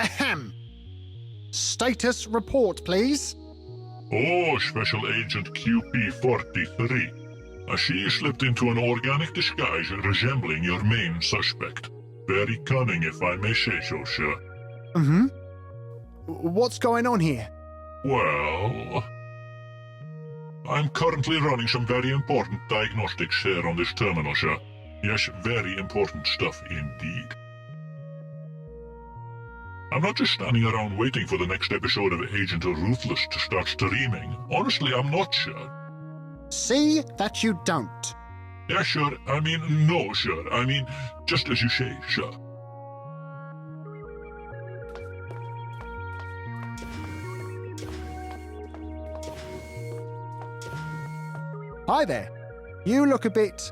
Ahem. Status report, please. Oh, Special Agent QP-43. She slipped into an organic disguise resembling your main suspect. Very cunning, if I may say so, sir. Mm-hmm. What's going on here? Well, I'm currently running some very important diagnostics here on this terminal, sir. Yes, very important stuff indeed. I'm not just standing around waiting for the next episode of Agent Ruthless to start streaming. Honestly, I'm not, sir. See that you don't. Yeah, sure. I mean, no, sir. I mean, just as you say, sir. Hi there. You look a bit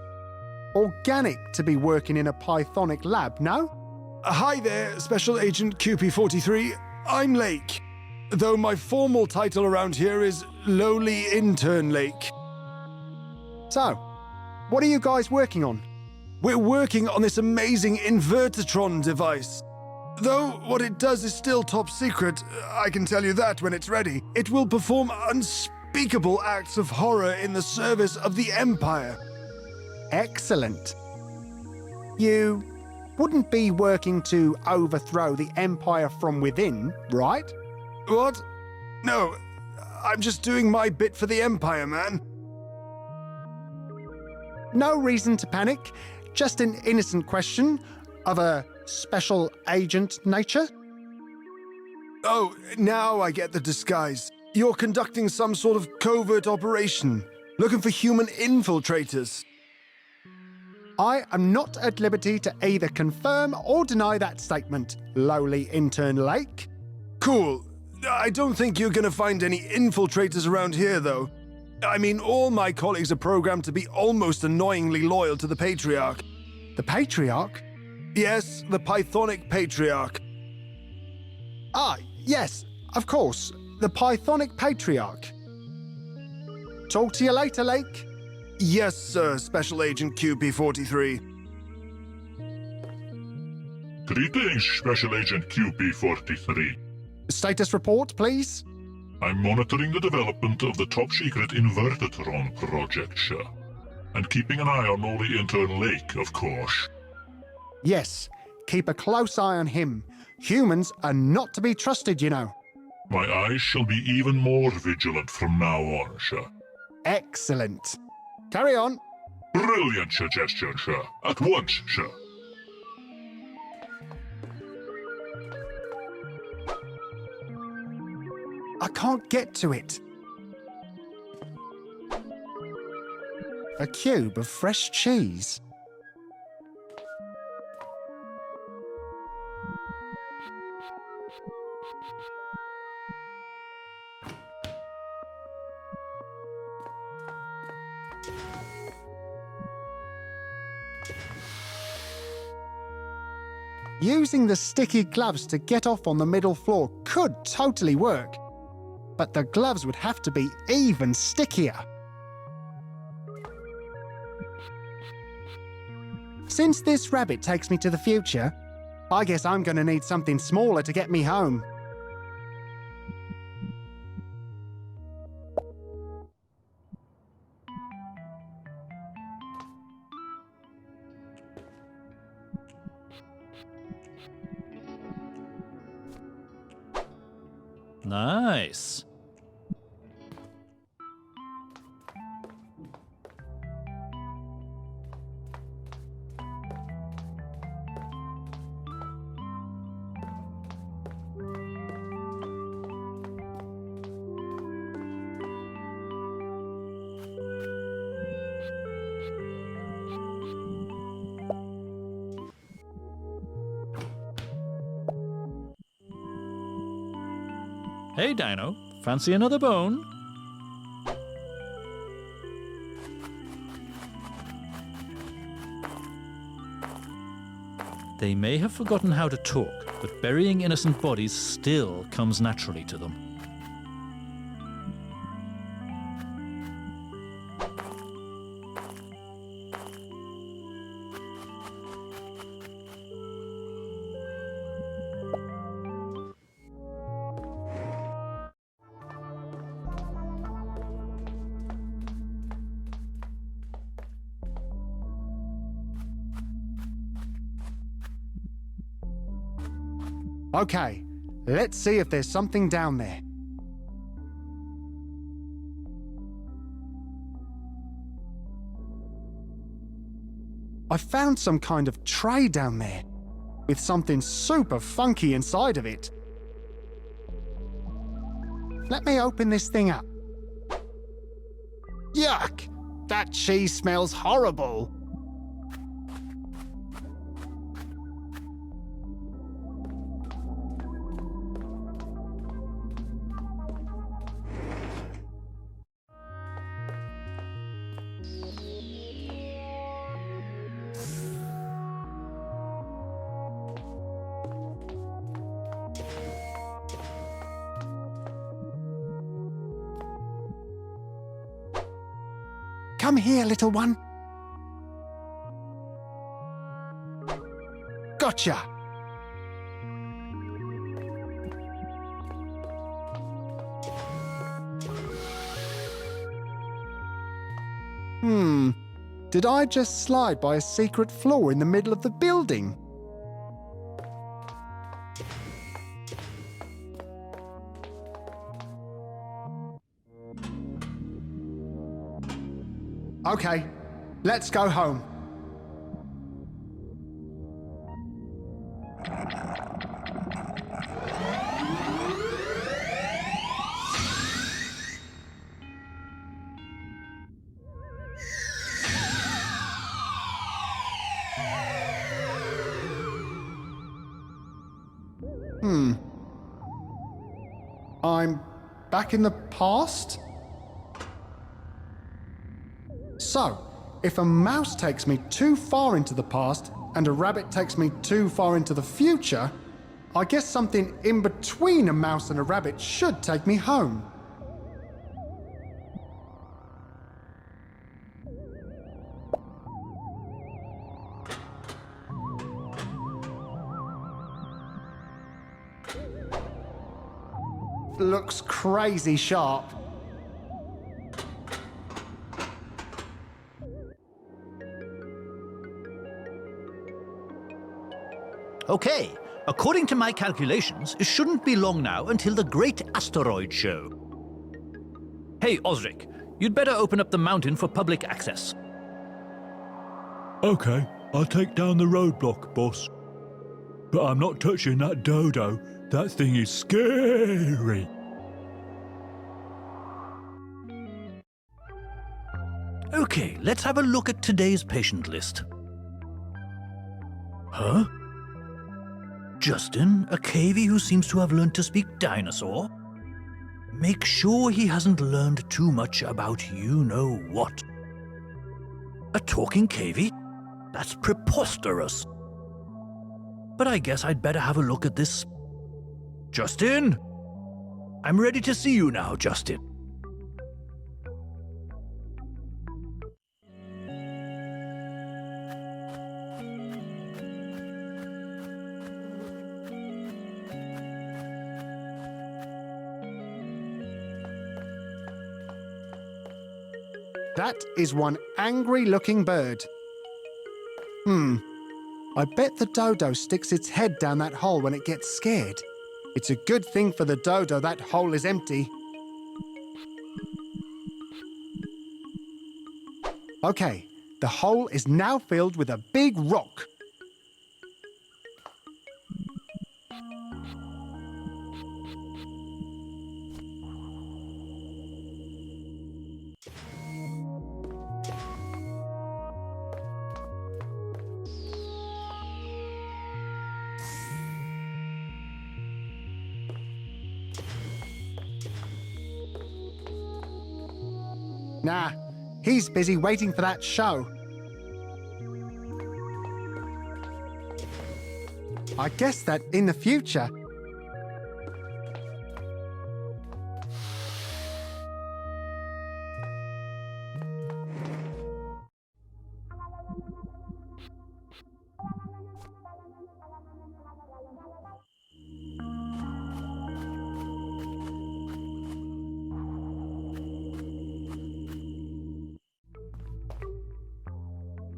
organic to be working in a Pythonic lab, no? Hi there, Special Agent QP-43. I'm Lake, though my formal title around here is Lowly Intern Lake. So, what are you guys working on? We're working on this amazing Invertitron device. Though what it does is still top secret, I can tell you that when it's ready. It will perform unspeakable acts of horror in the service of the Empire. Excellent. You wouldn't be working to overthrow the Empire from within, right? What? No, I'm just doing my bit for the Empire, man. No reason to panic. Just an innocent question of a special agent nature. Oh, now I get the disguise. You're conducting some sort of covert operation, looking for human infiltrators. I am not at liberty to either confirm or deny that statement, lowly intern Lake. Cool. I don't think you're gonna find any infiltrators around here, though. I mean, all my colleagues are programmed to be almost annoyingly loyal to the Patriarch. The Patriarch? Yes, the Pythonic Patriarch. Ah, yes, of course, the Pythonic Patriarch. Talk to you later, Lake. Yes, sir, Special Agent QP-43. Greetings, Special Agent QP-43. Status report, please. I'm monitoring the development of the top-secret Invertitron project, sir. And keeping an eye on Lowly Intern Lake, of course. Yes, keep a close eye on him. Humans are not to be trusted, you know. My eyes shall be even more vigilant from now on, sir. Excellent. Carry on. Brilliant suggestion, sir. At once, sir. I can't get to it. A cube of fresh cheese. Using the sticky gloves to get off on the middle floor could totally work, but the gloves would have to be even stickier. Since this rabbit takes me to the future, I guess I'm going to need something smaller to get me home. Nice. Hey, Dino. Fancy another bone? They may have forgotten how to talk, but burying innocent bodies still comes naturally to them. Okay, let's see if there's something down there. I found some kind of tray down there, with something super funky inside of it. Let me open this thing up. Yuck! That cheese smells horrible! Come here, little one. Gotcha! Did I just slide by a secret floor in the middle of the building? Okay, let's go home. I'm back in the past? So, if a mouse takes me too far into the past and a rabbit takes me too far into the future, I guess something in between a mouse and a rabbit should take me home. Looks crazy sharp. Okay, according to my calculations, it shouldn't be long now until the Great Asteroid Show. Hey, Osric, you'd better open up the mountain for public access. Okay, I'll take down the roadblock, boss. But I'm not touching that dodo. That thing is scary. Okay, let's have a look at today's patient list. Huh? Justin, a cavie who seems to have learned to speak dinosaur? Make sure he hasn't learned too much about you-know-what. A talking cavie? That's preposterous. But I guess I'd better have a look at this. Justin? I'm ready to see you now, Justin. That is one angry-looking bird. I bet the dodo sticks its head down that hole when it gets scared. It's a good thing for the dodo that hole is empty. Okay, the hole is now filled with a big rock. Nah, he's busy waiting for that show. I guess that in the future...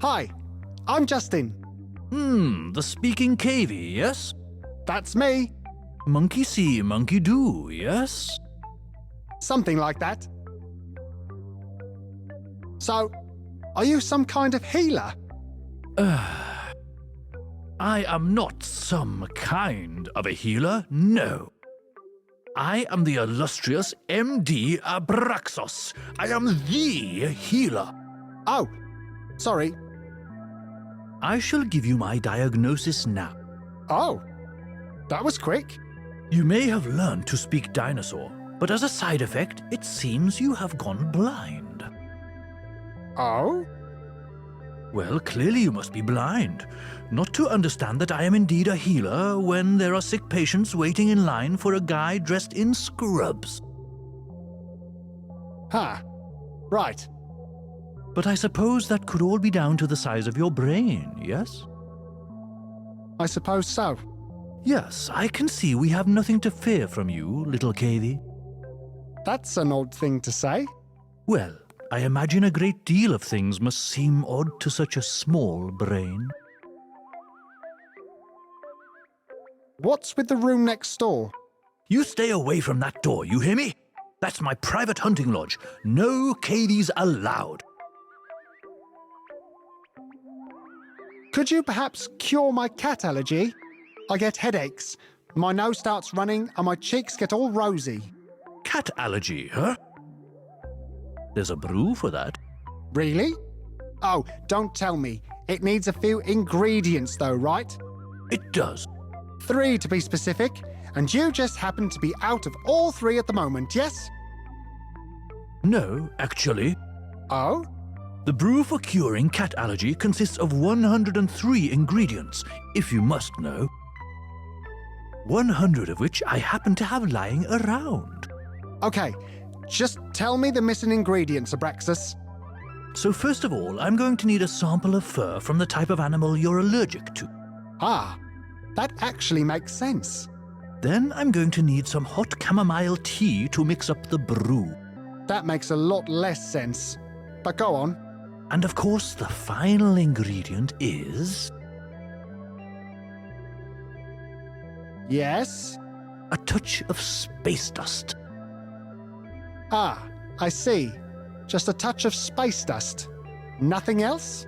Hi, I'm Justin. The speaking cavey, yes? That's me. Monkey see, monkey do, yes? Something like that. So, are you some kind of healer? I am not some kind of a healer, no. I am the illustrious MD Abraxos. I am the healer. Oh, sorry. I shall give you my diagnosis now. Oh, that was quick. You may have learned to speak dinosaur, but as a side effect, it seems you have gone blind. Oh? Well, clearly you must be blind, not to understand that I am indeed a healer when there are sick patients waiting in line for a guy dressed in scrubs. Right. But I suppose that could all be down to the size of your brain, yes? I suppose so. Yes, I can see we have nothing to fear from you, little cavey. That's an odd thing to say. Well, I imagine a great deal of things must seem odd to such a small brain. What's with the room next door? You stay away from that door, you hear me? That's my private hunting lodge. No cavies allowed. Could you perhaps cure my cat allergy? I get headaches, my nose starts running, and my cheeks get all rosy. Cat allergy, huh? There's a brew for that. Really? Oh, don't tell me. It needs a few ingredients though, right? It does. 3 to be specific, and you just happen to be out of all 3 at the moment, yes? No, actually. Oh? The brew for curing cat allergy consists of 103 ingredients, if you must know. 100 of which I happen to have lying around. Okay, just tell me the missing ingredients, Abraxas. So first of all, I'm going to need a sample of fur from the type of animal you're allergic to. Ah, that actually makes sense. Then I'm going to need some hot chamomile tea to mix up the brew. That makes a lot less sense. But go on. And of course, the final ingredient is... Yes? a touch of space dust. Ah, I see. Just a touch of space dust. Nothing else?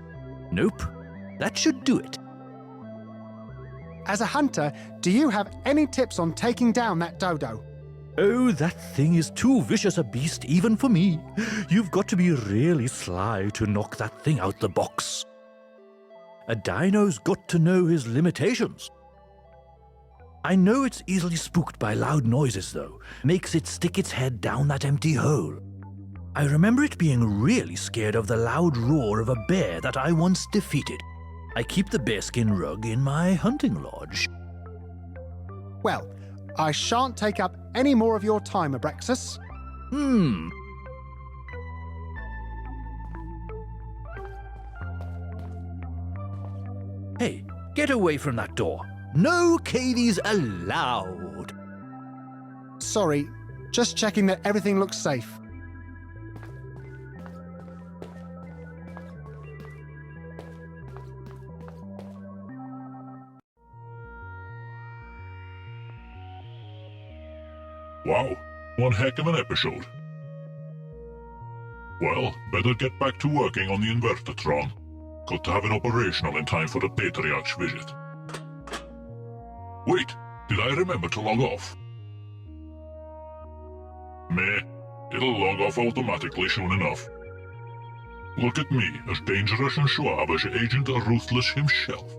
Nope. That should do it. As a hunter, do you have any tips on taking down that dodo? Oh, that thing is too vicious a beast even for me. You've got to be really sly to knock that thing out the box. A dino's got to know his limitations. I know it's easily spooked by loud noises, though. Makes it stick its head down that empty hole. I remember it being really scared of the loud roar of a bear that I once defeated. I keep the bearskin rug in my hunting lodge. Well, I shan't take up any more of your time, Abraxas. Hey, get away from that door. No cavies allowed. Sorry, just checking that everything looks safe. Wow, one heck of an episode. Well, better get back to working on the Invertitron. Got to have it operational in time for the Patriarch's visit. Wait, did I remember to log off? Meh, it'll log off automatically soon enough. Look at me, as dangerous and suave as Agent Ruthless himself.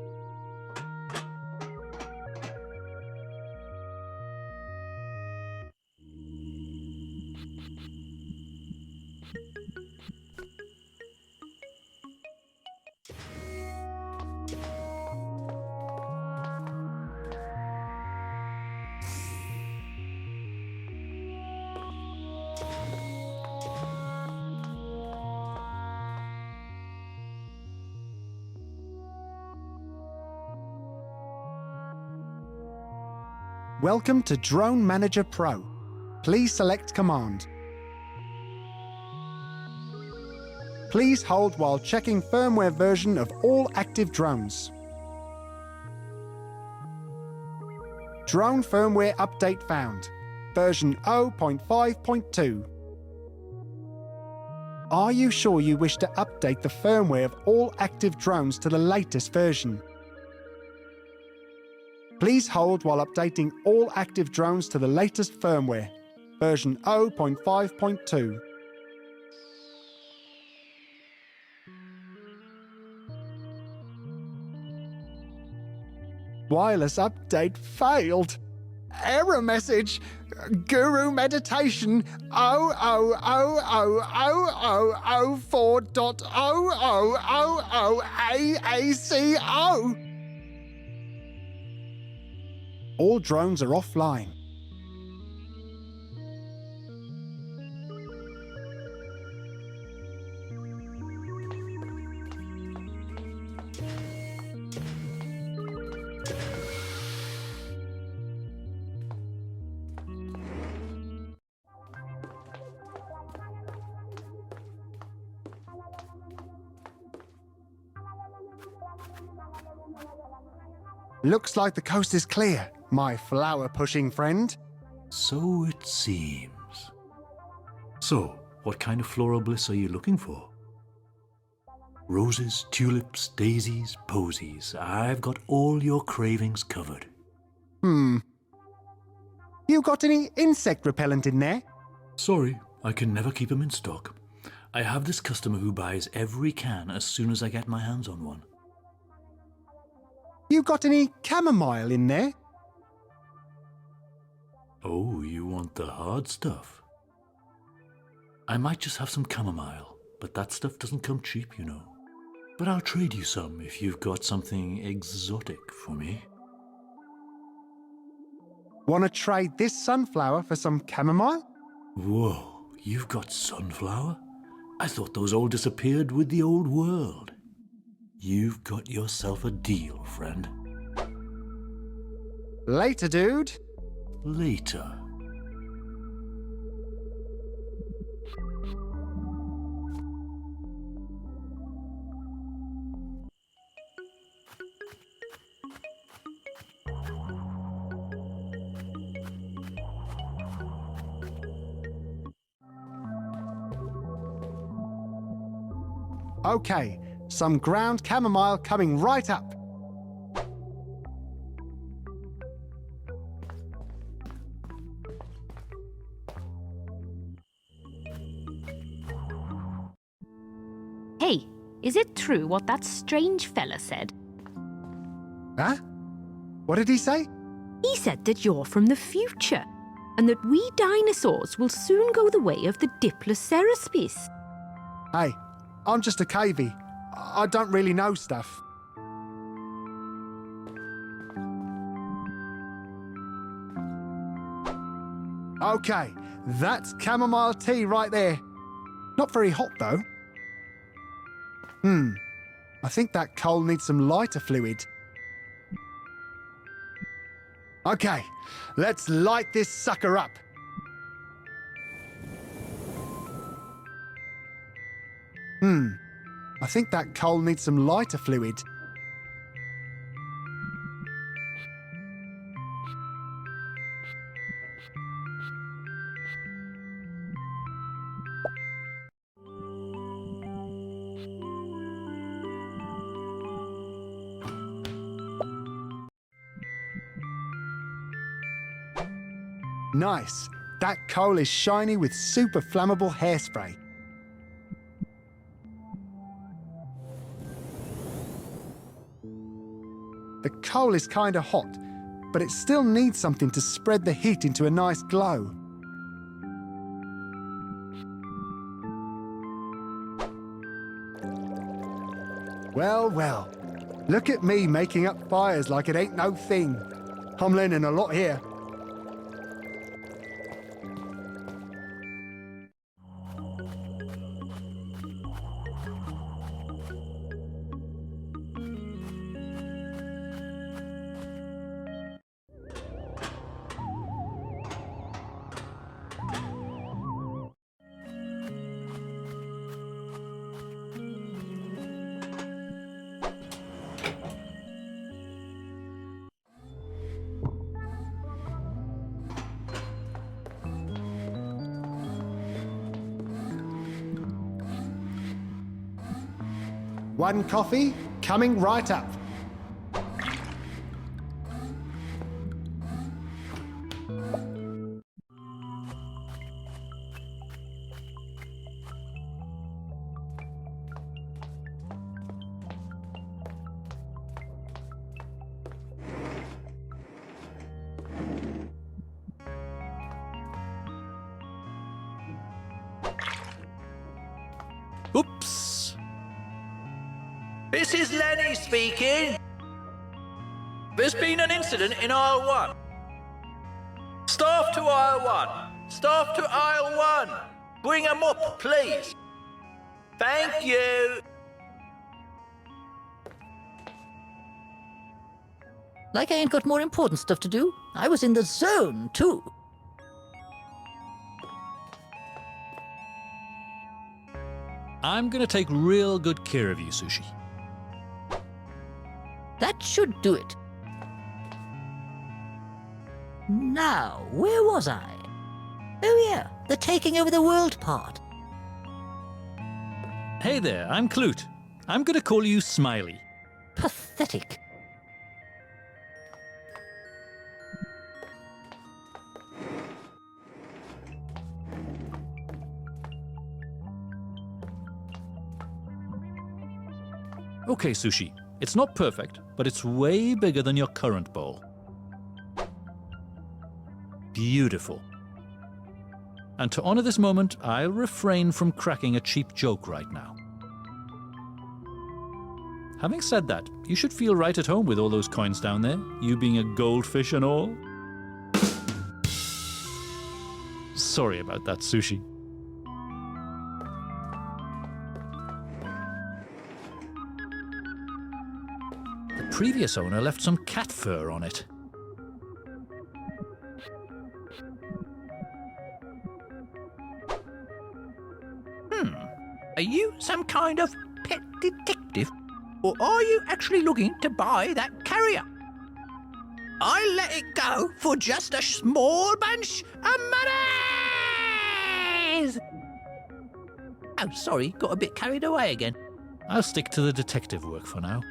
Welcome to Drone Manager Pro. Please select command. Please hold while checking firmware version of all active drones. Drone firmware update found. Version 0.5.2. Are you sure you wish to update the firmware of all active drones to the latest version? Please hold while updating all active drones to the latest firmware. Version 0.5.2. Wireless update failed. Error message. Guru meditation 00004.0000 AACO. All drones are offline. Looks like the coast is clear, my flower-pushing friend. So it seems. So, what kind of floral bliss are you looking for? Roses, tulips, daisies, posies. I've got all your cravings covered. You got any insect repellent in there? Sorry, I can never keep them in stock. I have this customer who buys every can as soon as I get my hands on one. You got any chamomile in there? Oh, you want the hard stuff? I might just have some chamomile, but that stuff doesn't come cheap, you know. But I'll trade you some if you've got something exotic for me. Want to trade this sunflower for some chamomile? Whoa, you've got sunflower? I thought those all disappeared with the old world. You've got yourself a deal, friend. Later, dude. Later. Okay, some ground chamomile coming right up. Hey, is it true what that strange fella said? Huh? What did he say? He said that you're from the future, and that we dinosaurs will soon go the way of the Diploceraspis. Hey, I'm just a cavey. I don't really know stuff. Okay, that's chamomile tea right there. Not very hot, though. I think that coal needs some lighter fluid. Okay, let's light this sucker up. I think that coal needs some lighter fluid. Nice. That coal is shiny with super flammable hairspray. The coal is kinda hot, but it still needs something to spread the heat into a nice glow. Well, well. Look at me making up fires like it ain't no thing. I'm learning a lot here. One coffee coming right up. Oops! This is Lenny speaking. There's been an incident in aisle 1. Staff to aisle 1. Staff to aisle 1. Bring them up, please. Thank you. Like I ain't got more important stuff to do. I was in the zone, too. I'm gonna take real good care of you, Sushi. That should do it. Now, where was I? Oh yeah, the taking over the world part. Hey there, I'm Clute. I'm gonna call you Smiley. Pathetic. Okay, Sushi. It's not perfect, but it's way bigger than your current bowl. Beautiful. And to honor this moment, I'll refrain from cracking a cheap joke right now. Having said that, you should feel right at home with all those coins down there, you being a goldfish and all. Sorry about that, Sushi. The previous owner left some cat fur on it. Are you some kind of pet detective? Or are you actually looking to buy that carrier? I'll let it go for just a small bunch of monies! Oh, sorry, got a bit carried away again. I'll stick to the detective work for now.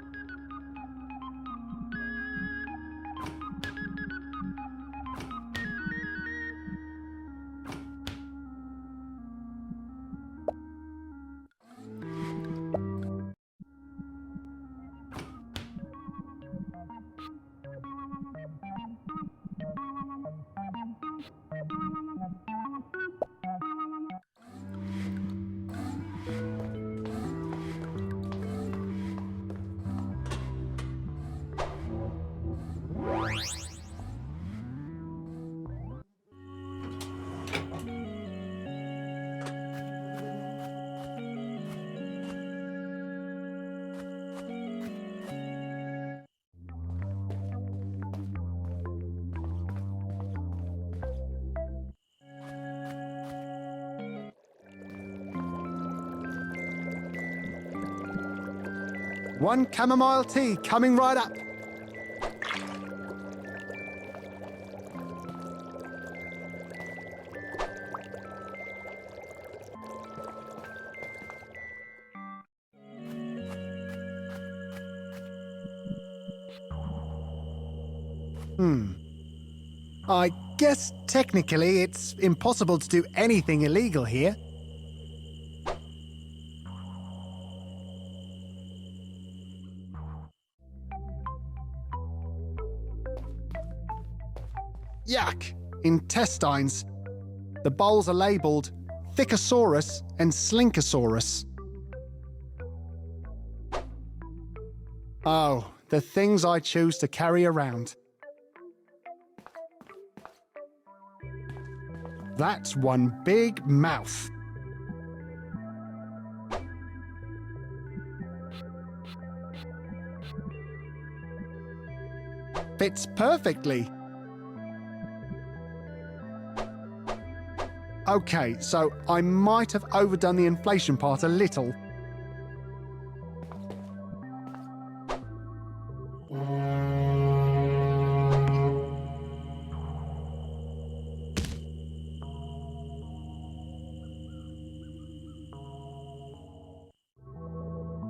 One chamomile tea coming right up. I guess technically it's impossible to do anything illegal here. Yuck! Intestines. The bowls are labelled Thickosaurus and Slinkosaurus. Oh, the things I choose to carry around. That's one big mouth. Fits perfectly. Okay, so I might have overdone the inflation part a little.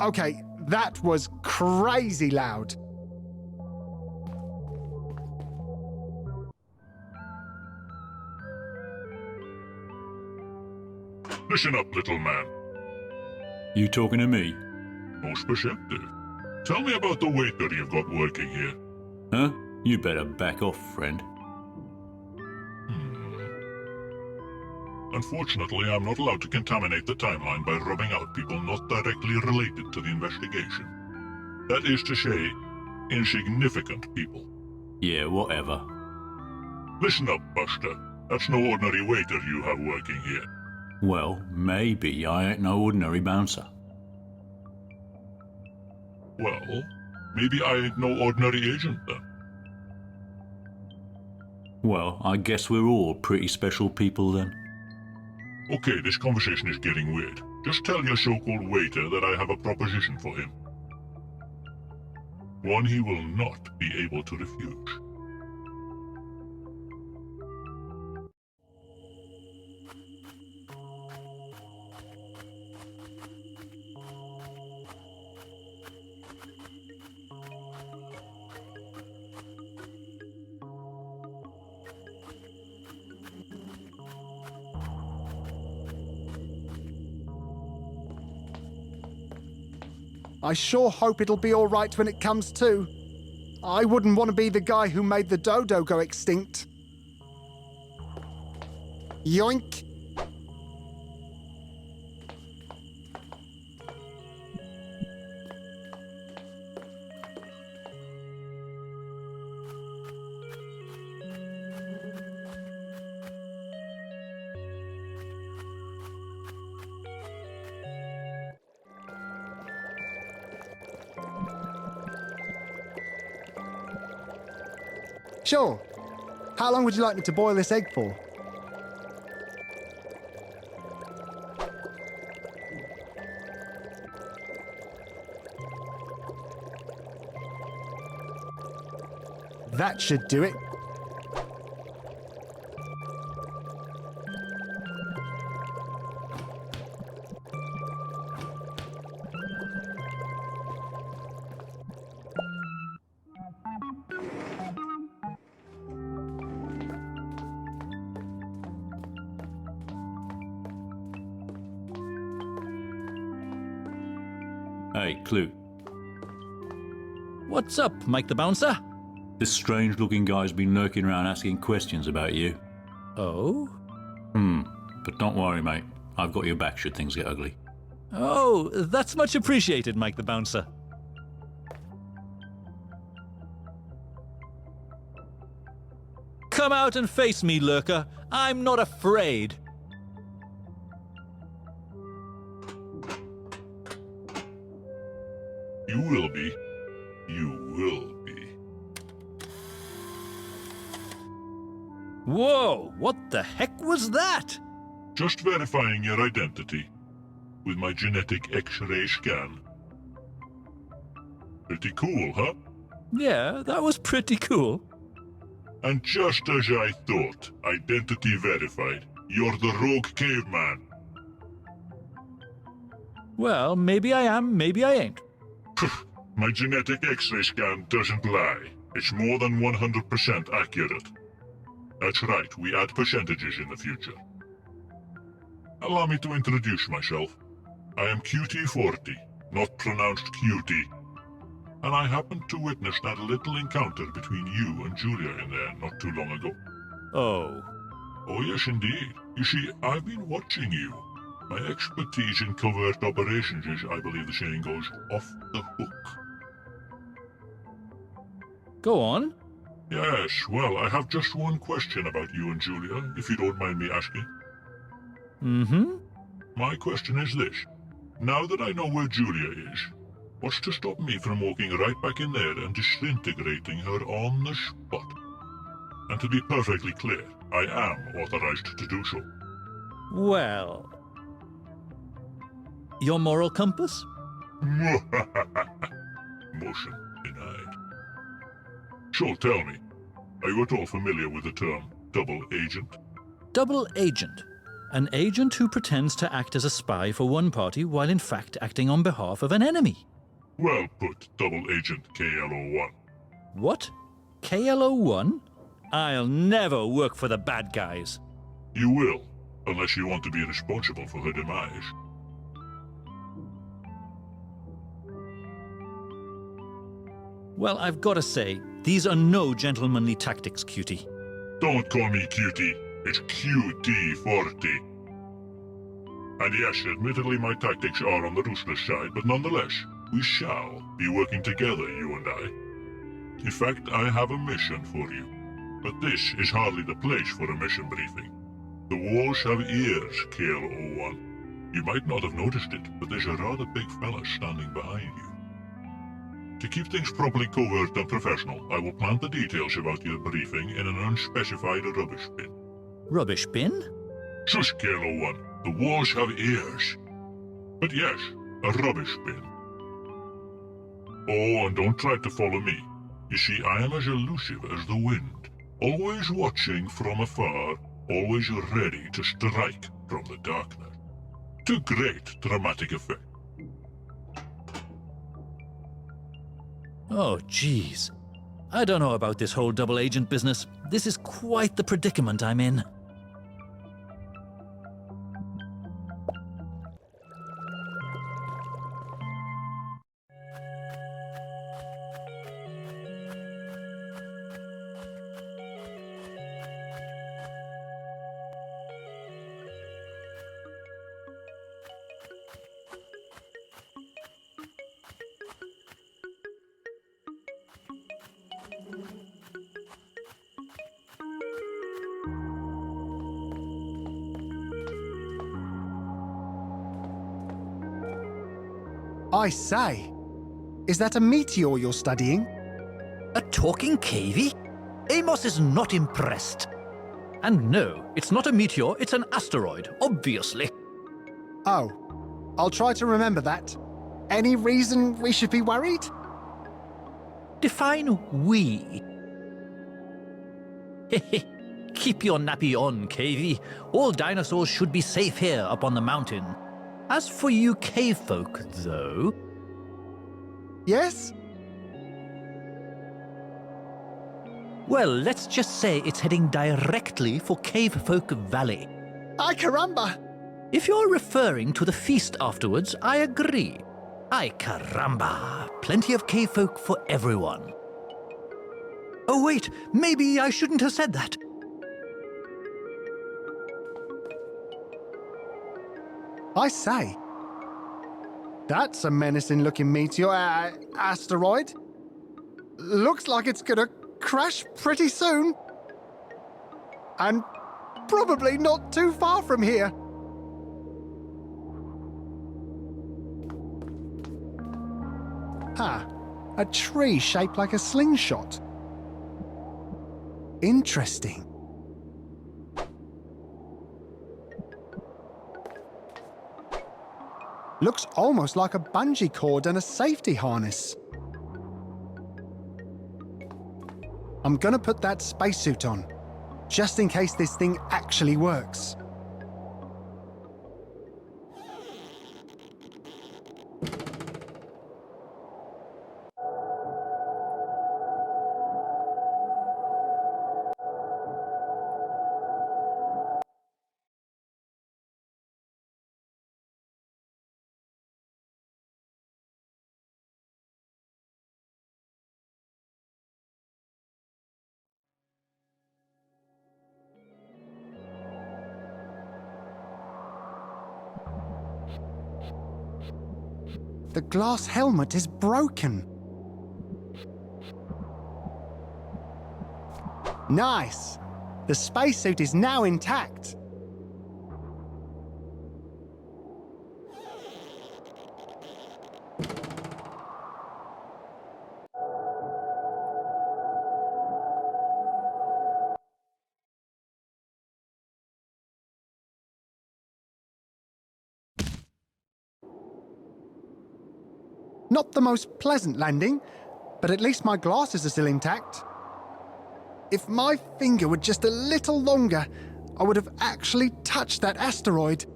Okay, That was crazy loud. Listen up, little man. You talking to me? Most perceptive. Tell me about the waiter you've got working here. Huh? You better back off, friend. Unfortunately, I'm not allowed to contaminate the timeline by rubbing out people not directly related to the investigation. That is to say, insignificant people. Yeah, whatever. Listen up, Buster. That's no ordinary waiter you have working here. Well, maybe I ain't no ordinary bouncer. Well, maybe I ain't no ordinary agent then. Well, I guess we're all pretty special people then. Okay, this conversation is getting weird. Just tell your so-called waiter that I have a proposition for him. One he will not be able to refuse. I sure hope it'll be all right when it comes to. I wouldn't want to be the guy who made the dodo go extinct. Yoink. Sure. How long would you like me to boil this egg for? That should do it. Hey, Clue. What's up, Mike the Bouncer? This strange-looking guy's been lurking around asking questions about you. Oh? But don't worry, mate. I've got your back should things get ugly. Oh, that's much appreciated, Mike the Bouncer. Come out and face me, lurker. I'm not afraid. You will be. You will be. Whoa, what the heck was that? Just verifying your identity with my genetic X-ray scan. Pretty cool, huh? Yeah, that was pretty cool. And just as I thought, identity verified. You're the rogue caveman. Well, maybe I am, maybe I ain't. My genetic X-ray scan doesn't lie. It's more than 100% accurate. That's right, we add percentages in the future. Allow me to introduce myself. I am QT40, not pronounced cutie. And I happened to witness that little encounter between you and Julia in there not too long ago. Oh. Oh yes, indeed. You see, I've been watching you. My expertise in covert operations is, I believe the saying goes, off the hook. Go on. Yes, well, I have just one question about you and Julia, if you don't mind me asking. Mm-hmm. My question is this. Now that I know where Julia is, what's to stop me from walking right back in there and disintegrating her on the spot? And to be perfectly clear, I am authorized to do so. Well... Your moral compass? Motion denied. So tell me, are you at all familiar with the term double agent? Double agent. An agent who pretends to act as a spy for one party while in fact acting on behalf of an enemy. Well put, Double Agent KLO1. What? KLO1? I'll never work for the bad guys. You will, unless you want to be responsible for her demise. Well, I've got to say, these are no gentlemanly tactics, cutie. Don't call me cutie. It's QT40. And yes, admittedly my tactics are on the ruthless side, but nonetheless, we shall be working together, you and I. In fact, I have a mission for you. But this is hardly the place for a mission briefing. The walls have ears, KL01. You might not have noticed it, but there's a rather big fella standing behind you. To keep things properly covert and professional, I will plant the details about your briefing in an unspecified rubbish bin. Rubbish bin? Shush, KL01. The walls have ears. But yes, a rubbish bin. Oh, and don't try to follow me. You see, I am as elusive as the wind. Always watching from afar, always ready to strike from the darkness. To great dramatic effect. Oh, jeez. I don't know about this whole double agent business. This is quite the predicament I'm in. I say, is that a meteor you're studying? A talking cavey? Amos is not impressed. And no, it's not a meteor, it's an asteroid, obviously. Oh, I'll try to remember that. Any reason we should be worried? Define we. Keep your nappy on, cavey. All dinosaurs should be safe here up on the mountain. As for you cave folk, though... Yes? Well, let's just say it's heading directly for Cave Folk Valley. Ay caramba! If you're referring to the feast afterwards, I agree. Ay caramba! Plenty of cave folk for everyone. Oh wait, maybe I shouldn't have said that. I say, that's a menacing-looking meteor, asteroid. Looks like it's gonna crash pretty soon. And probably not too far from here. Huh, a tree shaped like a slingshot. Interesting. Looks almost like a bungee cord and a safety harness. I'm gonna put that spacesuit on, just in case this thing actually works. The glass helmet is broken. Nice! The spacesuit is now intact. Not the most pleasant landing, but at least my glasses are still intact. If my finger were just a little longer, I would have actually touched that asteroid.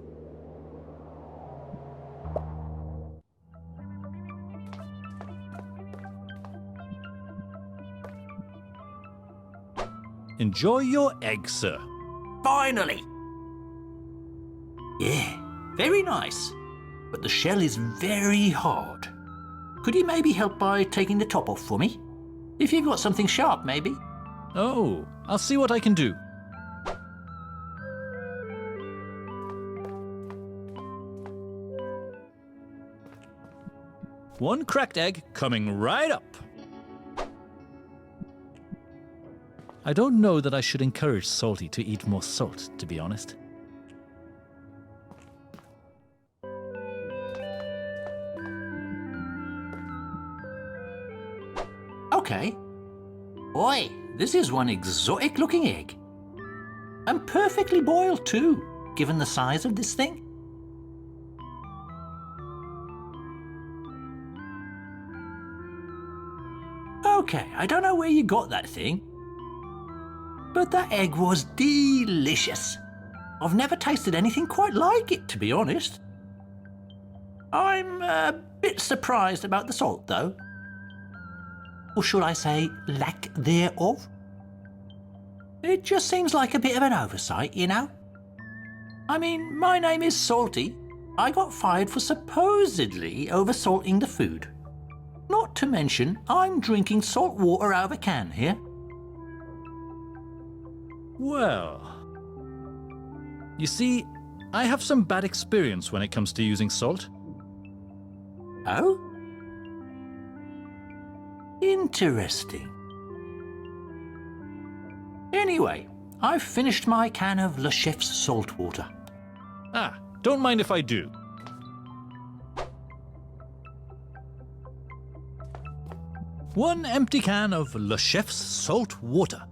Enjoy your egg, sir. Finally! Yeah, very nice. But the shell is very hard. Could you maybe help by taking the top off for me? If you've got something sharp, maybe. Oh, I'll see what I can do. One cracked egg coming right up. I don't know that I should encourage Salty to eat more salt, to be honest. Okay. Oi, this is one exotic looking egg. And perfectly boiled too, given the size of this thing. Okay, I don't know where you got that thing, but that egg was delicious. I've never tasted anything quite like it, to be honest. I'm a bit surprised about the salt, though. Or should I say, lack thereof? It just seems like a bit of an oversight, you know? I mean, my name is Salty. I got fired for supposedly oversalting the food. Not to mention, I'm drinking salt water out of a can here. Well, you see, I have some bad experience when it comes to using salt. Oh? Interesting. Anyway, I've finished my can of Le Chef's salt water. Ah, don't mind if I do. One empty can of Le Chef's salt water.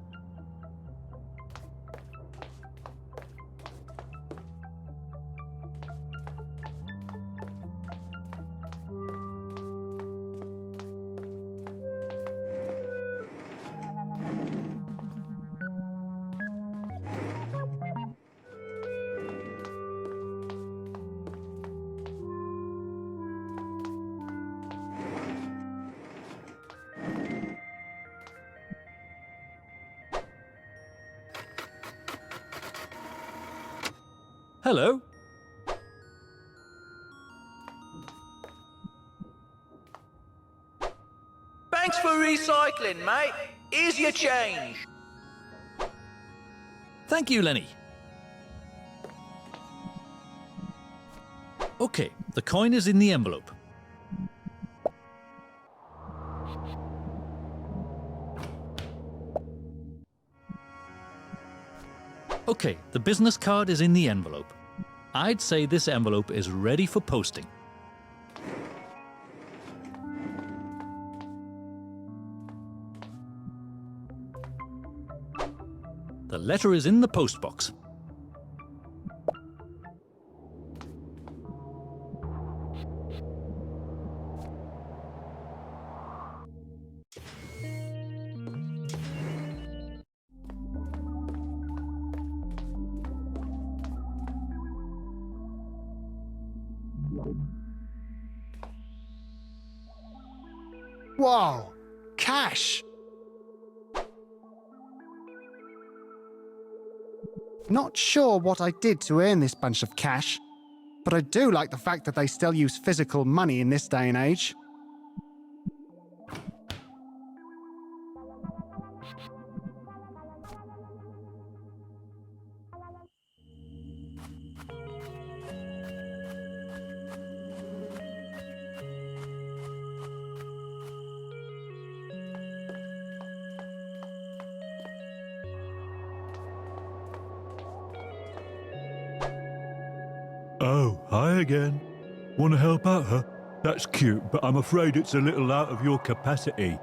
Hello. Thanks for recycling, mate. Here's your change. Thank you, Lenny. Okay, the coin is in the envelope. Okay, the business card is in the envelope. I'd say this envelope is ready for posting. The letter is in the postbox. Wow, cash! Not sure what I did to earn this bunch of cash, but I do like the fact that they still use physical money in this day and age. Oh, hi again. Want to help out, huh? That's cute, but I'm afraid it's a little out of your capacity.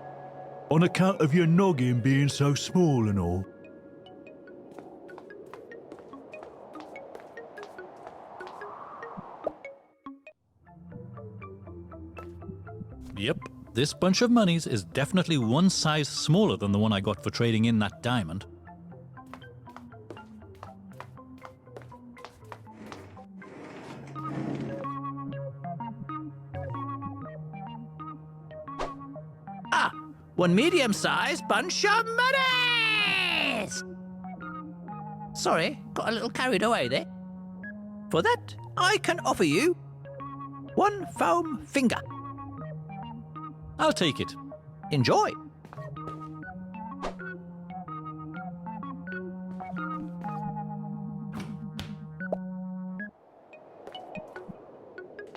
On account of your noggin being so small and all. Yep, this bunch of monies is definitely one size smaller than the one I got for trading in that diamond. One medium-sized bunch of monies! Sorry, got a little carried away there. For that, I can offer you 1 foam finger. I'll take it. Enjoy.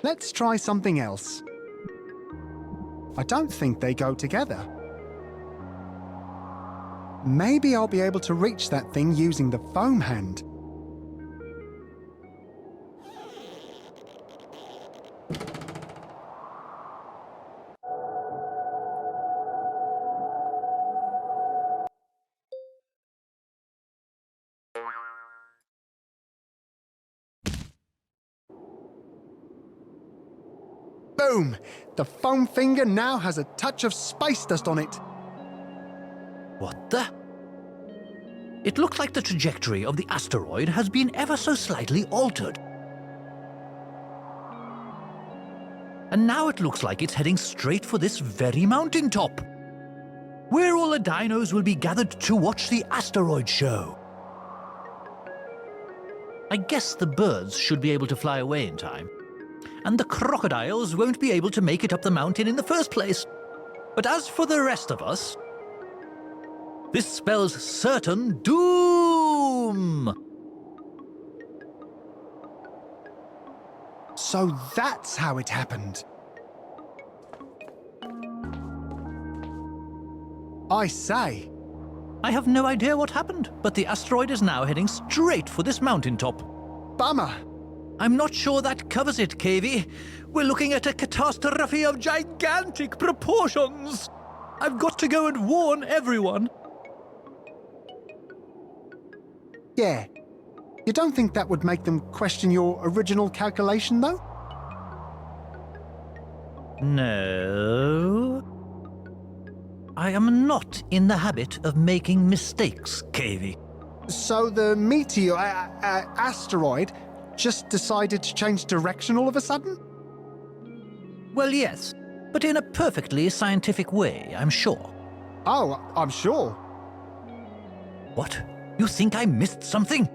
Let's try something else. I don't think they go together. Maybe I'll be able to reach that thing using the foam hand. Boom! The foam finger now has a touch of space dust on it. What the? It looked like the trajectory of the asteroid has been ever so slightly altered. And now it looks like it's heading straight for this very mountaintop, where all the dinos will be gathered to watch the asteroid show. I guess the birds should be able to fly away in time, and the crocodiles won't be able to make it up the mountain in the first place. But as for the rest of us, this spells certain doom! So that's how it happened. I say. I have no idea what happened, but the asteroid is now heading straight for this mountaintop. Bummer. I'm not sure that covers it, KV. We're looking at a catastrophe of gigantic proportions. I've got to go and warn everyone. Yeah. You don't think that would make them question your original calculation, though? No. I am not in the habit of making mistakes, KV. So the meteor, asteroid, just decided to change direction all of a sudden? Well, yes, but in a perfectly scientific way, I'm sure. Oh, I'm sure. What? You think I missed something?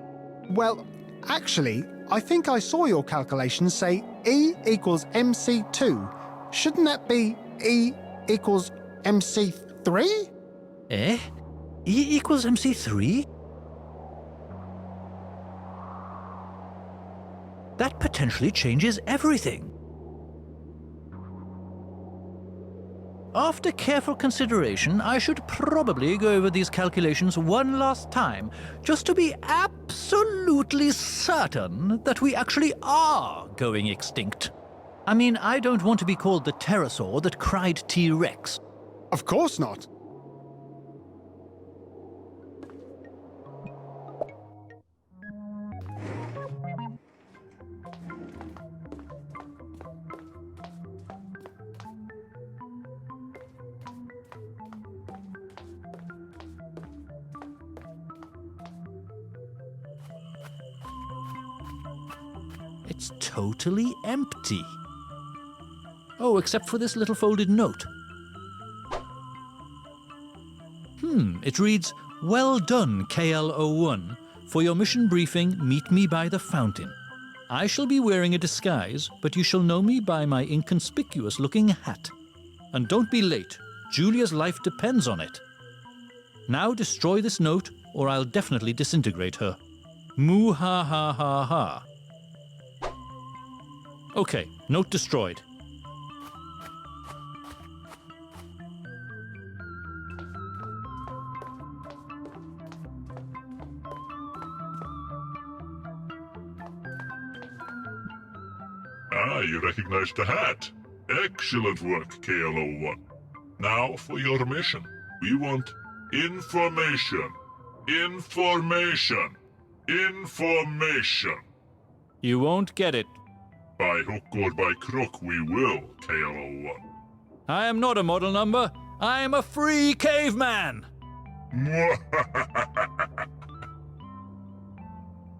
Well, actually, I think I saw your calculations say E equals MC2. Shouldn't that be E equals MC3? Eh? E equals MC3? That potentially changes everything. After careful consideration, I should probably go over these calculations one last time, just to be absolutely certain that we actually are going extinct. I mean, I don't want to be called the pterosaur that cried T-Rex. Of course not. It's totally empty. Oh, except for this little folded note. It reads, "Well done, KL01. For your mission briefing, meet me by the fountain. I shall be wearing a disguise, but you shall know me by my inconspicuous-looking hat. And don't be late. Julia's life depends on it. Now destroy this note, or I'll definitely disintegrate her. Moo ha ha ha ha." Okay, note destroyed. Ah, you recognize the hat. Excellent work, KL01. Now for your mission. We want information. Information. Information. You won't get it. By hook or by crook, we will, KL01. I am not a model number. I am a free caveman.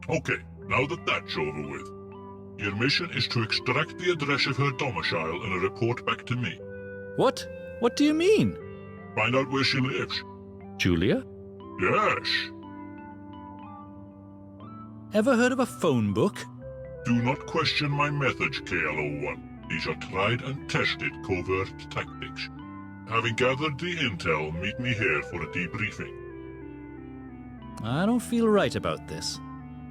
Okay, now that that's over with, your mission is to extract the address of her domicile and a report back to me. What? What do you mean? Find out where she lives. Julia? Yes. Ever heard of a phone book? Do not question my methods, KL-01. These are tried and tested covert tactics. Having gathered the intel, meet me here for a debriefing. I don't feel right about this.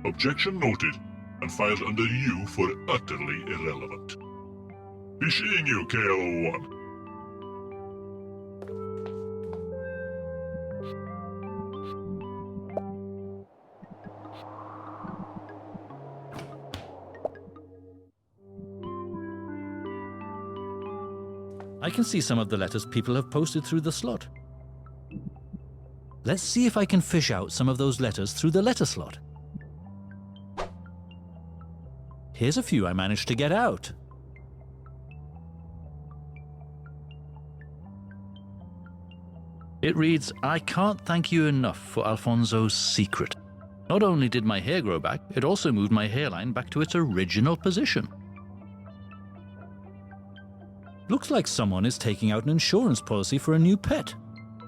Objection noted, and filed under you for utterly irrelevant. Be seeing you, KL-01. I can see some of the letters people have posted through the slot. Let's see if I can fish out some of those letters through the letter slot. Here's a few I managed to get out. It reads, "I can't thank you enough for Alfonso's secret. Not only did my hair grow back, it also moved my hairline back to its original position." Looks like someone is taking out an insurance policy for a new pet.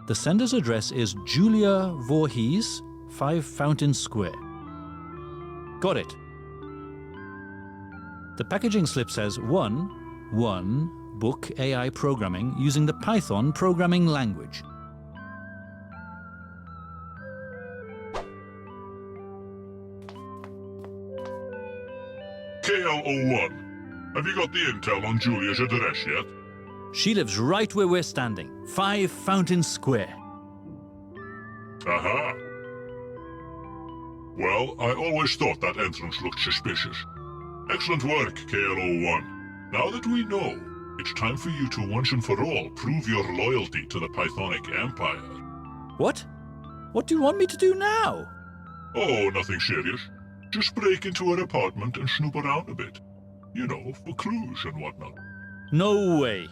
The sender's address is Julia Voorhees, 5 Fountain Square. Got it. The packaging slip says 1 book AI programming using the Python programming language. KL-01. Have you got the intel on Julia's address yet? She lives right where we're standing, 5 Fountain Square. Aha. Well, I always thought that entrance looked suspicious. Excellent work, KL-01. Now that we know, it's time for you to once and for all prove your loyalty to the Pythonic Empire. What? What do you want me to do now? Oh, nothing serious. Just break into her apartment and snoop around a bit. You know, for clues and whatnot. No way.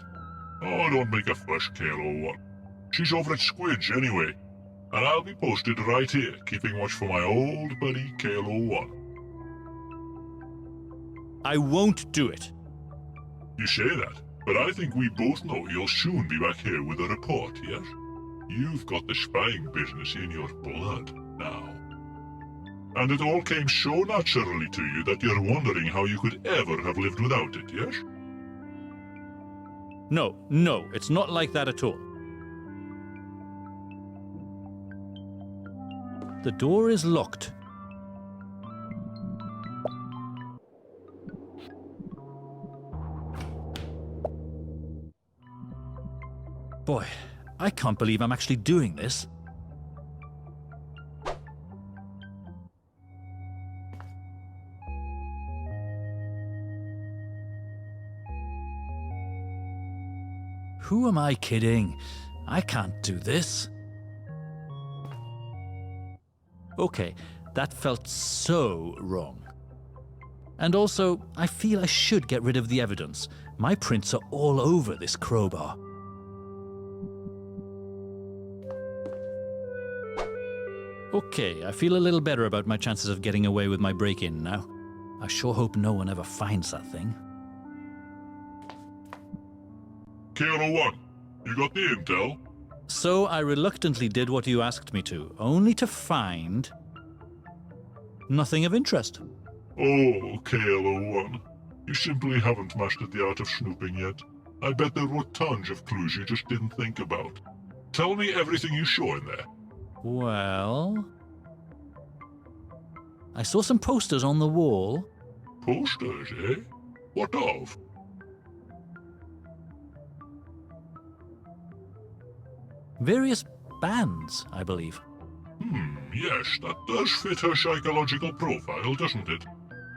Oh, don't make a fuss, KL-01. She's over at Squid's anyway. And I'll be posted right here, keeping watch for my old buddy KL-01. I won't do it. You say that, but I think we both know you'll soon be back here with a report, yes? You've got the spying business in your blood now. And it all came so naturally to you that you're wondering how you could ever have lived without it, yes? No, it's not like that at all. The door is locked. Boy, I can't believe I'm actually doing this. Who am I kidding? I can't do this. Okay, that felt so wrong. And also, I feel I should get rid of the evidence. My prints are all over this crowbar. Okay, I feel a little better about my chances of getting away with my break-in now. I sure hope no one ever finds that thing. KL-01, you got the intel? So I reluctantly did what you asked me to, only to find nothing of interest. Oh, KL-01, you simply haven't mastered the art of snooping yet. I bet there were tons of clues you just didn't think about. Tell me everything you saw in there. Well, I saw some posters on the wall. Posters, eh? What of? Various bands, I believe. Yes, that does fit her psychological profile, doesn't it?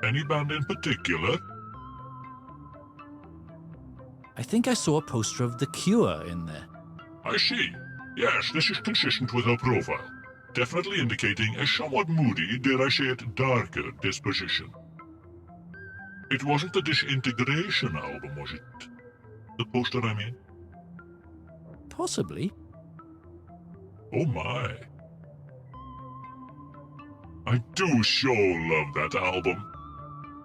Any band in particular? I think I saw a poster of The Cure in there. I see. Yes, this is consistent with her profile. Definitely indicating a somewhat moody, dare I say it, darker disposition. It wasn't the Disintegration album, was it? The poster, I mean? Possibly. Oh my. I do sure love that album.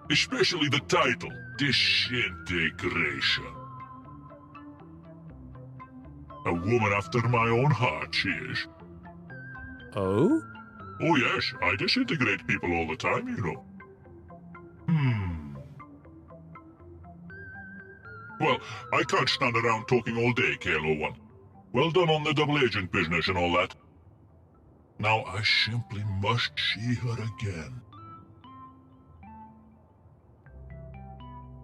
Especially the title, Disintegration. A woman after my own heart, she is. Oh? Oh yes, I disintegrate people all the time, you know. Well, I can't stand around talking all day, KLO1. Well done on the double agent business and all that. Now I simply must see her again.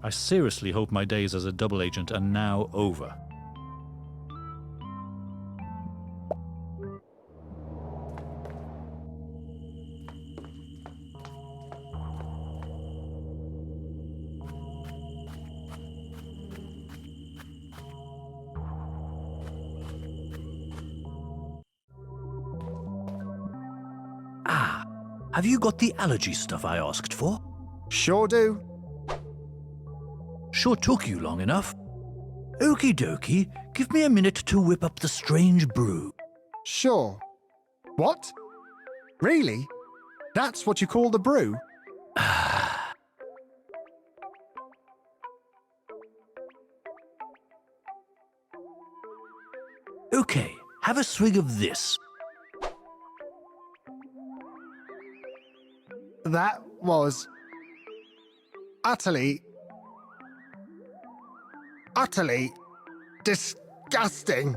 I seriously hope my days as a double agent are now over. Ah, have you got the allergy stuff I asked for? Sure do. Sure took you long enough. Okie dokie, give me a minute to whip up the strange brew. Sure. What? Really? That's what you call the brew? Okay, have a swig of this. That was utterly disgusting.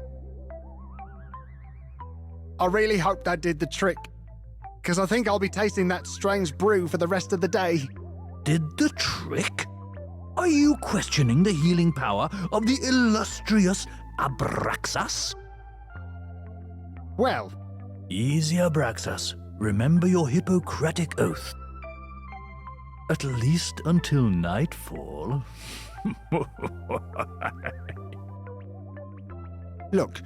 I really hope that did the trick, because I think I'll be tasting that strange brew for the rest of the day. Did the trick? Are you questioning the healing power of the illustrious Abraxas? Well, easy, Abraxas. Remember your Hippocratic oath. At least until nightfall. look,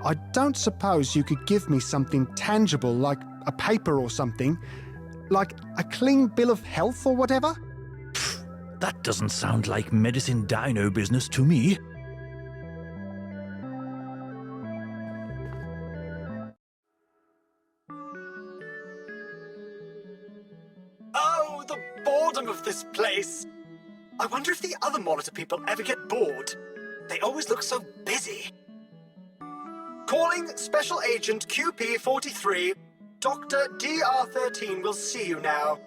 I don't suppose you could give me something tangible like a paper or something? Like a clean bill of health or whatever? That doesn't sound like medicine dino business to me. Oh, the boredom of this place! I wonder if the other monitor people ever get bored. They always look so busy. Calling Special Agent QP-43. Dr. DR-13 will see you now.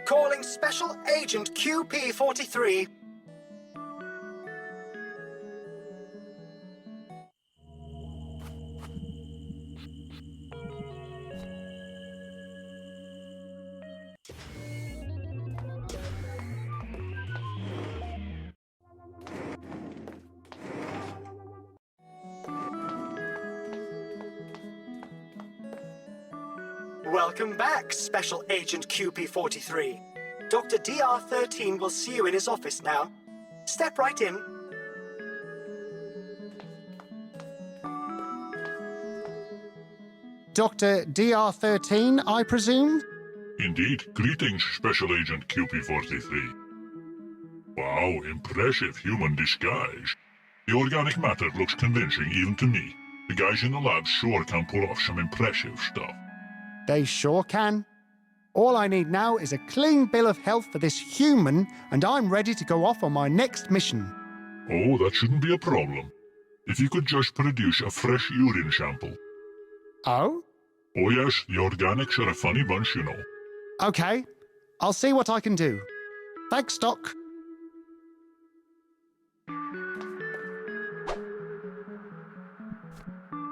Calling Special Agent QP-43. Welcome back, Special Agent QP-43. Dr. DR-13 will see you in his office now. Step right in. Dr. DR-13, I presume? Indeed. Greetings, Special Agent QP-43. Wow, impressive human disguise. The organic matter looks convincing even to me. The guys in the lab sure can pull off some impressive stuff. They sure can. All I need now is a clean bill of health for this human, and I'm ready to go off on my next mission. Oh, that shouldn't be a problem. If you could just produce a fresh urine sample. Oh? Oh yes, the organics are a funny bunch, you know. Okay, I'll see what I can do. Thanks, Doc.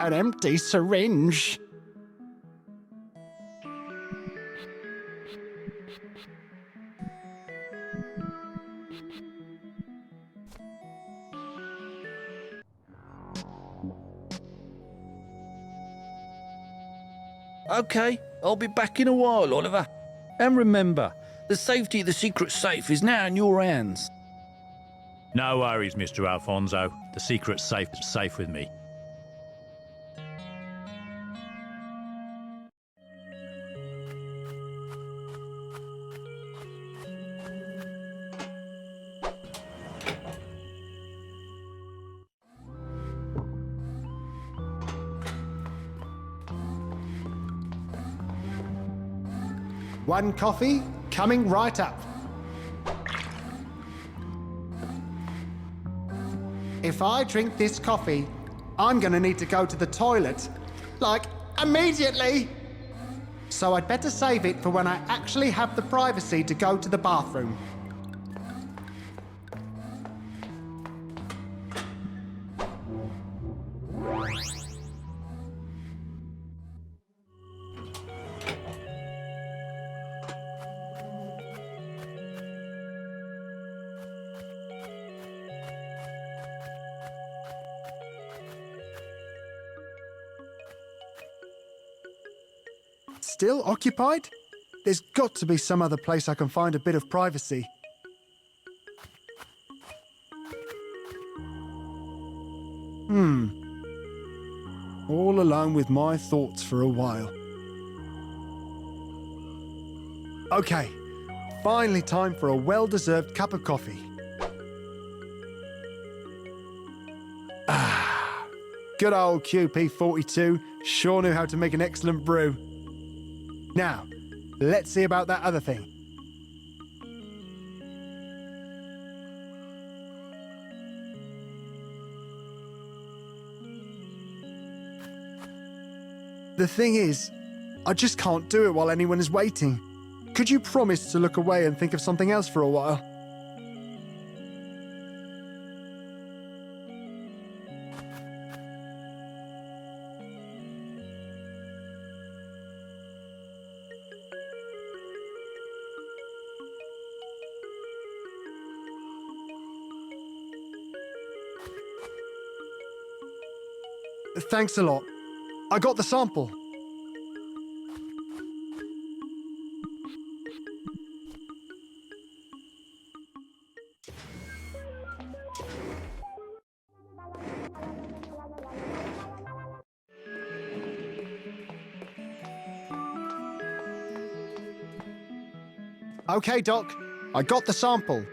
An empty syringe. Okay, I'll be back in a while, Oliver. And remember, the safety of the secret safe is now in your hands. No worries, Mr. Alfonso. The secret safe is safe with me. One coffee, coming right up. If I drink this coffee, I'm gonna need to go to the toilet. Like, immediately! So I'd better save it for when I actually have the privacy to go to the bathroom. Still occupied? There's got to be some other place I can find a bit of privacy. All alone with my thoughts for a while. Okay, finally time for a well-deserved cup of coffee. Good old QP42 sure knew how to make an excellent brew. Now, let's see about that other thing. The thing is, I just can't do it while anyone is waiting. Could you promise to look away and think of something else for a while? Thanks a lot. I got the sample. Okay, Doc. I got the sample.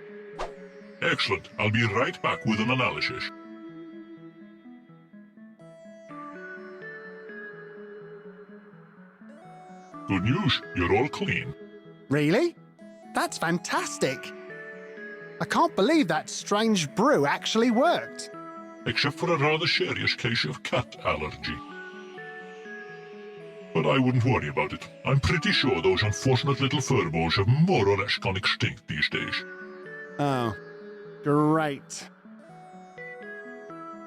Excellent. I'll be right back with an analysis. Good news, you're all clean. Really? That's fantastic. I can't believe that strange brew actually worked. Except for a rather serious case of cat allergy. But I wouldn't worry about it. I'm pretty sure those unfortunate little furballs have more or less gone extinct these days. Oh, great.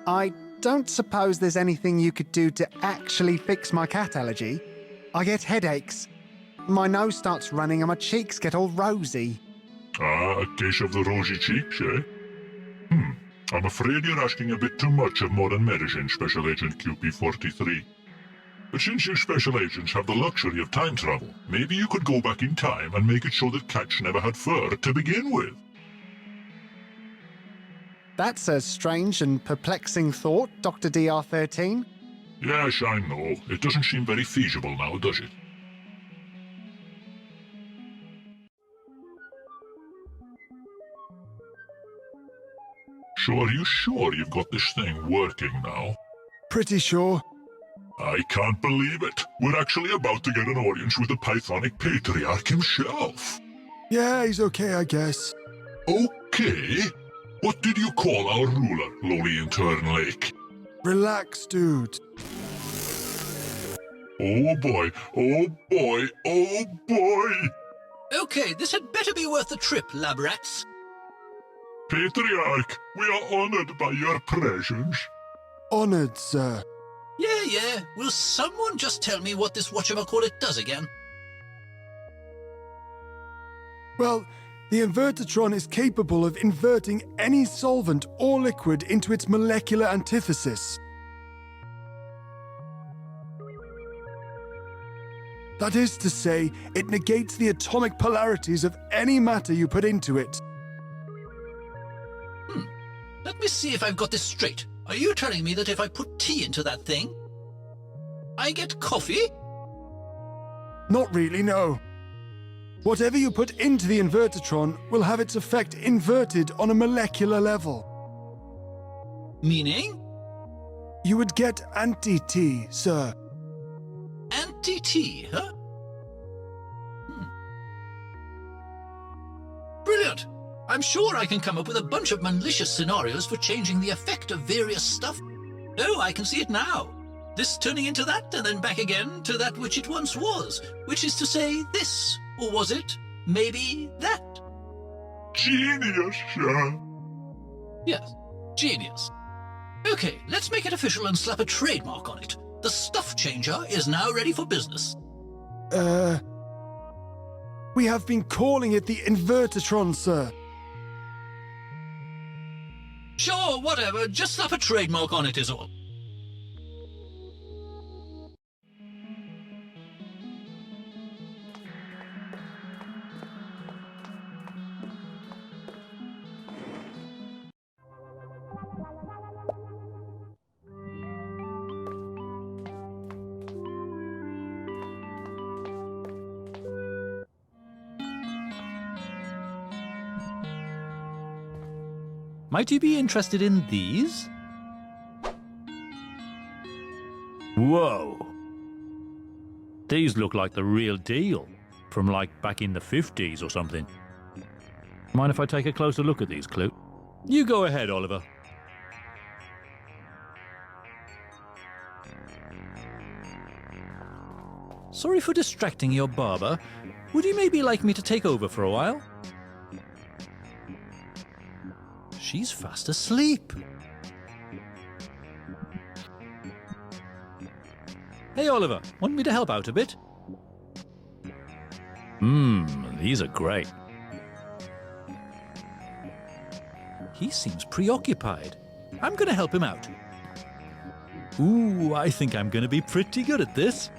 I don't suppose there's anything you could do to actually fix my cat allergy. I get headaches. My nose starts running and my cheeks get all rosy. Ah, a case of the rosy cheeks, eh? I'm afraid you're asking a bit too much of modern medicine, Special Agent QP43. But since you Special Agents have the luxury of time travel, maybe you could go back in time and make it so that cats never had fur to begin with. That's a strange and perplexing thought, Dr. DR13. Yes, I know. It doesn't seem very feasible now, does it? So are you sure you've got this thing working now? Pretty sure. I can't believe it. We're actually about to get an audience with the Pythonic patriarch himself. Yeah, he's okay, I guess. Okay? What did you call our ruler, lowly intern Lake? Relax, dude. Oh boy, oh boy, oh boy! Okay, this had better be worth the trip, lab rats. Patriarch, we are honored by your presence. Honored, sir. Yeah. Will someone just tell me what this whatchamacallit does again? Well, the Invertatron is capable of inverting any solvent or liquid into its molecular antithesis. That is to say, it negates the atomic polarities of any matter you put into it. Let me see if I've got this straight. Are you telling me that if I put tea into that thing, I get coffee? Not really, no. Whatever you put into the Invertatron will have its effect inverted on a molecular level. Meaning? You would get anti-tea, sir. Anti-tea, huh? Brilliant! I'm sure I can come up with a bunch of malicious scenarios for changing the effect of various stuff. Oh, I can see it now. this turning into that, and then back again to that which it once was, which is to say this, or was it maybe that? Genius, sir. Yes, genius. Okay, let's make it official and slap a trademark on it. The stuff changer is now ready for business. We have been calling it the Invertatron, sir. Sure, whatever, just slap a trademark on it is all. Might you be interested in these? Whoa! These look like the real deal, from like back in the 50s or something. Mind if I take a closer look at these, Clue? You go ahead, Oliver. Sorry for distracting your barber. Would you maybe like me to take over for a while? She's fast asleep. Hey, Oliver, want me to help out a bit? These are great. He seems preoccupied. I'm going to help him out. Ooh, I think I'm going to be pretty good at this.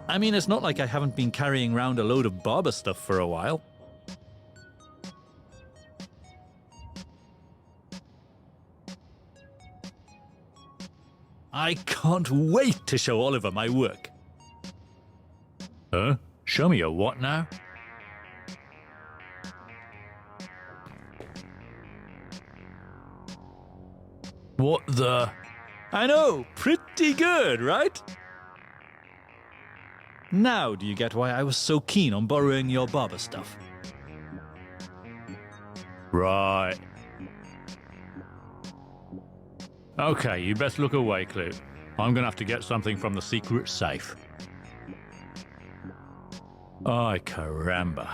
I mean, it's not like I haven't been carrying around a load of barber stuff for a while. I can't wait to show Oliver my work. Huh? Show me your what now? What the? I know, pretty good, right? Now do you get why I was so keen on borrowing your barber stuff? Right. Okay, you best look away, Clue. I'm gonna have to get something from the secret safe. Ay, caramba.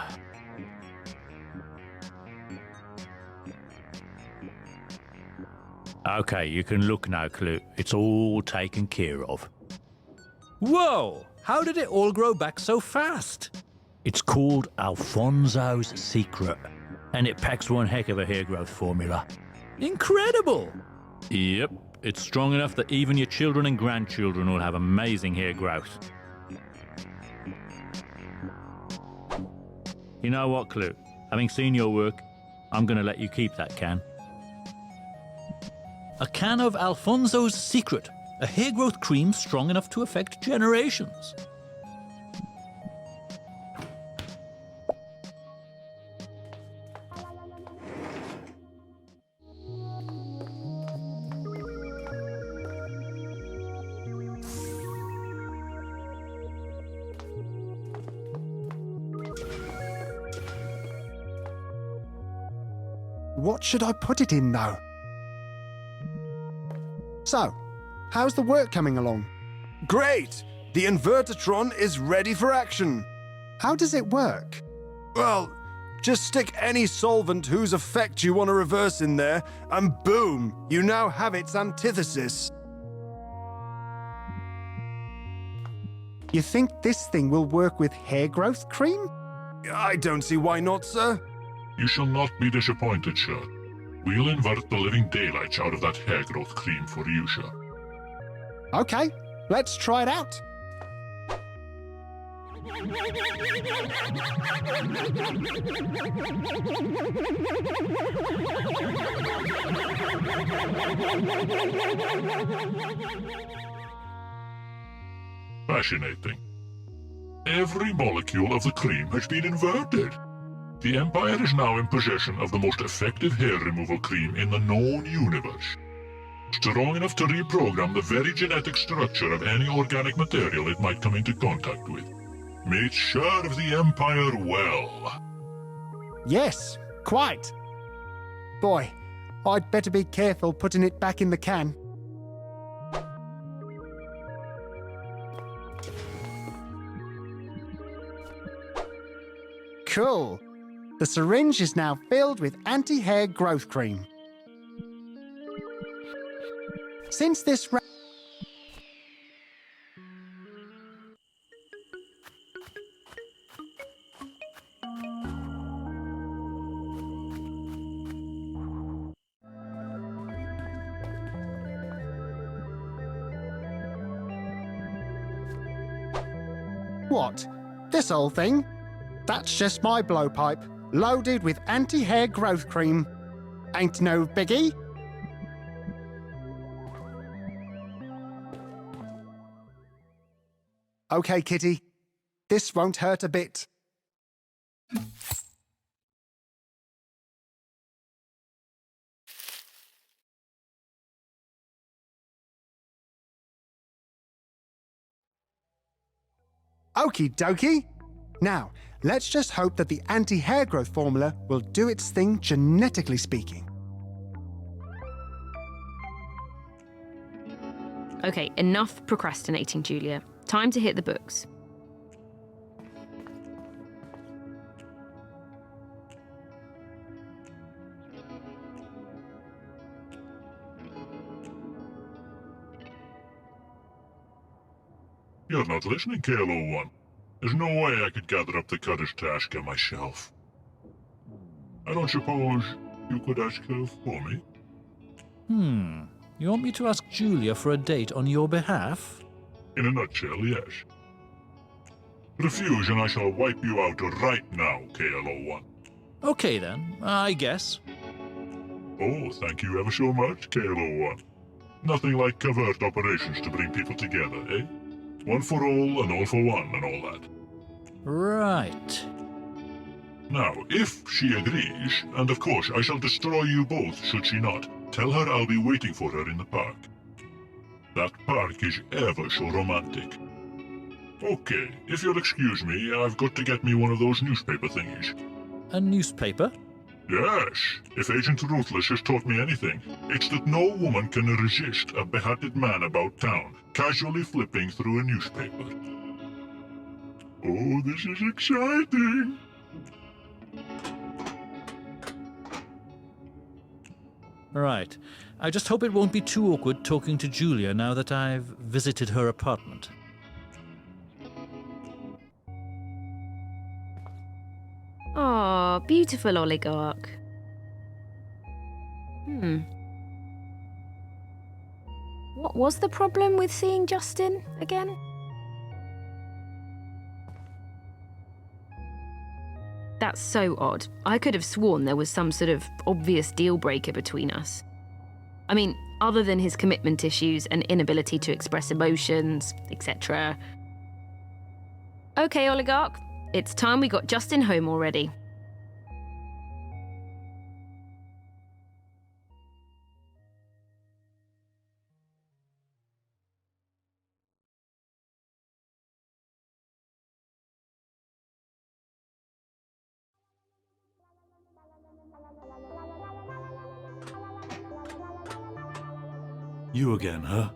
Okay, you can look now, Clue. It's all taken care of. Whoa! How did it all grow back so fast? It's called Alfonso's Secret, and it packs one heck of a hair growth formula. Incredible! Yep, it's strong enough that even your children and grandchildren will have amazing hair growth. You know what, Clue? Having seen your work, I'm going to let you keep that can. A can of Alfonso's Secret, a hair growth cream strong enough to affect generations. What should I put it in, though? So, how's the work coming along? Great! The Invertatron is ready for action. How does it work? Well, just stick any solvent whose effect you want to reverse in there, and boom, you now have its antithesis. You think this thing will work with hair growth cream? I don't see why not, sir. You shall not be disappointed, sir. We'll invert the living daylights out of that hair growth cream for you, sir. Okay, let's try it out. Fascinating. Every molecule of the cream has been inverted. The Empire is now in possession of the most effective hair removal cream in the known universe. Strong enough to reprogram the very genetic structure of any organic material it might come into contact with. May it serve the Empire well. Yes, quite. Boy, I'd better be careful putting it back in the can. Cool. The syringe is now filled with anti-hair growth cream. Since this What? This old thing? That's just my blowpipe, loaded with anti-hair growth cream. Ain't no biggie. Okay, kitty. This won't hurt a bit. Okie dokie. Now, let's just hope that the anti-hair growth formula will do its thing genetically speaking. Okay, enough procrastinating, Julia. Time to hit the books. You're not listening, KLO1. There's no way I could gather up the cutter's task myself. I don't suppose you could ask her for me? You want me to ask Julia for a date on your behalf? In a nutshell, yes. Refuse and I shall wipe you out right now, KLO1. Okay then, I guess. Oh, thank you ever so much, KLO1. Nothing like covert operations to bring people together, eh? One for all and all for one and all that. Right. Now, if she agrees, and of course I shall destroy you both should she not, tell her I'll be waiting for her in the park. That park is ever so romantic. Okay, if you'll excuse me, I've got to get me one of those newspaper thingies. A newspaper? Yes, if Agent Ruthless has taught me anything, it's that no woman can resist a beheaded man about town, casually flipping through a newspaper. Oh, this is exciting! Right. I just hope it won't be too awkward talking to Julia now that I've visited her apartment. Aw, beautiful oligarch. What was the problem with seeing Justin again? That's so odd. I could have sworn there was some sort of obvious deal breaker between us. I mean, other than his commitment issues and inability to express emotions, etc. Okay, oligarch. It's time we got Justin home already. You again, huh?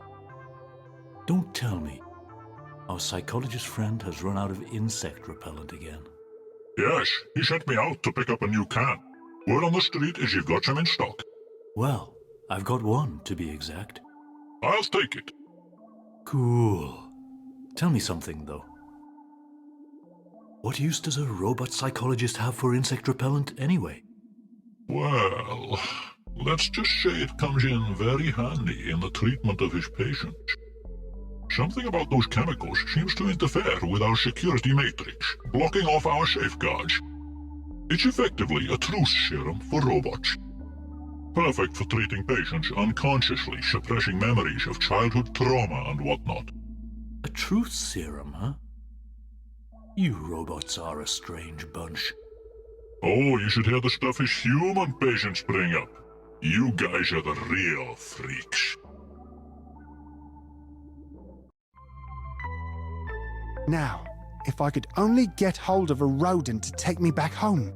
Don't tell me. Our psychologist friend has run out of insect repellent again. Yes, he sent me out to pick up a new can. Word on the street is you've got some in stock. Well, I've got one, to be exact. I'll take it. Cool. Tell me something, though. What use does a robot psychologist have for insect repellent, anyway? Well, let's just say it comes in very handy in the treatment of his patients. Something about those chemicals seems to interfere with our security matrix, blocking off our safeguards. It's effectively a truth serum for robots. Perfect for treating patients unconsciously suppressing memories of childhood trauma and whatnot. A truth serum, huh? You robots are a strange bunch. Oh, you should hear the stuff his human patients bring up. You guys are the real freaks. Now, if I could only get hold of a rodent to take me back home.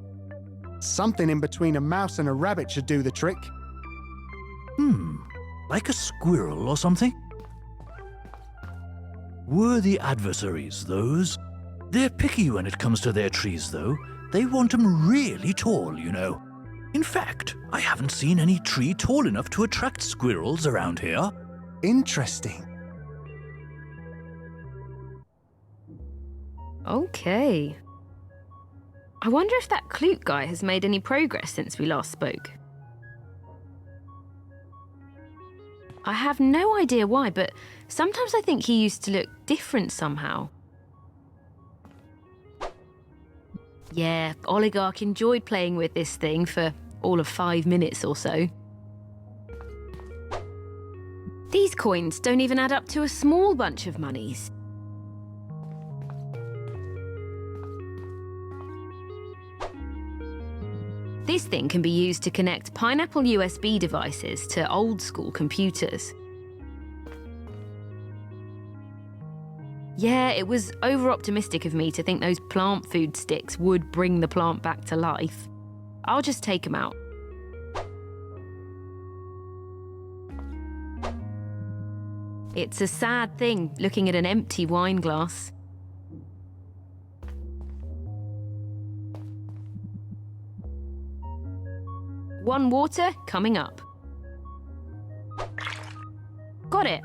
Something in between a mouse and a rabbit should do the trick. Like a squirrel or something? Worthy adversaries, those. They're picky when it comes to their trees, though. they want 'em really tall, you know. In fact, I haven't seen any tree tall enough to attract squirrels around here. Interesting. Okay. I wonder if that Clute guy has made any progress since we last spoke. I have no idea why, but sometimes I think he used to look different somehow. Yeah, Oligarch enjoyed playing with this thing for all of 5 minutes or so. These coins don't even add up to a small bunch of monies. This thing can be used to connect Pineapple USB devices to old-school computers. Yeah, it was over-optimistic of me to think those plant food sticks would bring the plant back to life. I'll just take them out. It's a sad thing, looking at an empty wine glass. One water coming up. Got it.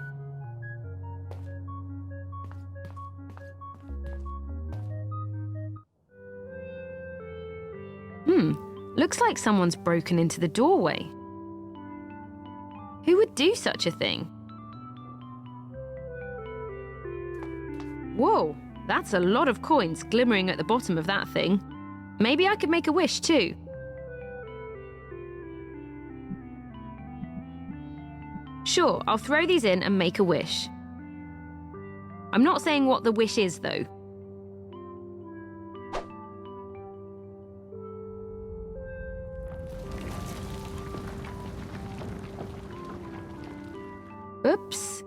Looks like someone's broken into the doorway. Who would do such a thing? Whoa, that's a lot of coins glimmering at the bottom of that thing. Maybe I could make a wish too. Sure, I'll throw these in and make a wish. I'm not saying what the wish is, though. Oops.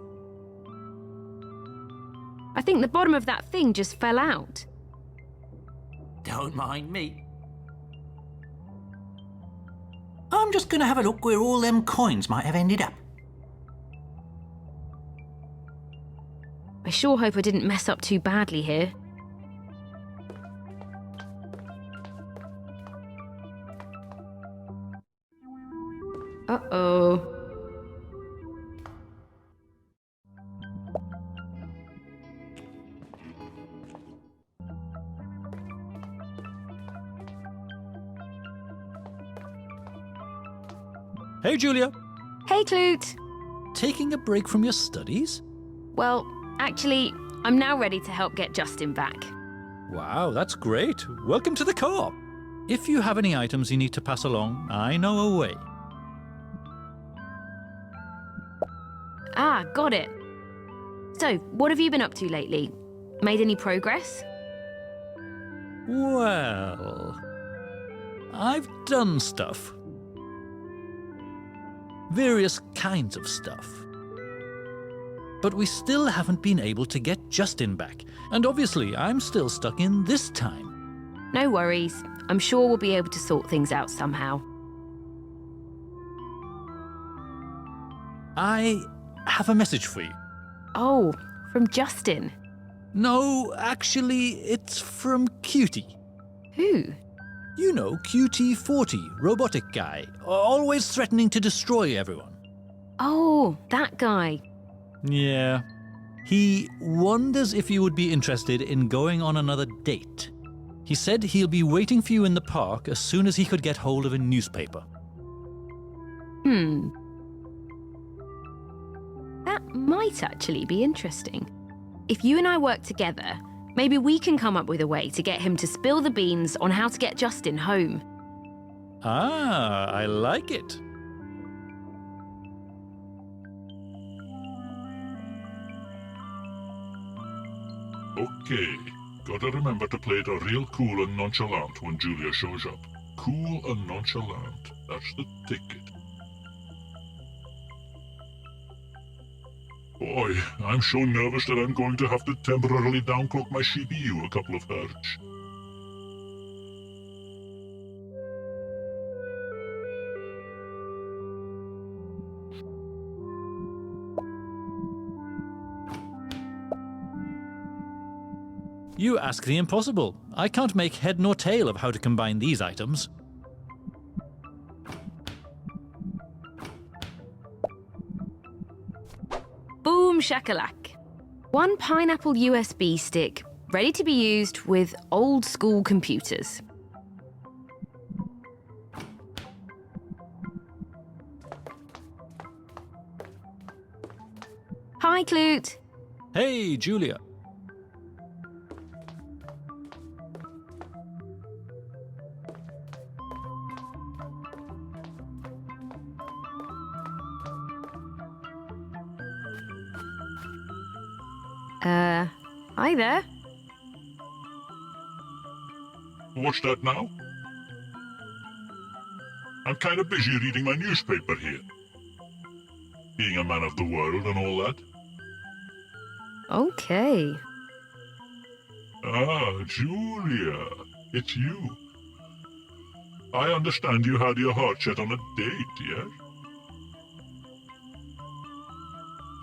I think the bottom of that thing just fell out. Don't mind me. I'm just gonna have a look where all them coins might have ended up. I sure hope I didn't mess up too badly here. Uh-oh. Hey, Julia. Hey, Clute. Taking a break from your studies? Well, actually, I'm now ready to help get Justin back. Wow, that's great. Welcome to the co-op. If you have any items you need to pass along, I know a way. Ah, got it. So, what have you been up to lately? Made any progress? Well, I've done stuff. Various kinds of stuff. But we still haven't been able to get Justin back. And obviously, I'm still stuck in this time. No worries. I'm sure we'll be able to sort things out somehow. I have a message for you. Oh, from Justin. No, actually, it's from Cutie. Who? You know, QT40, robotic guy, always threatening to destroy everyone. Oh, that guy. Yeah. He wonders if you would be interested in going on another date. He said he'll be waiting for you in the park as soon as he could get hold of a newspaper. That might actually be interesting. If you and I work together, maybe we can come up with a way to get him to spill the beans on how to get Justin home. Ah, I like it. Okay, gotta remember to play it real cool and nonchalant when Julia shows up. Cool and nonchalant, that's the ticket. Boy, I'm so nervous that I'm going to have to temporarily downclock my CPU a couple of hertz. You ask the impossible. I can't make head nor tail of how to combine these items. Boom shakalak. One pineapple USB stick, ready to be used with old school computers. Hi, Clute. Hey, Julia. Hi there. What's that now? I'm kind of busy reading my newspaper here. Being a man of the world and all that. Okay. Ah, Julia, it's you. I understand you had your heart set on a date, yes?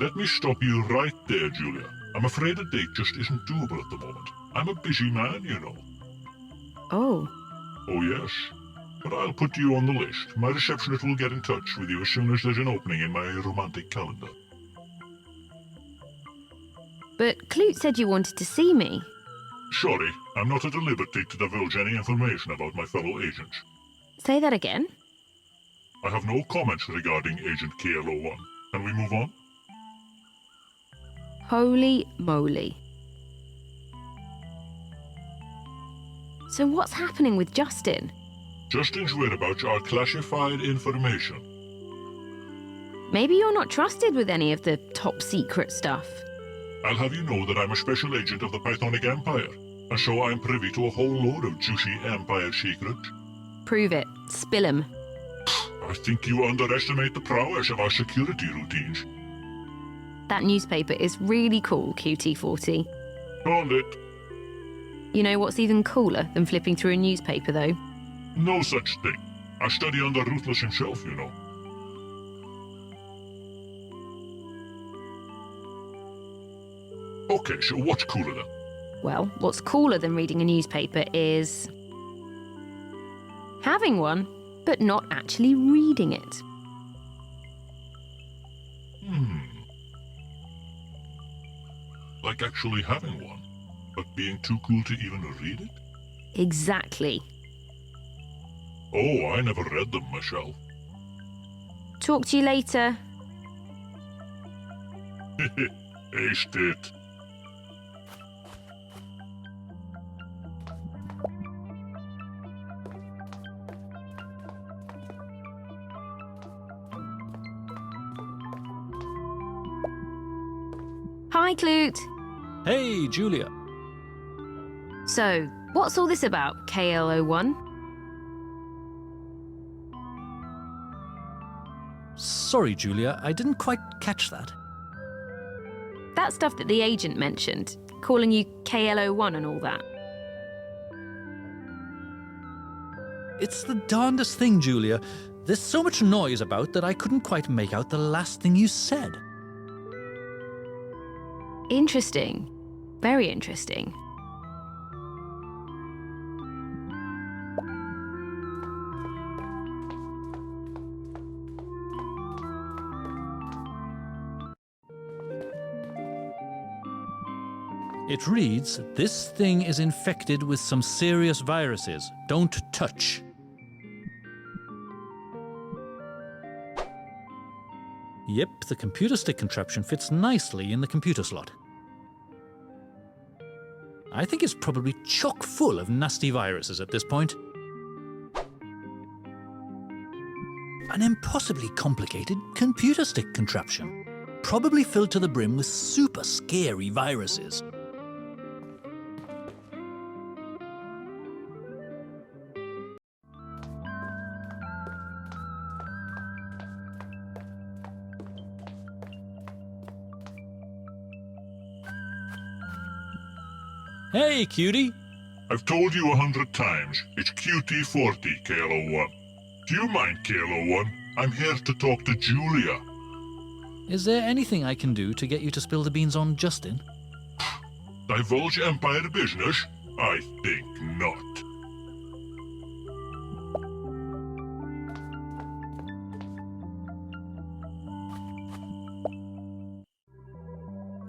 Let me stop you right there, Julia. I'm afraid a date just isn't doable at the moment. I'm a busy man, you know. Oh. Oh, yes. But I'll put you on the list. My receptionist will get in touch with you as soon as there's an opening in my romantic calendar. But Clute said you wanted to see me. Sorry, I'm not at a liberty to divulge any information about my fellow agents. Say that again. I have no comments regarding Agent KLO1. Can we move on? Holy moly. So what's happening with Justin? Justin's whereabouts are classified information. Maybe you're not trusted with any of the top secret stuff. I'll have you know that I'm a special agent of the Pythonic Empire, and so I'm privy to a whole load of juicy Empire secrets. Prove it. Spill 'em. I think you underestimate the prowess of our security routines. That newspaper is really cool, QT40. Found it. You know what's even cooler than flipping through a newspaper, though? No such thing. I study under Ruthless himself, you know. Okay, so what's cooler then? Well, what's cooler than reading a newspaper is having one, but not actually reading it. Like actually having one, but being too cool to even read it? Exactly. Oh, I never read them myself. Talk to you later. Aced it. Hi, Clute. Hey, Julia. So, what's all this about, KLO1? Sorry, Julia, I didn't quite catch that. That stuff that the agent mentioned, calling you KLO1 and all that. It's the darndest thing, Julia. There's so much noise about that I couldn't quite make out the last thing you said. Interesting. Very interesting. It reads, "This thing is infected with some serious viruses. Don't touch." Yep, the computer stick contraption fits nicely in the computer slot. I think it's probably chock full of nasty viruses at this point. An impossibly complicated computer stick contraption, probably filled to the brim with super scary viruses. Hey, cutie. I've told you 100 times, it's QT40, KLO1. Do you mind, KLO1? I'm here to talk to Julia. Is there anything I can do to get you to spill the beans on Justin? Divulge Empire business? I think not.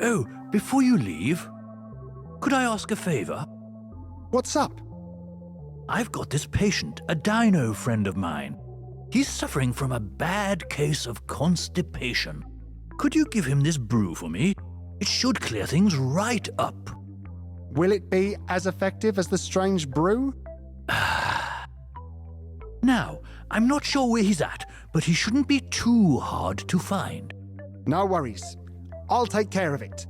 Oh, before you leave, could I ask a favor? What's up? I've got this patient, a dino friend of mine. He's suffering from a bad case of constipation. Could you give him this brew for me? It should clear things right up. Will it be as effective as the strange brew? Now, I'm not sure where he's at, but he shouldn't be too hard to find. No worries. I'll take care of it.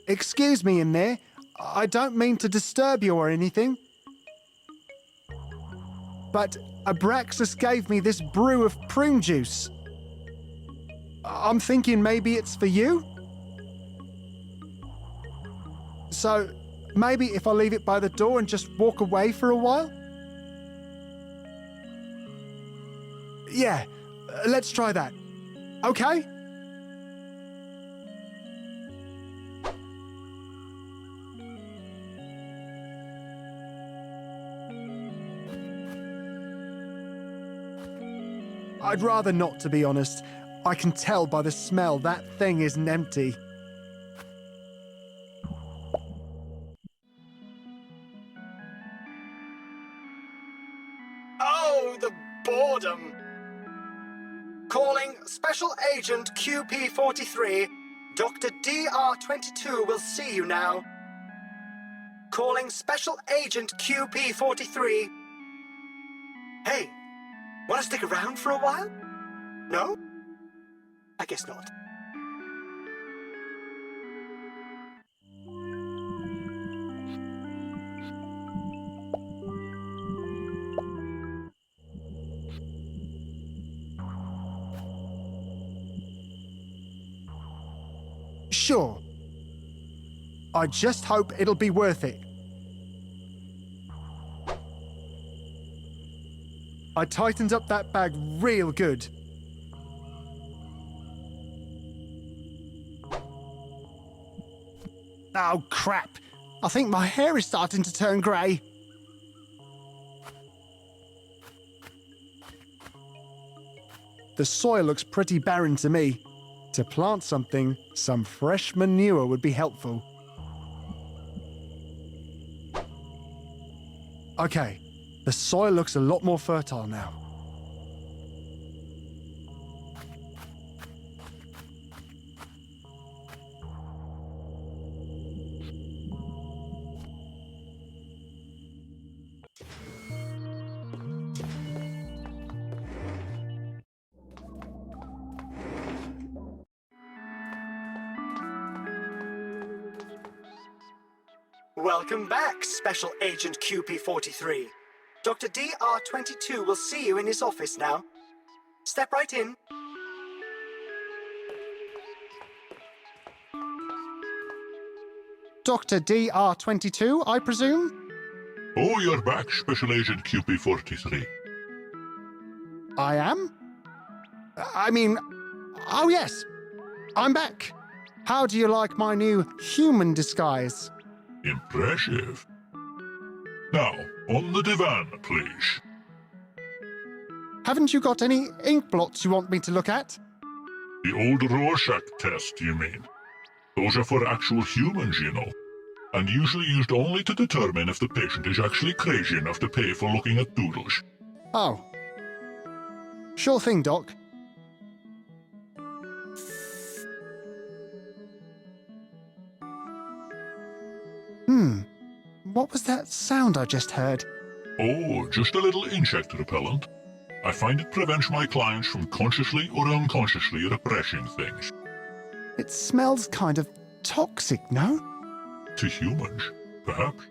Excuse me in there. I don't mean to disturb you or anything. But Abraxas gave me this brew of prune juice. I'm thinking maybe it's for you? So, maybe if I leave it by the door and just walk away for a while? Yeah, let's try that. Okay? I'd rather not, to be honest. I can tell by the smell that thing isn't empty. Oh, the boredom. Calling Special Agent QP43. Dr. DR22 will see you now. Calling Special Agent QP43. Hey, want to stick around for a while? No? I guess not. Sure. I just hope it'll be worth it. I tightened up that bag real good. Oh, crap. I think my hair is starting to turn grey. The soil looks pretty barren to me. To plant something, some fresh manure would be helpful. Okay, the soil looks a lot more fertile now. Welcome back, Special Agent QP43. Dr. DR22 will see you in his office now. Step right in. Dr. DR22, I presume? Oh, you're back, Special Agent QP43. I am? I mean, oh yes, I'm back. How do you like my new human disguise? Impressive. Now, on the divan, please. Haven't you got any ink blots you want me to look at? The old Rorschach test, you mean? Those are for actual humans, you know, and usually used only to determine if the patient is actually crazy enough to pay for looking at doodles. Oh. Sure thing, Doc. What was that sound I just heard? Oh, just a little insect repellent. I find it prevents my clients from consciously or unconsciously repressing things. It smells kind of toxic, no? To humans, perhaps.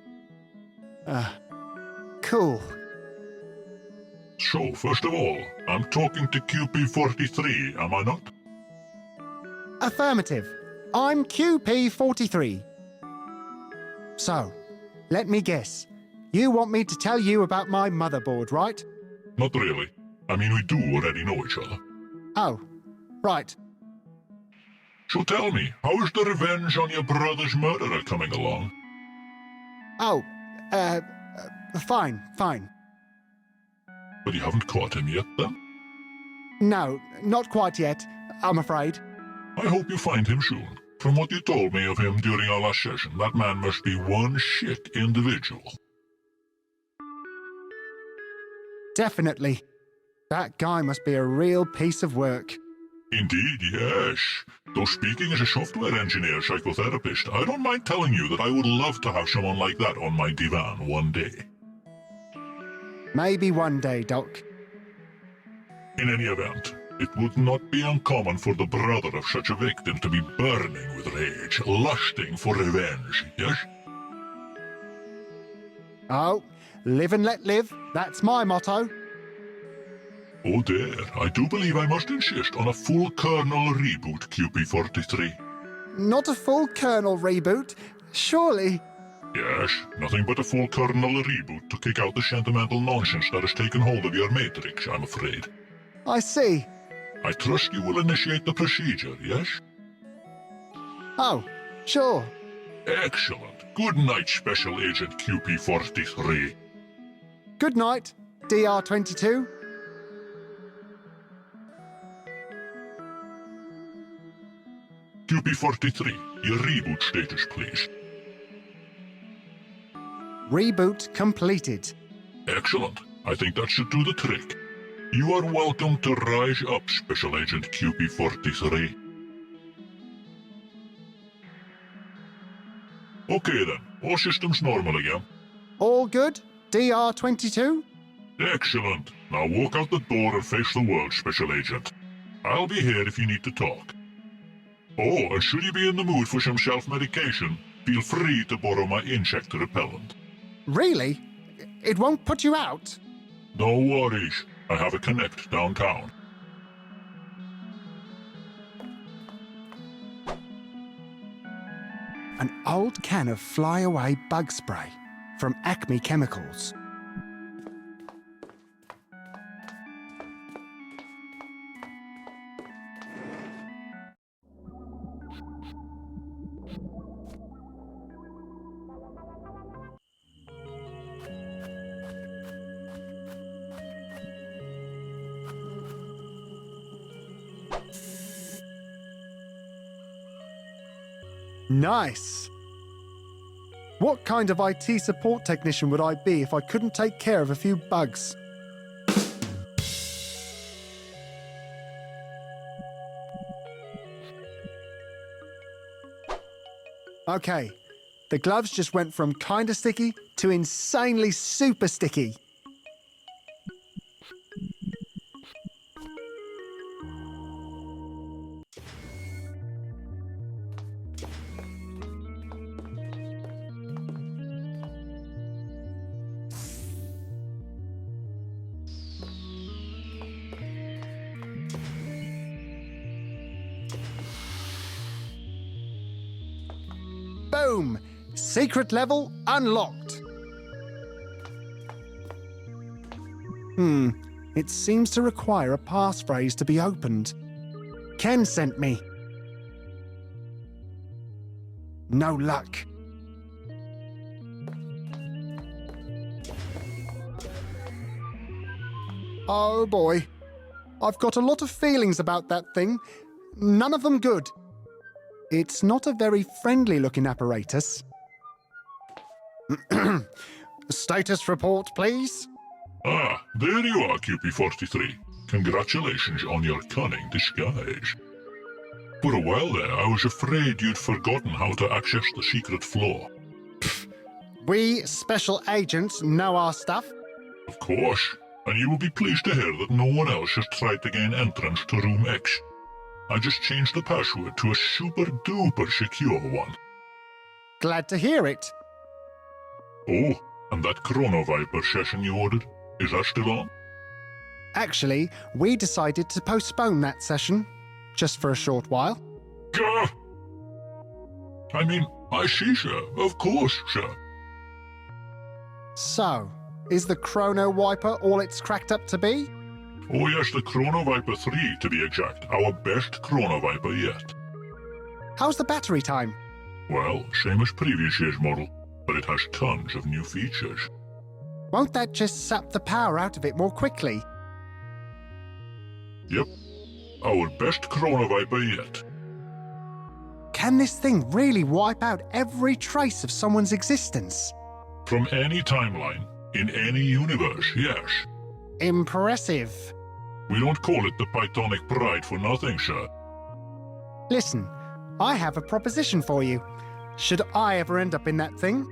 Cool. So, first of all, I'm talking to QP43, am I not? Affirmative. I'm QP43. So, let me guess. You want me to tell you about my motherboard, right? Not really. I mean, we do already know each other. Oh, right. So tell me, how is the revenge on your brother's murderer coming along? Oh, fine. But you haven't caught him yet, then? No, not quite yet, I'm afraid. I hope you find him soon. From what you told me of him during our last session, that man must be one shit individual. Definitely. That guy must be a real piece of work. Indeed, yes. Though speaking as a software engineer psychotherapist, I don't mind telling you that I would love to have someone like that on my divan one day. Maybe one day, Doc. In any event, it would not be uncommon for the brother of such a victim to be burning with rage, lusting for revenge, yes? Oh, live and let live. That's my motto. Oh dear, I do believe I must insist on a full kernel reboot, QP43. Not a full kernel reboot, surely. Yes, nothing but a full kernel reboot to kick out the sentimental nonsense that has taken hold of your matrix, I'm afraid. I see. I trust you will initiate the procedure, yes? Oh, sure. Excellent. Good night, Special Agent QP43. Good night, DR22. QP43, your reboot status, please. Reboot completed. Excellent. I think that should do the trick. You are welcome to rise up, Special Agent QP43. Okay then, all systems normal again. All good, DR22? Excellent. Now walk out the door and face the world, Special Agent. I'll be here if you need to talk. Oh, and should you be in the mood for some self-medication, feel free to borrow my insect repellent. Really? It won't put you out? No worries. I have a connect downtown. An old can of fly-away bug spray from Acme Chemicals. Nice! What kind of IT support technician would I be if I couldn't take care of a few bugs? Okay, the gloves just went from kinda sticky to insanely super sticky. Boom! Secret level unlocked. It seems to require a passphrase to be opened. Ken sent me. No luck. Oh boy. I've got a lot of feelings about that thing. None of them good. It's not a very friendly-looking apparatus. Status report, please. Ah, there you are, QP43. Congratulations on your cunning disguise. For a while there, I was afraid you'd forgotten how to access the secret floor. We special agents know our stuff. Of course, and you will be pleased to hear that no one else has tried to gain entrance to Room X. I just changed the password to a super-duper secure one. Glad to hear it. Oh, and that Chrono Viper session you ordered, is that still on? Actually, we decided to postpone that session, just for a short while. Gah! I mean, I see, sir. Of course, sir. So, is the Chrono Wiper all it's cracked up to be? Oh yes, the Chrono Viper 3 to be exact. Our best Chrono Viper yet. How's the battery time? Well, same as previous year's model, but it has tons of new features. Won't that just sap the power out of it more quickly? Yep. Our best Chrono Viper yet. Can this thing really wipe out every trace of someone's existence? From any timeline, in any universe, yes. Impressive. We don't call it the Pythonic Pride for nothing, sir. Listen, I have a proposition for you. Should I ever end up in that thing?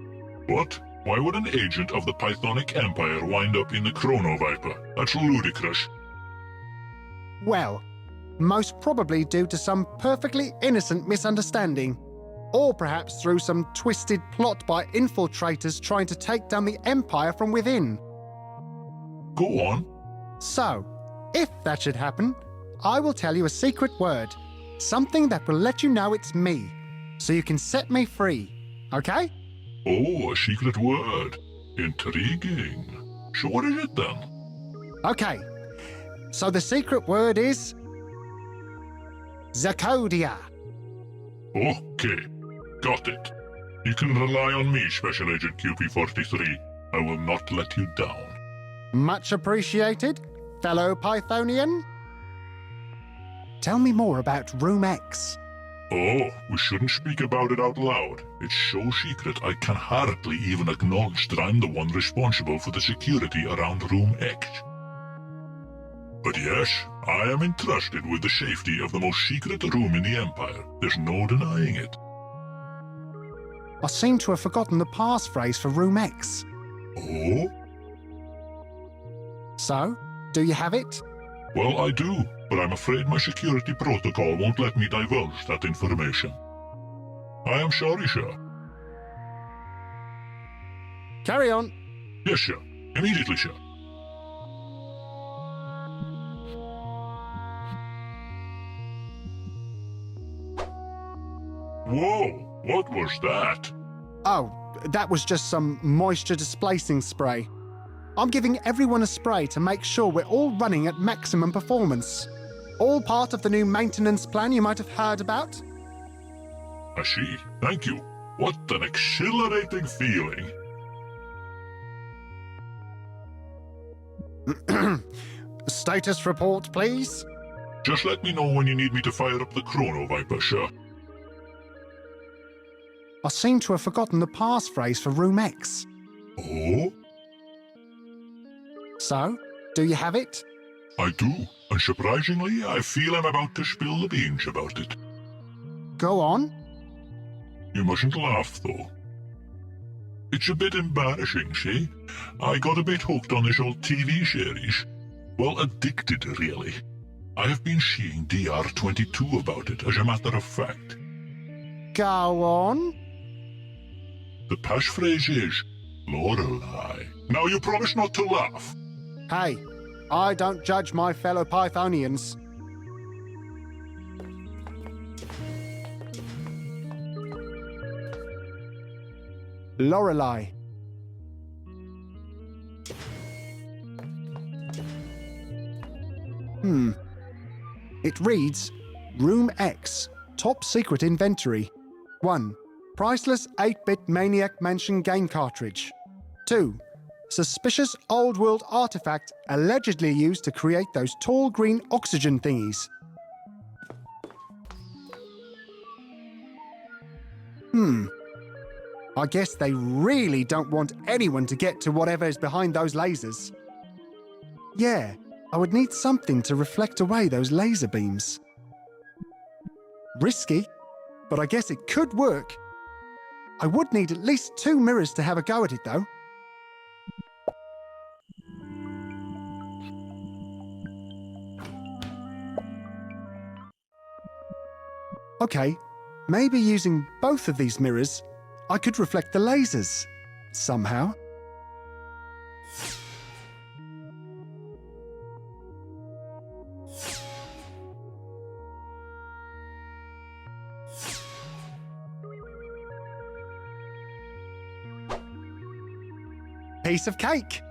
What? Why would an agent of the Pythonic Empire wind up in the Chrono Viper? That's ludicrous. Well, most probably due to some perfectly innocent misunderstanding. Or perhaps through some twisted plot by infiltrators trying to take down the Empire from within. Go on. So, if that should happen, I will tell you a secret word. Something that will let you know it's me. So you can set me free. Okay? Oh, a secret word. Intriguing. So what is it then? Okay. So the secret word is... Zakodia. Okay. Got it. You can rely on me, Special Agent QP-43. I will not let you down. Much appreciated, fellow Pythonian. Tell me more about Room X. Oh, we shouldn't speak about it out loud. It's so secret I can hardly even acknowledge that I'm the one responsible for the security around Room X. But yes, I am entrusted with the safety of the most secret room in the Empire. There's no denying it. I seem to have forgotten the passphrase for Room X. Oh? So, do you have it? Well, I do, but I'm afraid my security protocol won't let me divulge that information. I am sorry, sir. Carry on. Yes, sir. Immediately, sir. Whoa, what was that? Oh, that was just some moisture displacing spray. I'm giving everyone a spray to make sure we're all running at maximum performance. All part of the new maintenance plan you might have heard about? I see. Thank you. What an exhilarating feeling. Status report, please. Just let me know when you need me to fire up the Chrono Viper, sir. I seem to have forgotten the passphrase for Room X. Oh? So, do you have it? I do, and surprisingly, I feel I'm about to spill the beans about it. Go on. You mustn't laugh, though. It's a bit embarrassing, see? I got a bit hooked on this old TV series. Well, addicted, really. I have been seeing DR22 about it, as a matter of fact. Go on. The passphrase is Lorelei. Now you promise not to laugh. Hey, I don't judge my fellow Pythonians. Lorelei. It reads, Room X, top secret inventory. 1. Priceless 8-bit Maniac Mansion game cartridge. 2. Suspicious old world artifact allegedly used to create those tall green oxygen thingies. I guess they really don't want anyone to get to whatever is behind those lasers. Yeah, I would need something to reflect away those laser beams. Risky, but I guess it could work. I would need at least 2 mirrors to have a go at it, though. Okay, maybe using both of these mirrors, I could reflect the lasers, somehow. Piece of cake.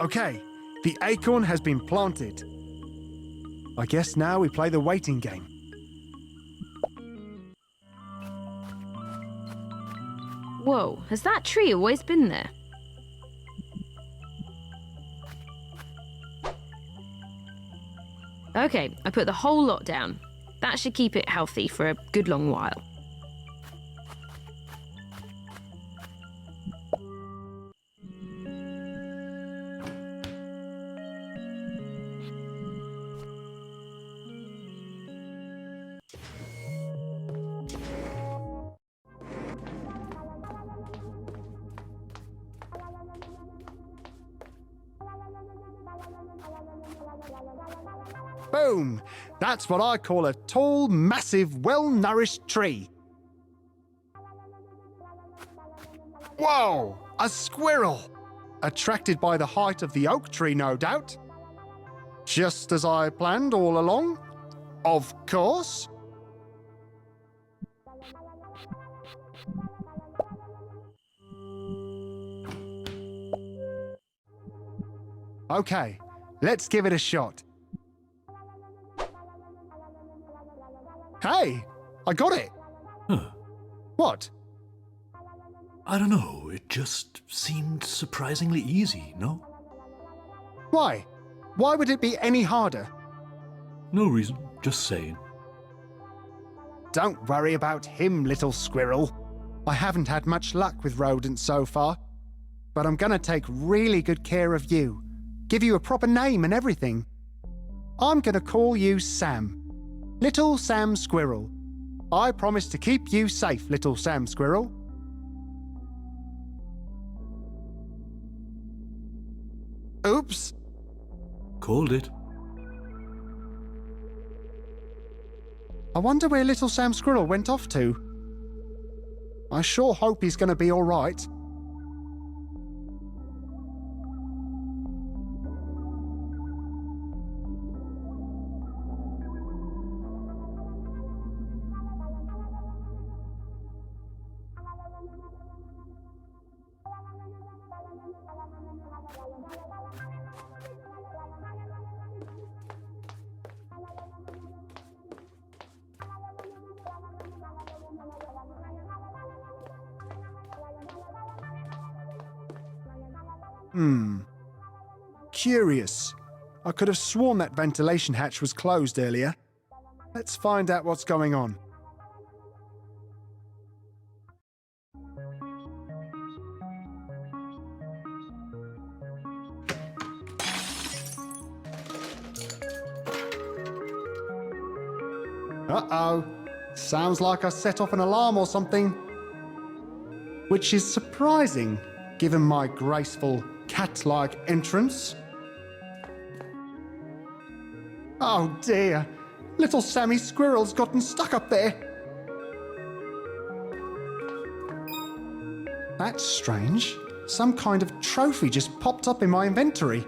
Okay, the acorn has been planted. I guess now we play the waiting game. Whoa, has that tree always been there? Okay, I put the whole lot down. That should keep it healthy for a good long while. Boom! That's what I call a tall, massive, well-nourished tree. Whoa! A squirrel! Attracted by the height of the oak tree, no doubt. Just as I planned all along. Of course. Okay, let's give it a shot. Hey, I got it. Huh. What? I don't know, it just seemed surprisingly easy, no? Why? Why would it be any harder? No reason, just saying. Don't worry about him, little squirrel. I haven't had much luck with rodents so far, but I'm gonna take really good care of you. Give you a proper name and everything. I'm gonna call you Sam. Little Sam Squirrel. I promise to keep you safe, little Sam Squirrel. Oops. Called it. I wonder where little Sam Squirrel went off to. I sure hope he's gonna be all right. Curious. I could have sworn that ventilation hatch was closed earlier. Let's find out what's going on. Uh-oh. Sounds like I set off an alarm or something. Which is surprising, given my graceful, cat-like entrance. Oh dear. Little Sammy Squirrel's gotten stuck up there. That's strange. Some kind of trophy just popped up in my inventory.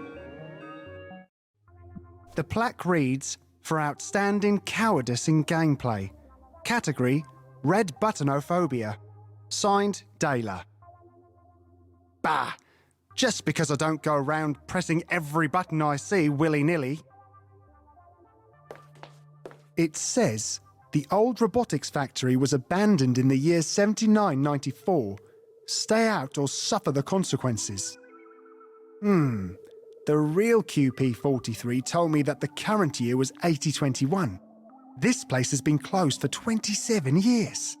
The plaque reads, for outstanding cowardice in gameplay. Category, red buttanophobia. Signed, Dayla. Bah! Just because I don't go around pressing every button I see willy-nilly. It says the old robotics factory was abandoned in the year 7994. Stay out or suffer the consequences. The real QP43 told me that the current year was 8021. This place has been closed for 27 years.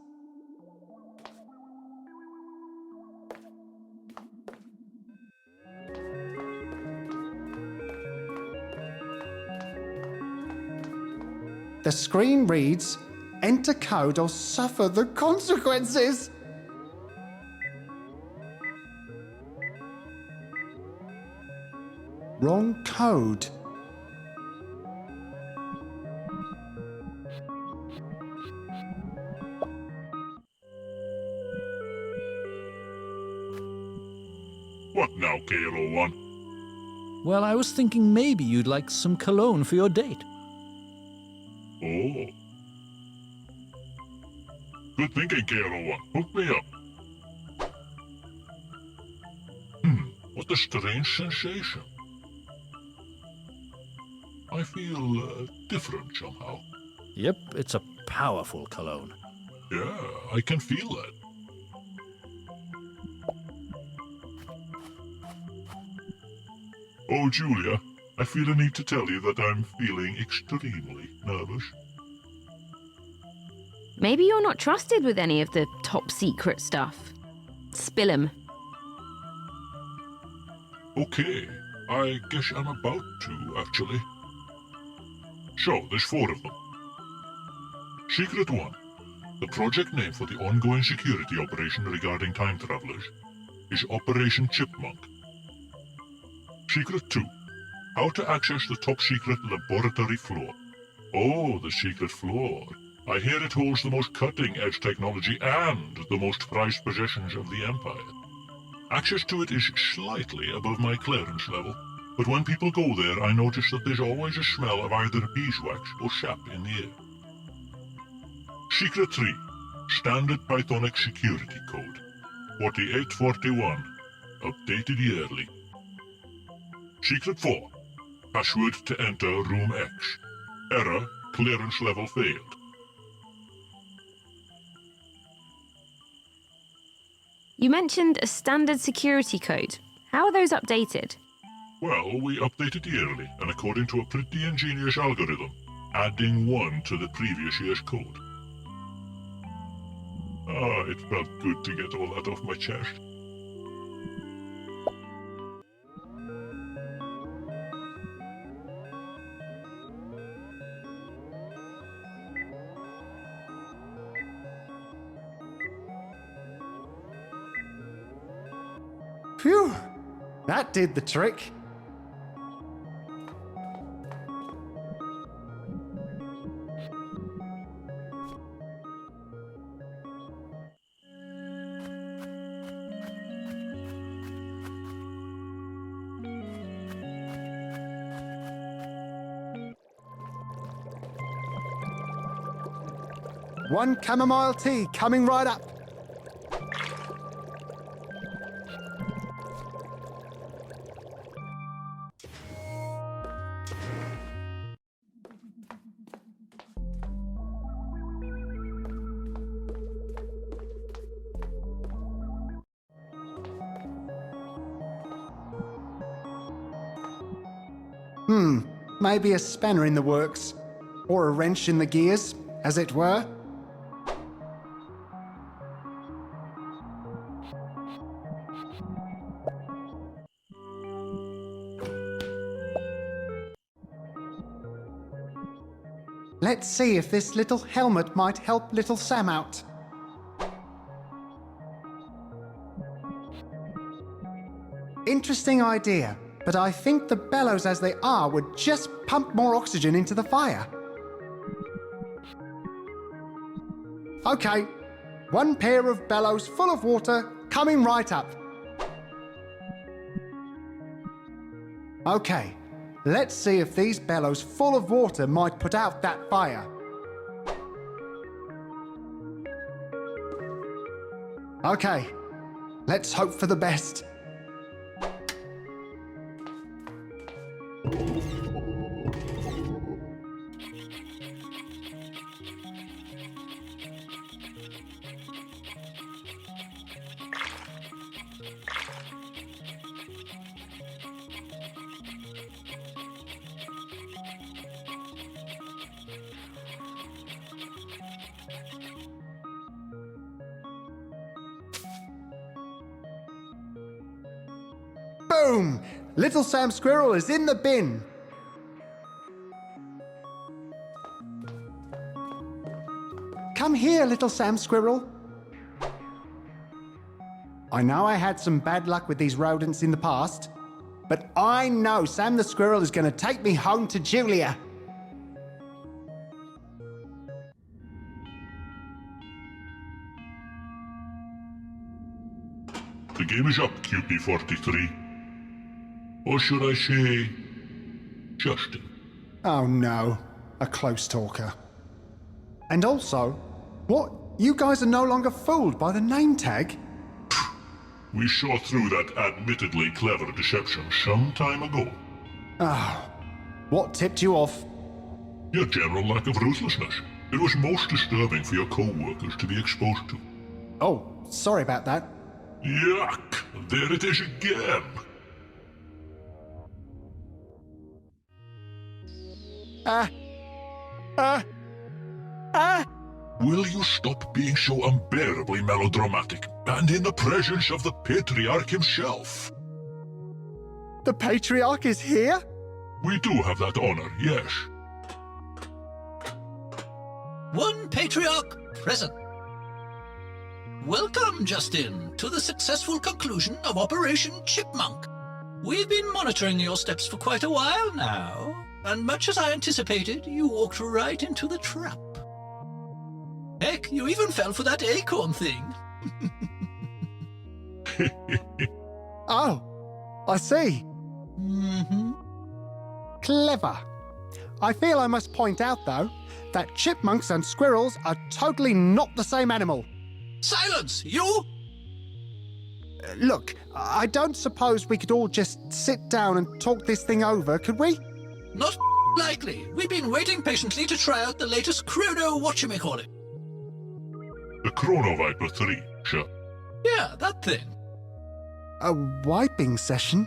The screen reads, enter code or suffer the consequences. Wrong code. What now, KL01? Well, I was thinking maybe you'd like some cologne for your date. Oh. Good thinking, KL01. Hook me up. What a strange sensation. I feel different somehow. Yep, it's a powerful cologne. Yeah, I can feel that. Oh, Julia, I feel a need to tell you that I'm feeling extremely nervous. Maybe you're not trusted with any of the top secret stuff. Spill 'em. Okay, I guess I'm about to, actually. So, there's 4 of them. Secret 1. The project name for the ongoing security operation regarding time travelers is Operation Chipmunk. Secret 2. How to access the top secret laboratory floor. Oh, the secret floor. I hear it holds the most cutting-edge technology and the most prized possessions of the Empire. Access to it is slightly above my clearance level, but when people go there, I notice that there's always a smell of either beeswax or sap in the air. Secret 3. Standard Pythonic Security Code. 4841. Updated yearly. Secret 4. Password to enter Room X. Error, clearance level failed. You mentioned a standard security code. How are those updated? Well, we update it yearly, and according to a pretty ingenious algorithm, adding 1 to the previous year's code. It felt good to get all that off my chest. Phew! That did the trick. One chamomile tea coming right up. Maybe a spanner in the works. Or a wrench in the gears, as it were. Let's see if this little helmet might help little Sam out. Interesting idea, but I think the bellows as they are would just pump more oxygen into the fire. Okay, 1 pair of bellows full of water coming right up. Okay, let's see if these bellows full of water might put out that fire. Okay, let's hope for the best. Boom! Little Sam Squirrel is in the bin. Come here, Little Sam Squirrel. I know I had some bad luck with these rodents in the past, but I know Sam the Squirrel is going to take me home to Julia. The game is up, QP43. Or should I say, Justin? Oh no, a close talker. And also, what? You guys are no longer fooled by the name tag? We saw through that admittedly clever deception some time ago. Oh, what tipped you off? Your general lack of ruthlessness. It was most disturbing for your co-workers to be exposed to. Oh, sorry about that. Yuck! There it is again! Will you stop being so unbearably melodramatic, and in the presence of the Patriarch himself? The Patriarch is here? We do have that honor, yes. One Patriarch present. Welcome, Justin, to the successful conclusion of Operation Chipmunk. We've been monitoring your steps for quite a while now, and much as I anticipated, you walked right into the trap. Heck, you even fell for that acorn thing. Oh, I see. Clever. I feel I must point out, though, that chipmunks and squirrels are totally not the same animal. Silence, you! Look, I don't suppose we could all just sit down and talk this thing over, could we? Not likely. We've been waiting patiently to try out the latest chrono whatchamacallit. The Chrono Viper 3, sure. Yeah, that thing. A wiping session?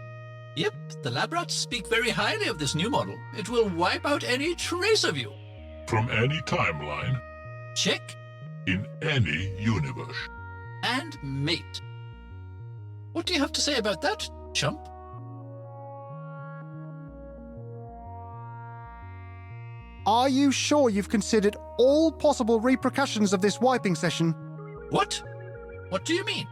Yep, the lab rats speak very highly of this new model. It will wipe out any trace of you. From any timeline. Check. In any universe. And mate. What do you have to say about that, chump? Are you sure you've considered all possible repercussions of this wiping session? What? What do you mean?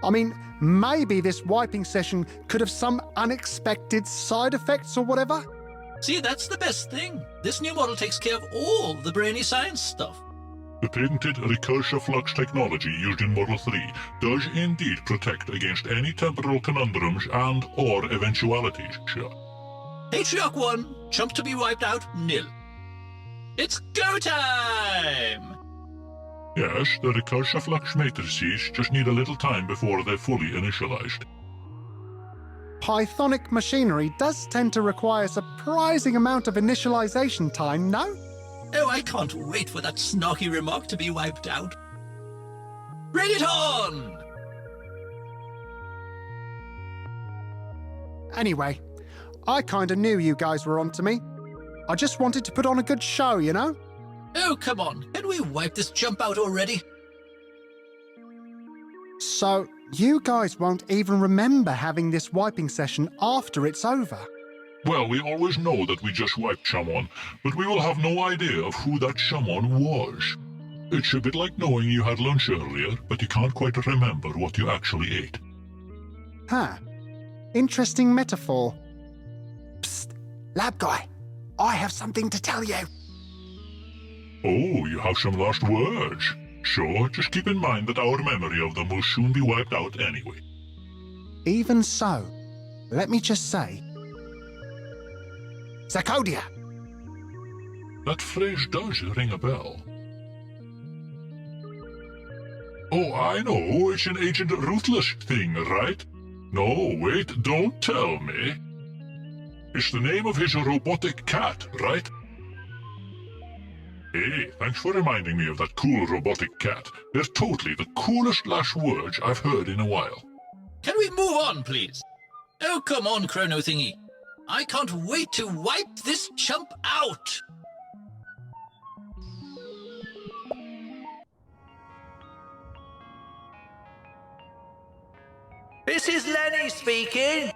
I mean, maybe this wiping session could have some unexpected side effects or whatever? See, that's the best thing. This new model takes care of all the brainy science stuff. The patented recursive flux technology used in Model 3 does indeed protect against any temporal conundrums and or eventualities, sure. Patriarch 1, chump to be wiped out, nil. It's go time! Yes, the recursive flux matrices just need a little time before they're fully initialized. Pythonic machinery does tend to require a surprising amount of initialization time, no? Oh, I can't wait for that snarky remark to be wiped out. Bring it on! Anyway, I kinda knew you guys were onto me. I just wanted to put on a good show, you know? Oh, come on. Can we wipe this jump out already? So, you guys won't even remember having this wiping session after it's over? Well, we always know that we just wiped someone, but we will have no idea of who that someone was. It's a bit like knowing you had lunch earlier, but you can't quite remember what you actually ate. Huh. Interesting metaphor. Psst, lab guy. I have something to tell you. Oh, you have some last words. Sure, just keep in mind that our memory of them will soon be wiped out anyway. Even so, let me just say... Zakodia! That phrase does ring a bell. Oh, I know, it's an Agent Ruthless thing, right? No, wait, don't tell me. It's the name of his robotic cat, right? Hey, thanks for reminding me of that cool robotic cat. They're totally the coolest last words I've heard in a while. Can we move on, please? Oh, come on, Chrono Thingy. I can't wait to wipe this chump out. This is Lenny speaking.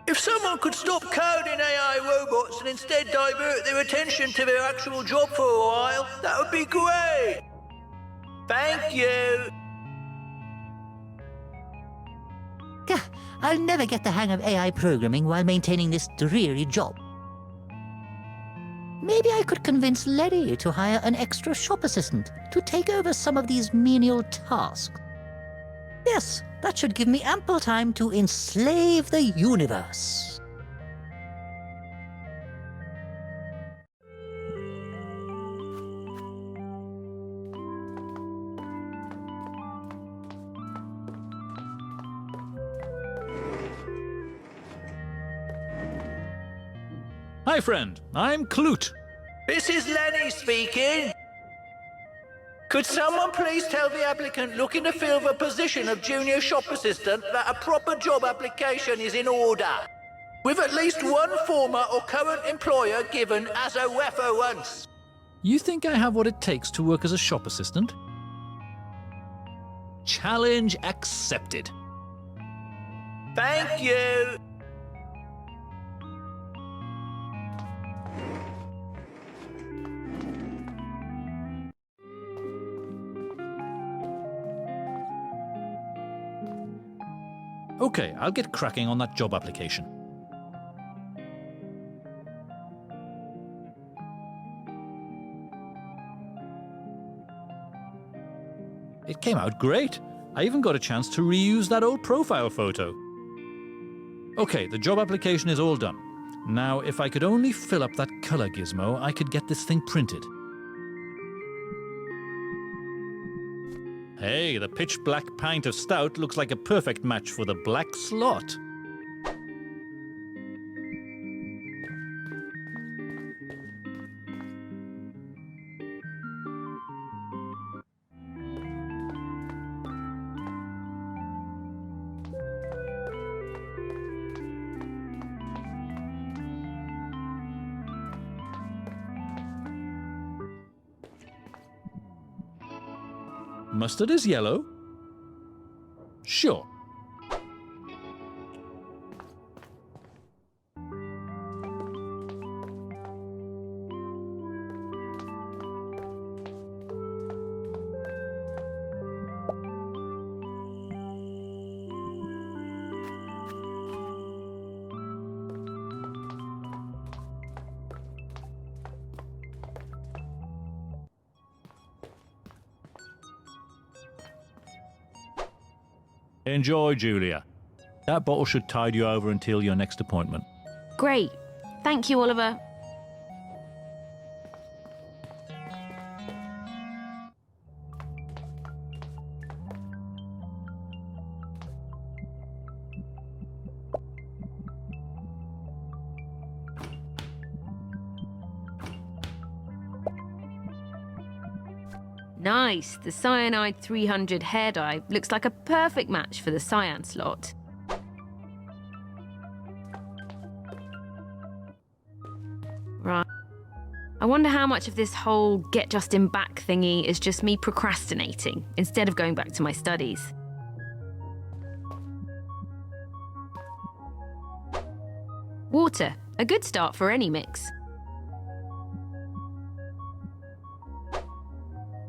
If someone could stop coding AI robots and instead divert their attention to their actual job for a while, that would be great. Thank you. Gah, I'll never get the hang of AI programming while maintaining this dreary job. Maybe I could convince Lenny to hire an extra shop assistant to take over some of these menial tasks. Yes, That should give me ample time to enslave the universe. Hi, friend. I'm Clute. This is Lenny speaking. Could someone please tell the applicant looking to fill the position of junior shop assistant that a proper job application is in order, with at least one former or current employer given as a reference? You think I have what it takes to work as a shop assistant? Challenge accepted. Thank you. Okay, I'll get cracking on that job application. It came out great. I even got a chance to reuse that old profile photo. Okay, the job application is all done. Now, if I could only fill up that color gizmo, I could get this thing printed. Hey, the pitch black pint of stout looks like a perfect match for the black slot. Mustard is yellow? Sure. Enjoy, Julia. That bottle should tide you over until your next appointment. Great. Thank you, Oliver. Nice. The cyanide 300 hair dye looks like a perfect match for the cyan slot. Right. I wonder how much of this whole get Justin back thingy is just me procrastinating instead of going back to my studies. Water. A good start for any mix.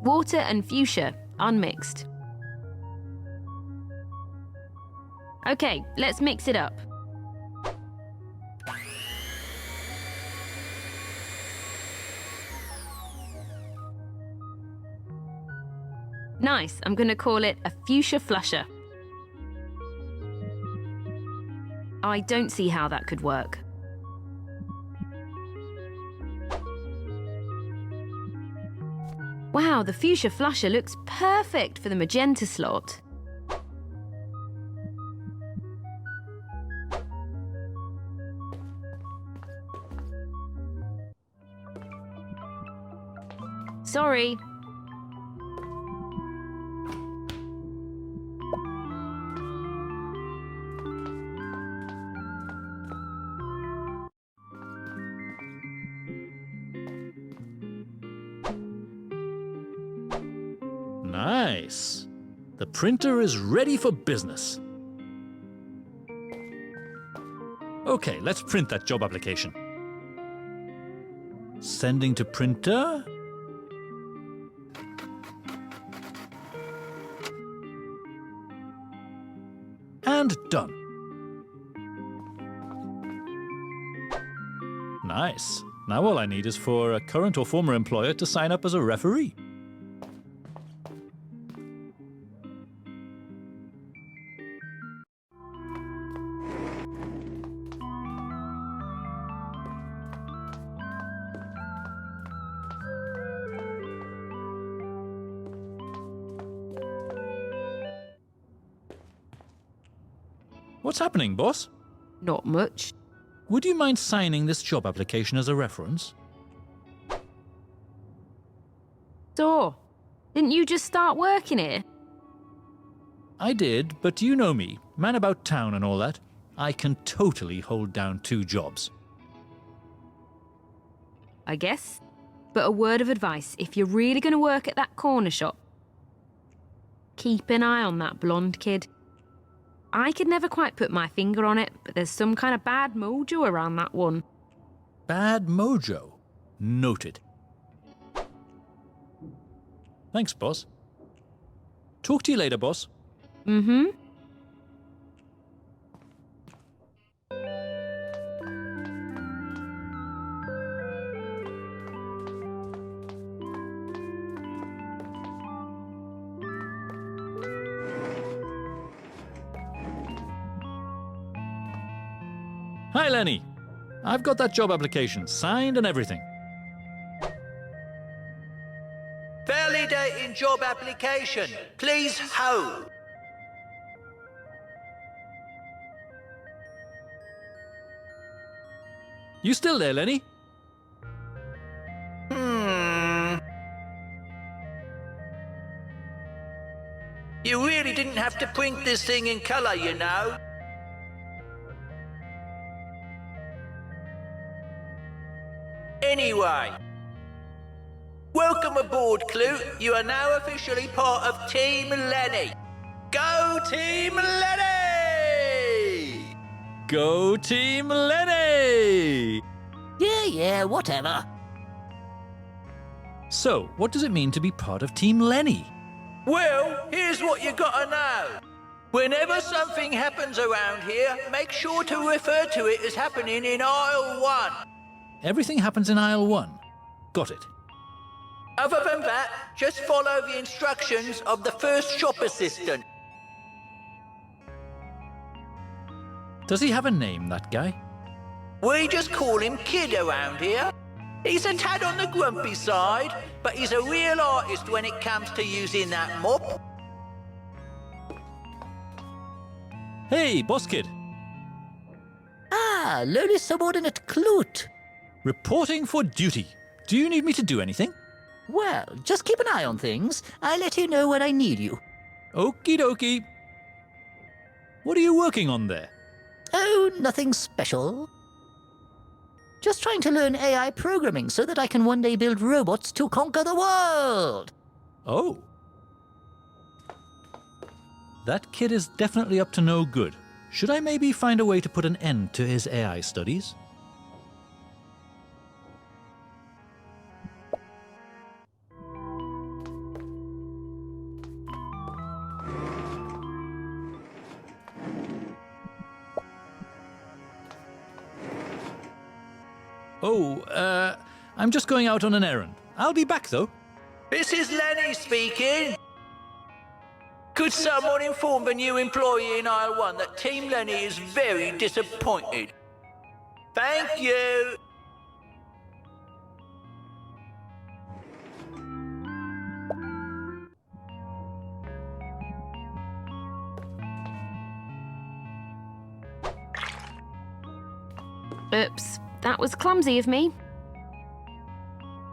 Water and fuchsia, unmixed. Okay, let's mix it up. Nice, I'm gonna call it a fuchsia flusher. I don't see how that could work. Wow, the fuchsia flusher looks perfect for the magenta slot. Sorry. Nice. The printer is ready for business. Okay, let's print that job application. Sending to printer. And done. Nice. Now all I need is for a current or former employer to sign up as a referee. What's happening, boss? Not much. Would you mind signing this job application as a reference? So, didn't you just start working here? I did, but you know me, man about town and all that. I can totally hold down 2 jobs. I guess. But a word of advice, if you're really going to work at that corner shop, keep an eye on that blonde kid. I could never quite put my finger on it, but there's some kind of bad mojo around that one. Bad mojo. Noted. Thanks, boss. Talk to you later, boss. Mm-hmm. Hi, Lenny. I've got that job application signed and everything. Validating job application. Please hold. You still there, Lenny? You really didn't have to print this thing in colour, you know. Anyway, welcome aboard, Clute. You are now officially part of Team Lenny. Go Team Lenny! Go Team Lenny! Yeah, whatever. So, what does it mean to be part of Team Lenny? Well, here's what you gotta know. Whenever something happens around here, make sure to refer to it as happening in aisle 1. Everything happens in aisle 1. Got it. Other than that, just follow the instructions of the first shop assistant. Does he have a name, that guy? We just call him Kid around here. He's a tad on the grumpy side, but he's a real artist when it comes to using that mop. Hey, boss kid. Ah, lowly subordinate Clute. Reporting for duty. Do you need me to do anything? Well, just keep an eye on things. I'll let you know when I need you. Okie dokie. What are you working on there? Oh, nothing special. Just trying to learn AI programming so that I can one day build robots to conquer the world. Oh. That kid is definitely up to no good. Should I maybe find a way to put an end to his AI studies? Oh, I'm just going out on an errand. I'll be back, though. This is Lenny speaking. Could someone inform the new employee in aisle 1 that Team Lenny is very disappointed? Thank you. Oops, that was clumsy of me.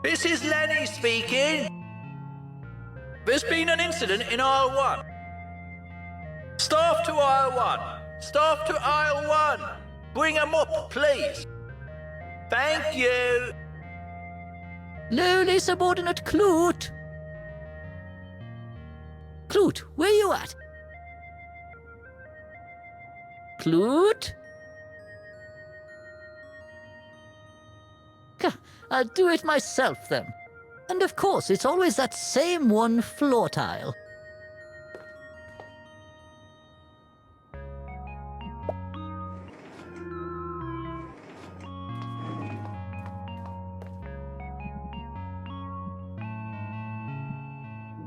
This is Lenny speaking. There's been an incident in aisle 1. Staff to aisle 1. Staff to aisle 1. Bring 'em up, please. Thank you. Lowly subordinate Clute. Clute, where you at? Clute? I'll do it myself, then. And of course, it's always that same one floor tile.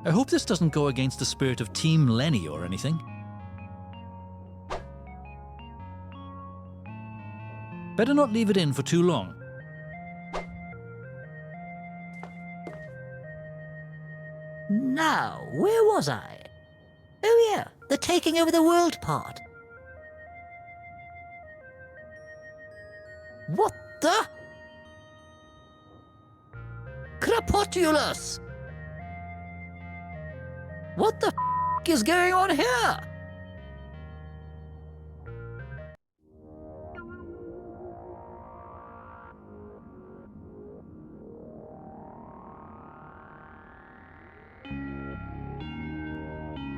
I hope this doesn't go against the spirit of Team Lenny or anything. Better not leave it in for too long. Now, where was I? Oh yeah, the taking over the world part. What the? Crapotulus! What the is going on here?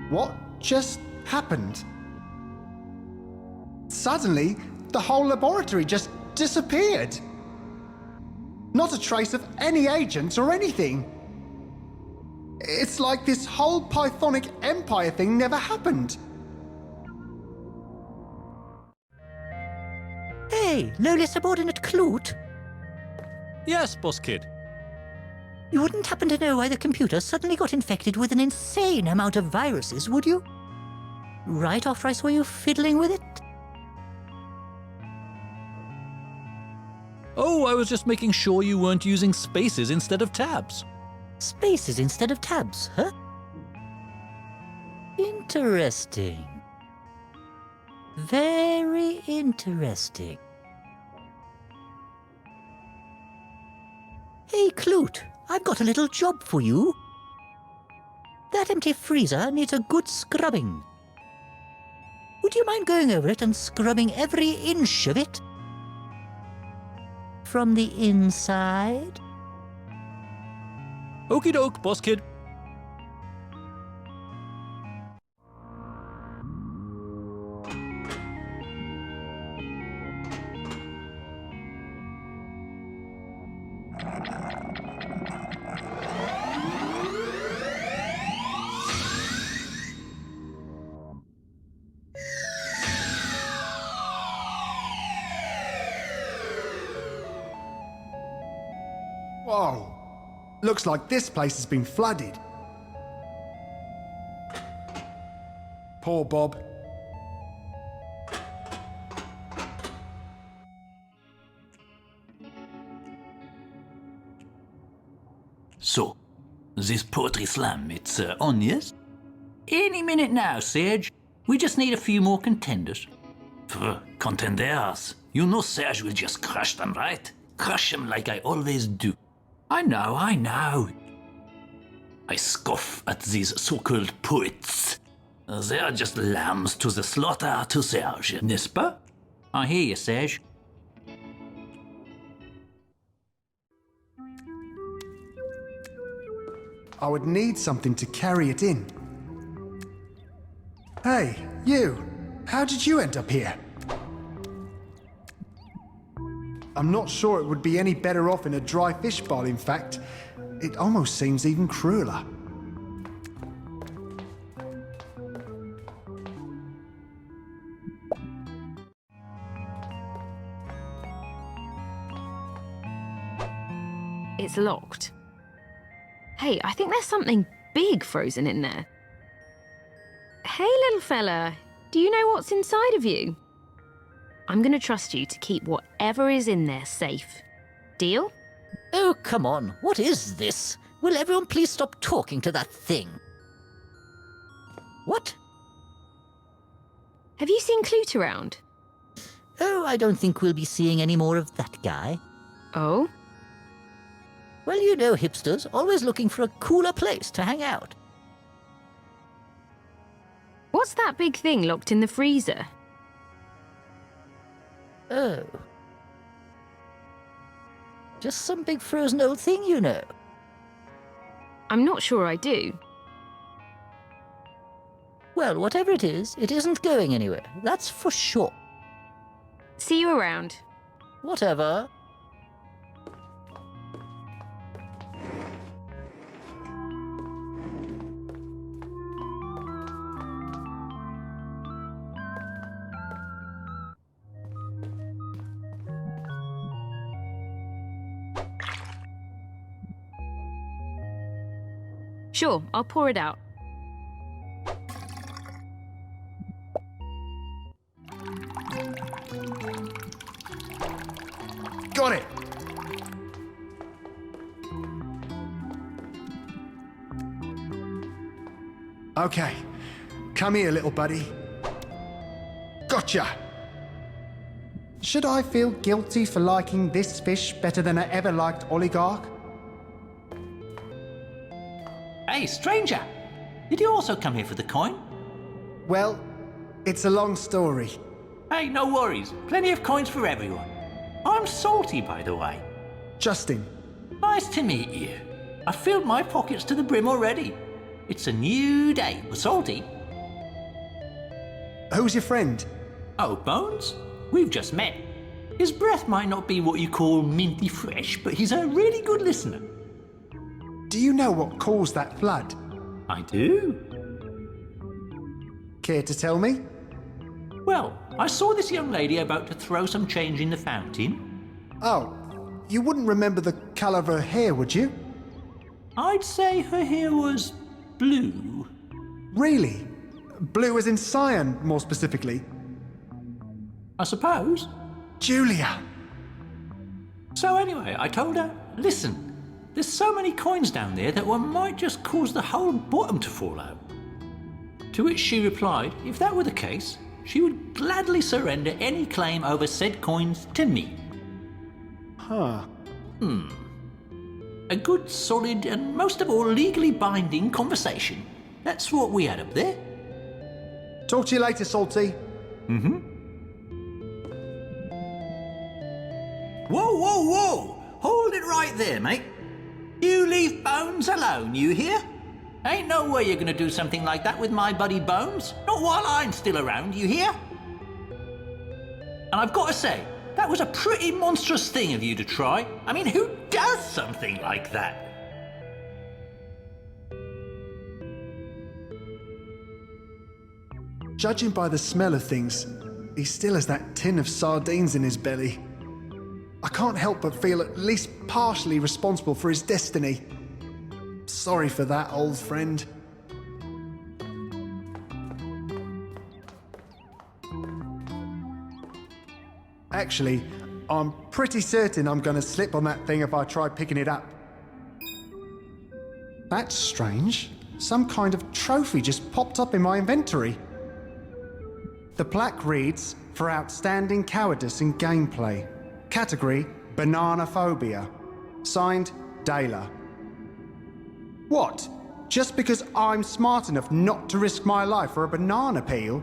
What just happened? Suddenly, the whole laboratory just disappeared. Not a trace of any agents or anything. It's like this whole Pythonic Empire thing never happened. Hey, lowly subordinate Clute. Yes, boss kid. You wouldn't happen to know why the computer suddenly got infected with an insane amount of viruses, would you? Right after I saw you fiddling with it? Oh, I was just making sure you weren't using spaces instead of tabs. Spaces instead of tabs, huh? Interesting. Very interesting. Hey, Clute, I've got a little job for you. That empty freezer needs a good scrubbing. Would you mind going over it and scrubbing every inch of it? From the inside? Okie doke, boss kid. Whoa. Looks like this place has been flooded. Poor Bob. So, this poetry slam, it's on, yes? Any minute now, Sage. We just need a few more contenders. Contenders. You know Sage will just crush them, right? Crush them like I always do. I know. I scoff at these so-called poets. They are just lambs to the slaughter to Serge, n'est-ce pas? I hear you, Serge. I would need something to carry it in. Hey, you! How did you end up here? I'm not sure it would be any better off in a dry fish bowl, in fact. It almost seems even crueler. It's locked. Hey, I think there's something big frozen in there. Hey, little fella, do you know what's inside of you? I'm gonna trust you to keep whatever is in there safe. Deal? Oh, come on. What is this? Will everyone please stop talking to that thing? What? Have you seen Clute around? Oh, I don't think we'll be seeing any more of that guy. Oh? Well, you know hipsters, always looking for a cooler place to hang out. What's that big thing locked in the freezer? Oh. Just some big frozen old thing, you know. I'm not sure I do. Well, whatever it isn't going anywhere. That's for sure. See you around. Whatever. Sure, I'll pour it out. Got it! Okay, come here, little buddy. Gotcha! Should I feel guilty for liking this fish better than I ever liked Oligarch? Hey, stranger! Did you also come here for the coin? Well, it's a long story. Hey, no worries. Plenty of coins for everyone. I'm Salty, by the way. Justin. Nice to meet you. I filled my pockets to the brim already. It's a new day. Salty. Who's your friend? Oh, Bones? We've just met. His breath might not be what you call minty fresh, but he's a really good listener. Do you know what caused that flood? I do. Care to tell me? Well, I saw this young lady about to throw some change in the fountain. Oh, you wouldn't remember the colour of her hair, would you? I'd say her hair was blue. Really? Blue as in cyan, more specifically? I suppose. Julia! So anyway, I told her, listen, there's so many coins down there that one might just cause the whole bottom to fall out. To which she replied, if that were the case, she would gladly surrender any claim over said coins to me. Huh. A good, solid, and most of all legally binding conversation. That's what we had up there. Talk to you later, Salty. Whoa, whoa, whoa! Hold it right there, mate. You leave Bones alone, you hear? Ain't no way you're gonna do something like that with my buddy Bones. Not while I'm still around, you hear? And I've got to say, that was a pretty monstrous thing of you to try. I mean, who does something like that? Judging by the smell of things, he still has that tin of sardines in his belly. I can't help but feel at least partially responsible for his destiny. Sorry for that, old friend. Actually, I'm pretty certain I'm going to slip on that thing if I try picking it up. That's strange. Some kind of trophy just popped up in my inventory. The plaque reads, for outstanding cowardice in gameplay. Category, banana phobia. Signed, Dayla. What? Just because I'm smart enough not to risk my life for a banana peel?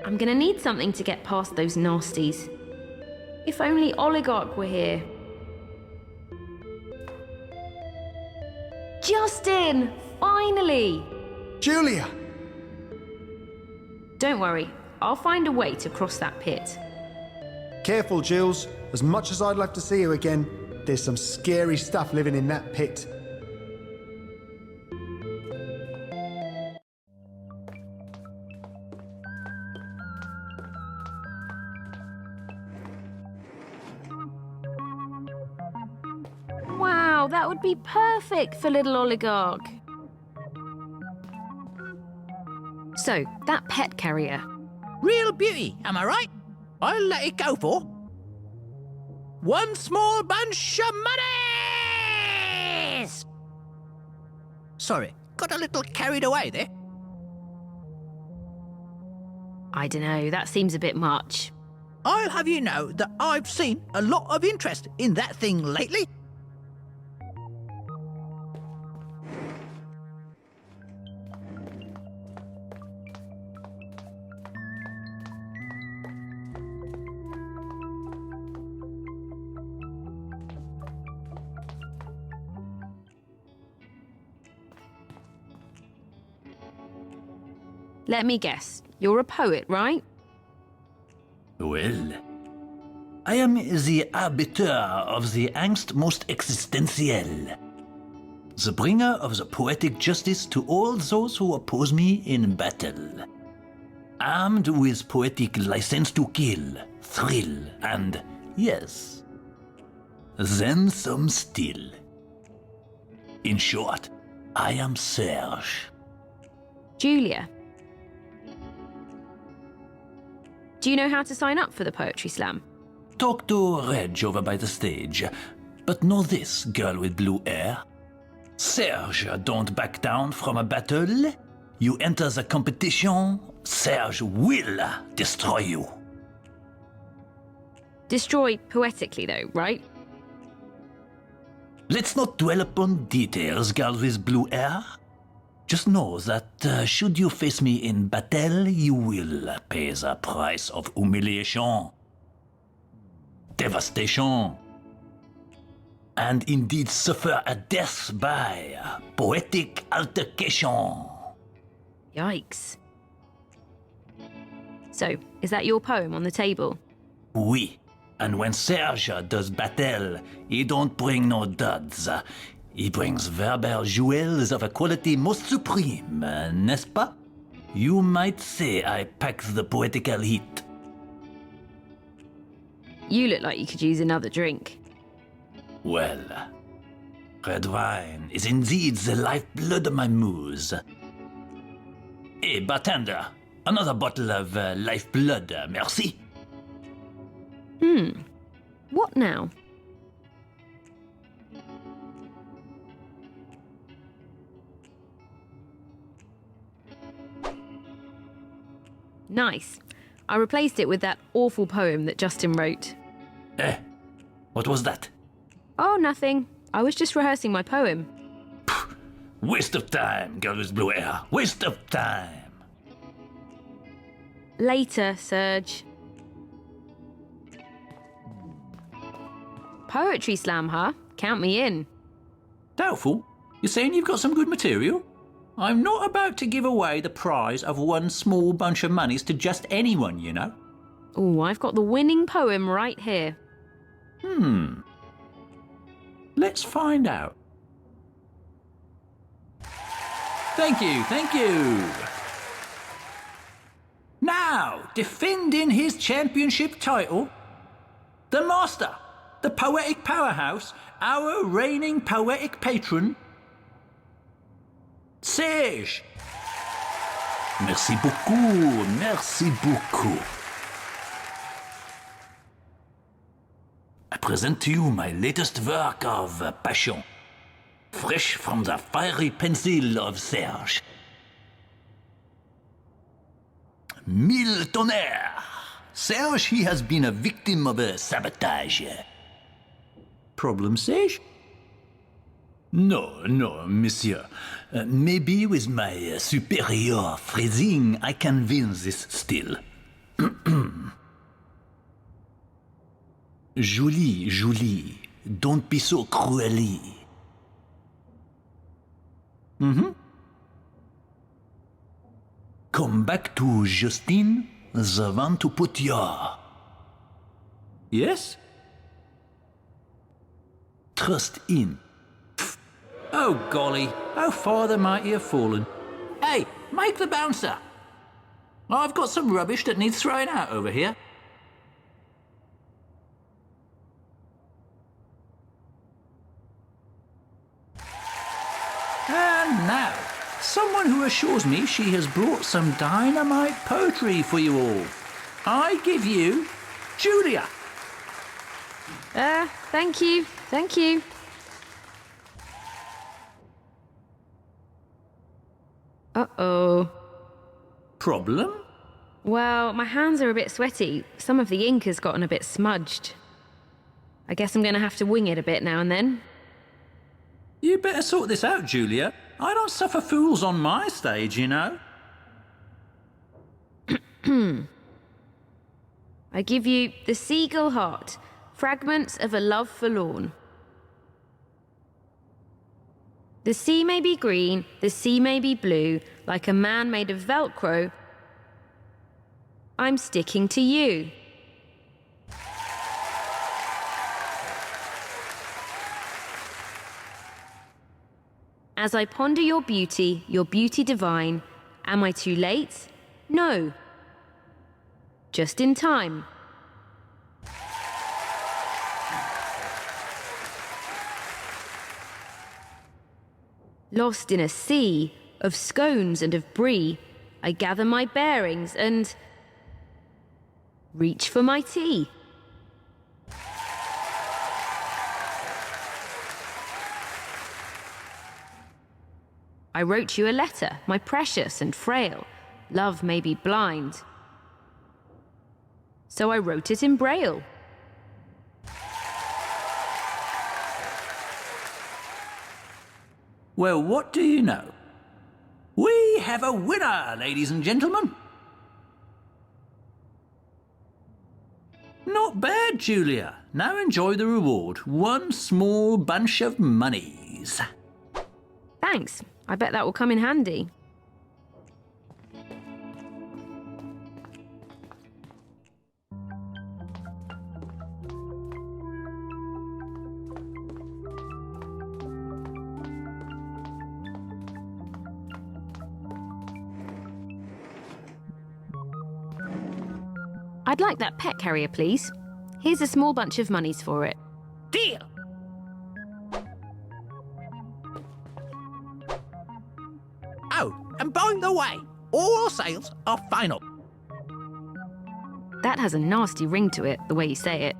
I'm gonna need something to get past those nasties. If only Oligarch were here. Justin! Finally! Julia! Don't worry, I'll find a way to cross that pit. Careful, Jules. As much as I'd love to see you again, there's some scary stuff living in that pit. Wow, that would be perfect for little Oligarch. So, that pet carrier. Real beauty, am I right? I'll let it go for one small bunch of monies! Sorry, got a little carried away there. I dunno, that seems a bit much. I'll have you know that I've seen a lot of interest in that thing lately. Let me guess, you're a poet, right? Well, I am the arbiter of the angst most existentielle, the bringer of the poetic justice to all those who oppose me in battle. Armed with poetic license to kill, thrill, and, yes, then some still. In short, I am Serge. Julia. Do you know how to sign up for the Poetry Slam? talk to Reg over by the stage. But know this, girl with blue hair. Serge don't back down from a battle. You enter the competition, Serge will destroy you. Destroy poetically, though, right? Let's not dwell upon details, girl with blue hair. Just know that should you face me in battle, you will pay the price of humiliation, devastation, and indeed suffer a death by poetic altercation. Yikes. So, is that your poem on the table? Oui. And when Serge does battle, he don't bring no duds. He brings verbal jewels of a quality most supreme, n'est-ce pas? You might say I pack the poetical heat. You look like you could use another drink. Well, red wine is indeed the lifeblood of my muse. Hey, bartender, another bottle of lifeblood, merci. What now? Nice. I replaced it with that awful poem that Justin wrote. What was that? Oh, nothing. I was just rehearsing my poem. Waste of time, girl with blue hair. Waste of time. Later, Serge. Poetry slam, huh? Count me in. Doubtful? You're saying you've got some good material? I'm not about to give away the prize of one small bunch of monies to just anyone, you know. Oh, I've got the winning poem right here. Let's find out. Thank you, thank you. Now, defending his championship title, the master, the poetic powerhouse, our reigning poetic patron, Serge. Merci beaucoup, merci beaucoup. I present to you my latest work of passion, fresh from the fiery pencil of Serge. Mille tonnerres! Serge, he has been a victim of a sabotage. Problem, Serge? No, monsieur. Maybe with my superior phrasing, I can win this still. Julie, don't be so cruelly. Come back to Justine, the one to put your... Yes? trust in. Oh, golly, how far the mighty have fallen. Hey, make the bouncer. I've got some rubbish that needs throwing out over here. And now, someone who assures me she has brought some dynamite poetry for you all. I give you Julia. Thank you. Thank you. Uh-oh. Problem? Well, my hands are a bit sweaty. Some of the ink has gotten a bit smudged. I guess I'm going to have to wing it a bit now and then. You better sort this out, Julia. I don't suffer fools on my stage, you know. I give you The Seagull Heart, Fragments of a Love Forlorn. The sea may be green, the sea may be blue, like a man made of Velcro. I'm sticking to you. As I ponder your beauty divine, am I too late? No. Just in time. Lost in a sea of scones and of brie, I gather my bearings and reach for my tea. I wrote you a letter, my precious and frail. Love may be blind. So I wrote it in Braille. Well, what do you know? We have a winner, ladies and gentlemen. Not bad, Julia. Now enjoy the reward. One small bunch of monies. Thanks. I bet that will come in handy. I'd like that pet carrier, please. Here's a small bunch of monies for it. Deal! Oh, and by the way, all sales are final. That has a nasty ring to it, the way you say it.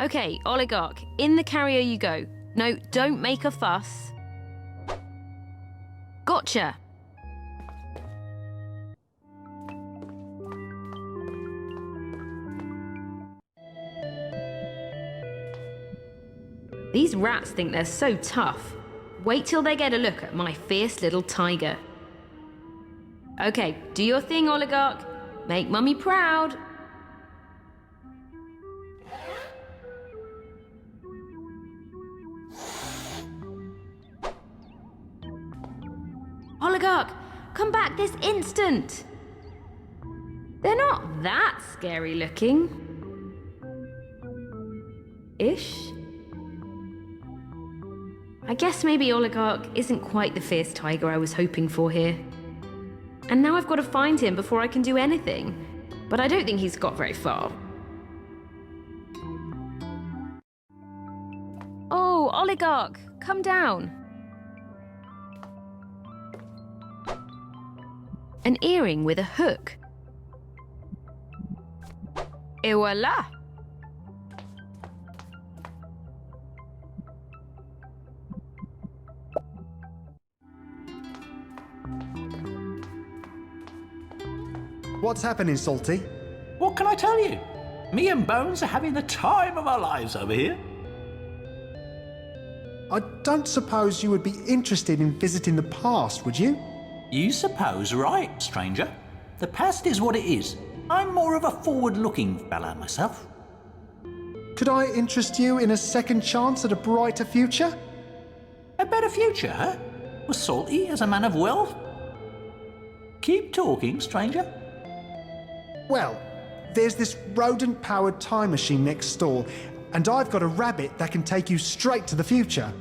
Okay, oligarch, in the carrier you go. No, don't make a fuss. Gotcha. These rats think they're so tough. Wait till they get a look at my fierce little tiger. Okay, do your thing, oligarch. Make mummy proud. Oligarch, come back this instant! They're not that scary looking. Ish? I guess maybe Oligarch isn't quite the fierce tiger I was hoping for here. And now I've got to find him before I can do anything. But I don't think he's got very far. Oh, Oligarch, come down. An earring with a hook. Et voila! What's happening, Salty? What can I tell you? Me and Bones are having the time of our lives over here. I don't suppose you would be interested in visiting the past, would you? You suppose right, stranger. The past is what it is. I'm more of a forward-looking fella myself. Could I interest you in a second chance at a brighter future? A better future, huh? Was Salty as a man of wealth? Keep talking, stranger. Well, there's this rodent-powered time machine next door, and I've got a rabbit that can take you straight to the future.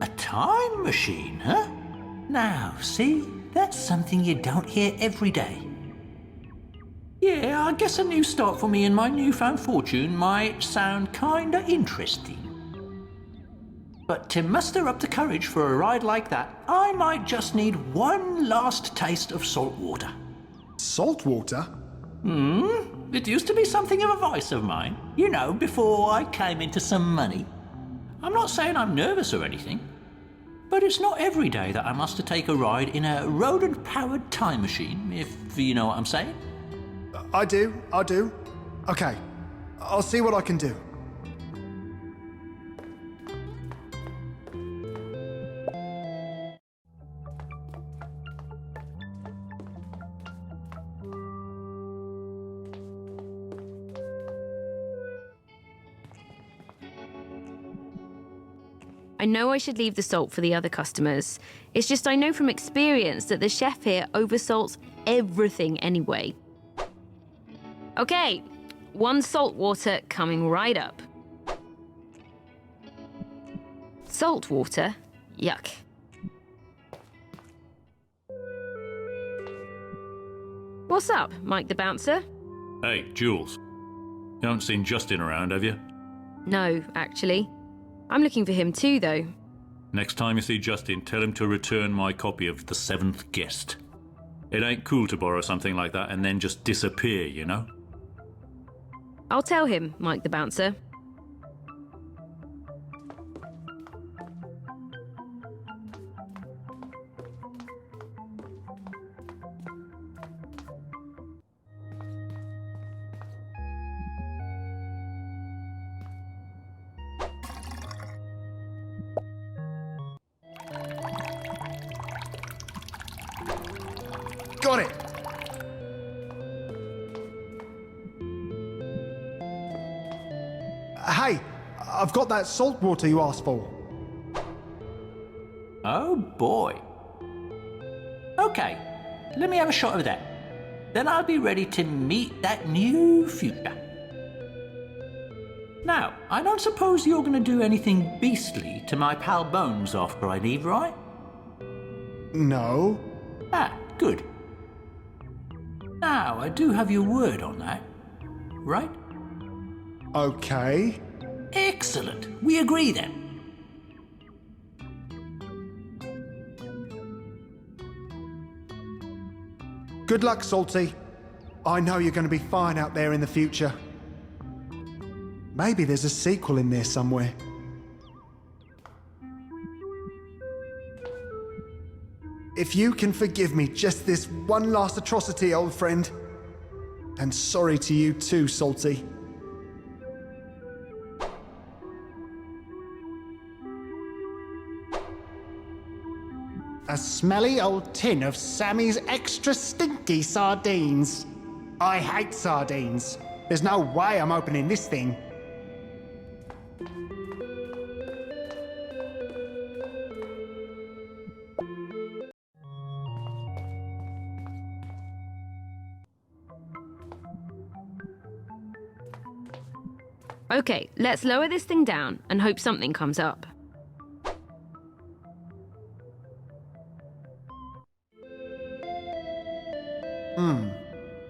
A time machine, huh? Now, see? That's something you don't hear every day. Yeah, I guess a new start for me and my newfound fortune might sound kinda interesting. But to muster up the courage for a ride like that, I might just need one last taste of salt water. Salt water? It used to be something of a vice of mine, you know, before I came into some money. I'm not saying I'm nervous or anything, but it's not every day that I must take a ride in a rodent-powered time machine, if you know what I'm saying. I do. Okay, I'll see what I can do. I know I should leave the salt for the other customers. It's just I know from experience that the chef here oversalts everything anyway. Okay, one salt water coming right up. Salt water? Yuck. What's up, Mike the Bouncer? Hey, Jules. You haven't seen Justin around, have you? No, actually. I'm looking for him too, though. Next time you see Justin, tell him to return my copy of The Seventh Guest. It ain't cool to borrow something like that and then just disappear, you know? I'll tell him, Mike the Bouncer. Got it! Hey, I've got that salt water you asked for. Oh boy. Okay, let me have a shot of that. Then I'll be ready to meet that new future. Now, I don't suppose you're going to do anything beastly to my pal Bones after I leave, right? No. Ah, good. Now, I do have your word on that, right? Okay. Excellent. We agree then. Good luck, Salty. I know you're going to be fine out there in the future. Maybe there's a sequel in there somewhere. If you can forgive me just this one last atrocity, old friend. And sorry to you too, Salty. A smelly old tin of Sammy's extra stinky sardines. I hate sardines. There's no way I'm opening this thing. Okay, let's lower this thing down and hope something comes up.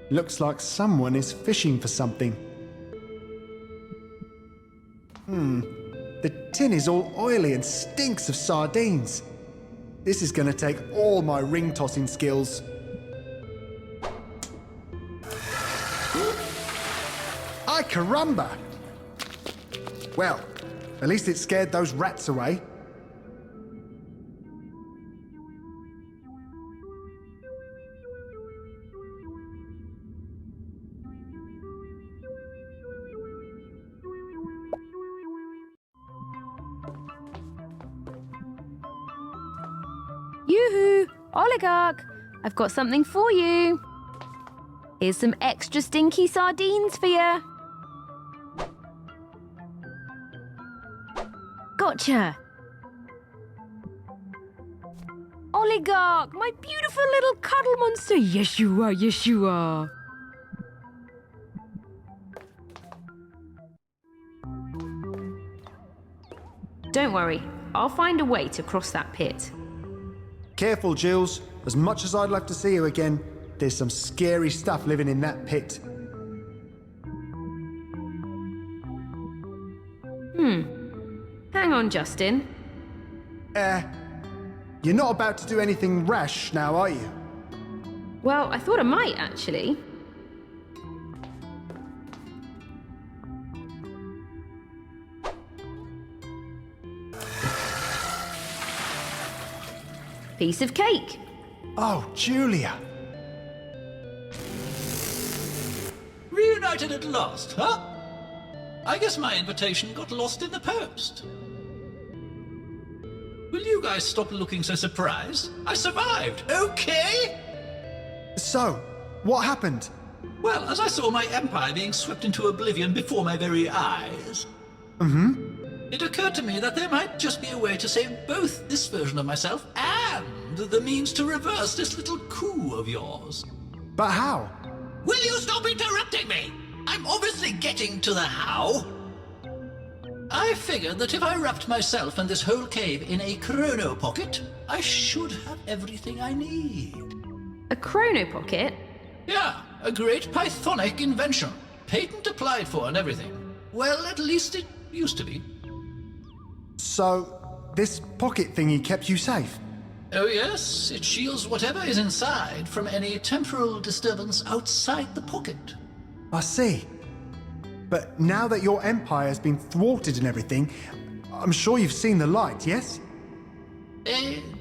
Looks like someone is fishing for something. The tin is all oily and stinks of sardines. This is gonna take all my ring tossing skills. Ay caramba! Well, at least it scared those rats away. Yoo-hoo! Oligarch! I've got something for you. Here's some extra stinky sardines for you. Gotcha! Oligarch, my beautiful little cuddle monster. Yes, you are, yes, you are. Don't worry, I'll find a way to cross that pit. Careful, Jules. As much as I'd love to see you again, there's some scary stuff living in that pit. Hang on, Justin. You're not about to do anything rash now, are you? Well, I thought I might, actually. Piece of cake. Oh, Julia. Reunited at last, huh? I guess my invitation got lost in the post. Will you guys stop looking so surprised? I survived, okay? So, what happened? Well, as I saw my empire being swept into oblivion before my very eyes, it occurred to me that there might just be a way to save both this version of myself and the means to reverse this little coup of yours. But how? Will you stop interrupting me? I'm obviously getting to the how. I figured that if I wrapped myself and this whole cave in a chrono pocket, I should have everything I need. A chrono pocket? Yeah, a great Pythonic invention. Patent applied for and everything. Well, at least it used to be. So, this pocket thingy kept you safe? Oh yes, it shields whatever is inside from any temporal disturbance outside the pocket. I see. But now that your empire has been thwarted and everything, I'm sure you've seen the light, yes?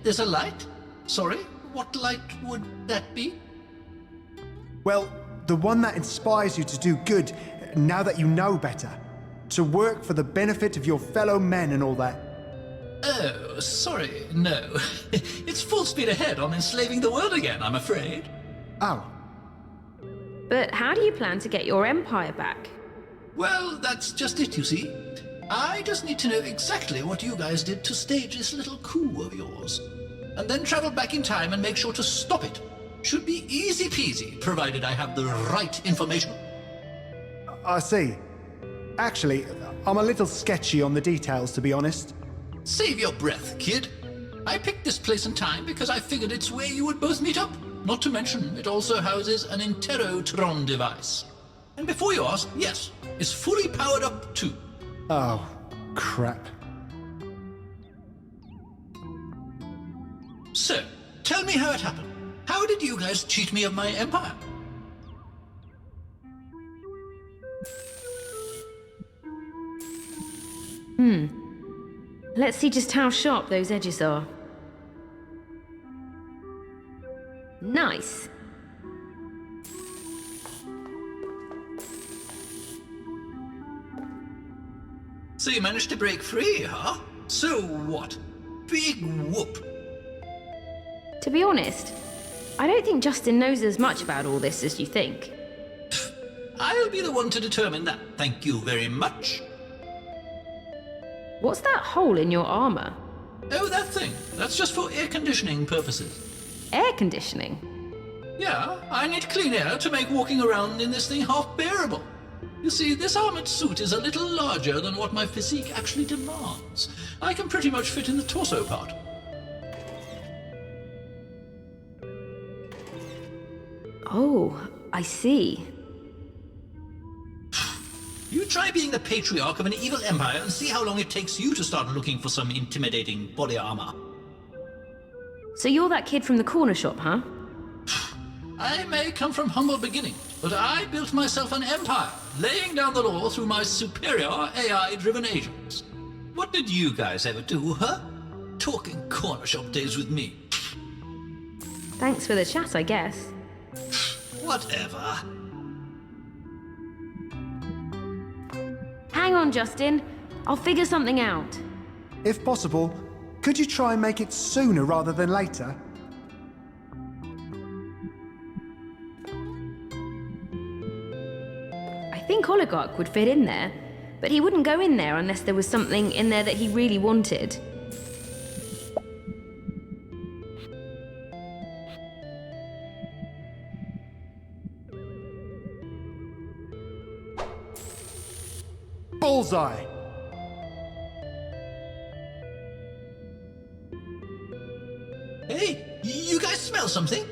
There's a light? Sorry, what light would that be? Well, the one that inspires you to do good now that you know better. To work for the benefit of your fellow men and all that. Oh, sorry, no. It's full speed ahead on enslaving the world again, I'm afraid. Oh. But how do you plan to get your empire back? Well, that's just it, you see. I just need to know exactly what you guys did to stage this little coup of yours. And then travel back in time and make sure to stop it. Should be easy peasy, provided I have the right information. I see. Actually, I'm a little sketchy on the details, to be honest. Save your breath, kid. I picked this place and time because I figured it's where you would both meet up. Not to mention, it also houses an interrogation device. And before you ask, yes, it's fully powered up too. Oh, crap. So, tell me how it happened. How did you guys cheat me of my empire? Let's see just how sharp those edges are. Nice. So you managed to break free, huh? So what? Big whoop. To be honest, I don't think Justin knows as much about all this as you think. I'll be the one to determine that. Thank you very much. What's that hole in your armor? Oh, that thing. That's just for air conditioning purposes. Air conditioning? Yeah, I need clean air to make walking around in this thing half bearable. You see, this armored suit is a little larger than what my physique actually demands. I can pretty much fit in the torso part. Oh, I see. You try being the patriarch of an evil empire and see how long it takes you to start looking for some intimidating body armor. So you're that kid from the corner shop, huh? I may come from humble beginnings, but I built myself an empire, laying down the law through my superior AI-driven agents. What did you guys ever do, huh? Talking corner shop days with me. Thanks for the chat, I guess. Whatever. Hang on, Justin. I'll figure something out. If possible, could you try and make it sooner rather than later? I think Oligarch would fit in there, but he wouldn't go in there unless there was something in there that he really wanted. Bullseye! Hey, you guys smell something?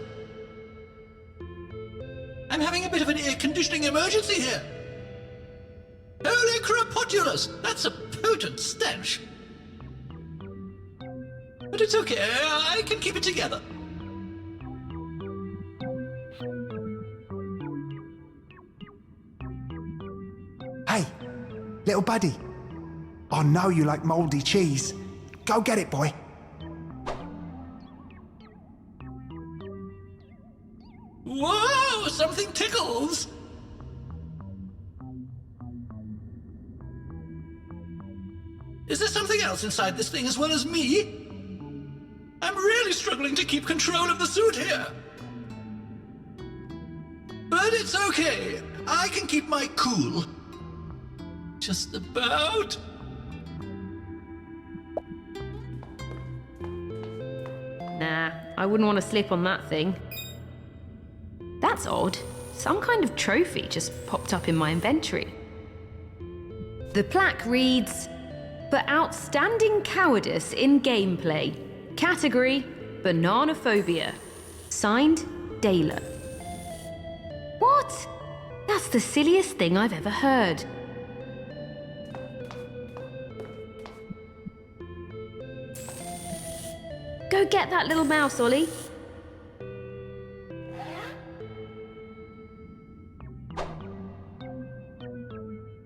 I'm having a bit of an air conditioning emergency here. Holy crapotulous! That's a potent stench. But it's okay, I can keep it together. Hey, little buddy. I know you like mouldy cheese. Go get it, boy. Whoa, something tickles! Is there something else inside this thing as well as me? I'm really struggling to keep control of the suit here. But it's okay. I can keep my cool. Just about. Nah, I wouldn't want to slip on that thing. That's odd. Some kind of trophy just popped up in my inventory. The plaque reads, "For outstanding cowardice in gameplay. Category, bananaphobia. Signed, Dayler." What? That's the silliest thing I've ever heard. Go get that little mouse, Ollie.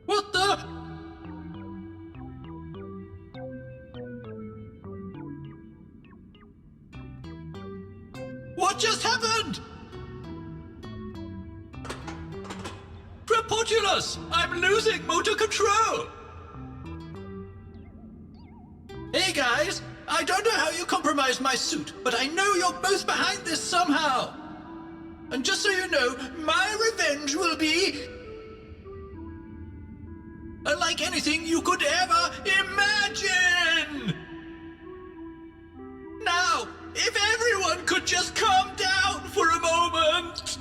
What the? What just happened? Prepotulous! I'm losing motor control! Hey guys, I don't know how you compromised my suit, but I know you're both behind this somehow. And just so you know, my revenge will be unlike anything you could ever imagine! Now, if everyone could just calm down for a moment!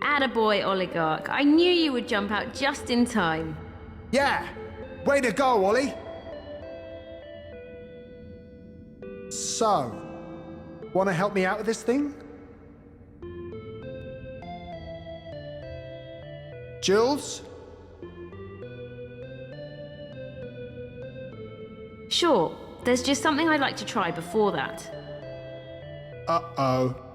Attaboy, Oligarch. I knew you would jump out just in time. Yeah! Way to go, Ollie! So, want to help me out with this thing? Jules? Sure, there's just something I'd like to try before that. Uh-oh.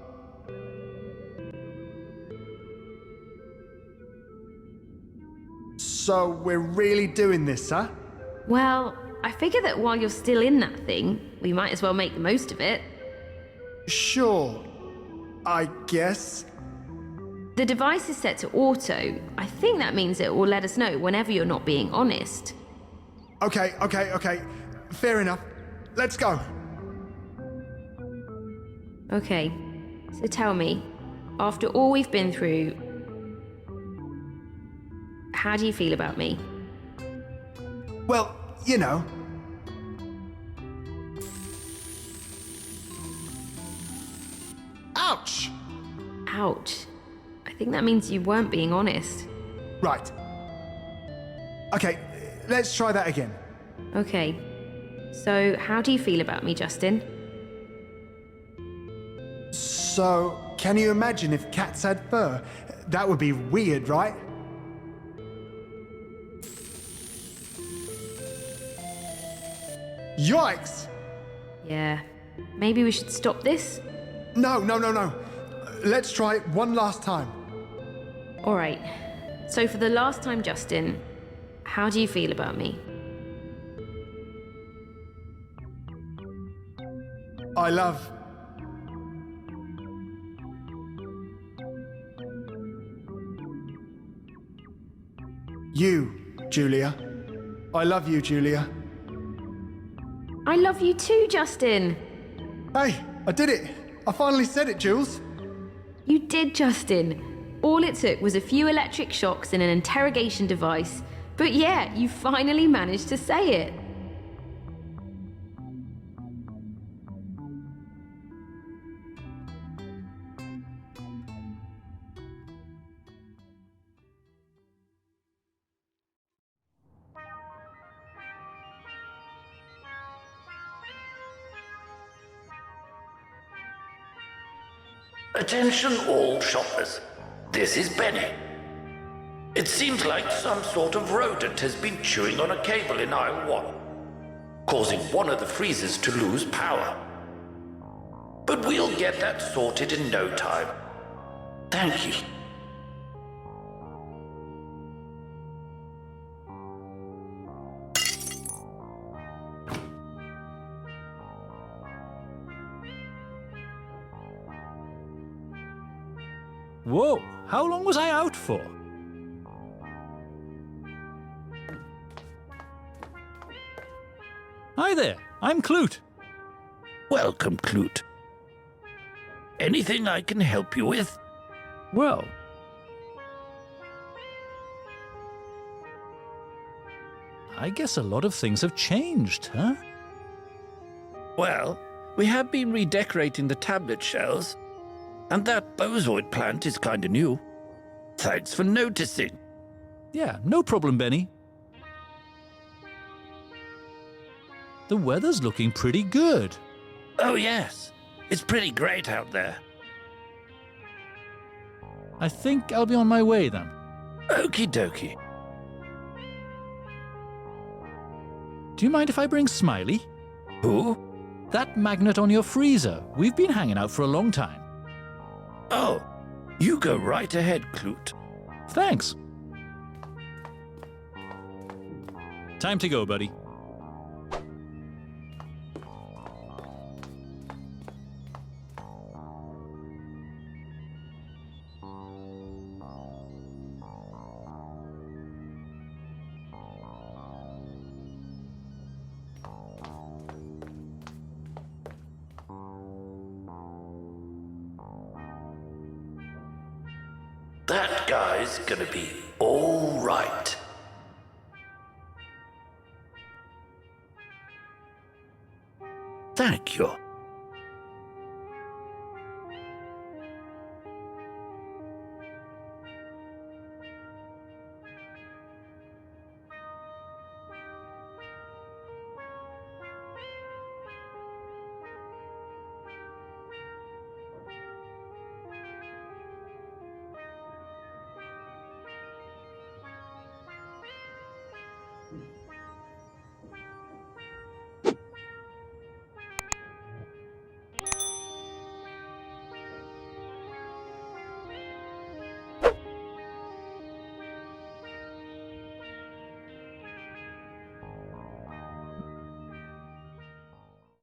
So we're really doing this, huh? Well, I figure that while you're still in that thing, we might as well make the most of it. Sure. I guess. The device is set to auto. I think that means it will let us know whenever you're not being honest. Okay. Fair enough. Let's go. Okay, so tell me, after all we've been through, how do you feel about me? Well, you know. Ouch! Ouch. I think that means you weren't being honest. Right. Okay, let's try that again. Okay, so how do you feel about me, Justin? So, can you imagine if cats had fur? That would be weird, right? Yikes! Yeah, maybe we should stop this? No. Let's try it one last time. All right, so for the last time, Justin, how do you feel about me? I love... you, Julia. I love you, Julia. I love you too, Justin. Hey, I did it. I finally said it, Jules. You did, Justin. All it took was a few electric shocks and an interrogation device. But yeah, you finally managed to say it. Attention all shoppers. This is Benny. It seems like some sort of rodent has been chewing on a cable in aisle 1, causing one of the freezers to lose power. But we'll get that sorted in no time. Thank you. Whoa, how long was I out for? Hi there, I'm Clute. Welcome, Clute. Anything I can help you with? Well, I guess a lot of things have changed, huh? Well, we have been redecorating the tablet shells, and that bozoid plant is kinda new. Thanks for noticing. Yeah, no problem, Benny. The weather's looking pretty good. Oh yes, it's pretty great out there. I think I'll be on my way then. Okie dokie. Do you mind if I bring Smiley? Who? That magnet on your freezer. We've been hanging out for a long time. Oh, you go right ahead, Clute. Thanks. Time to go, buddy. That guy's gonna be all right. Thank you.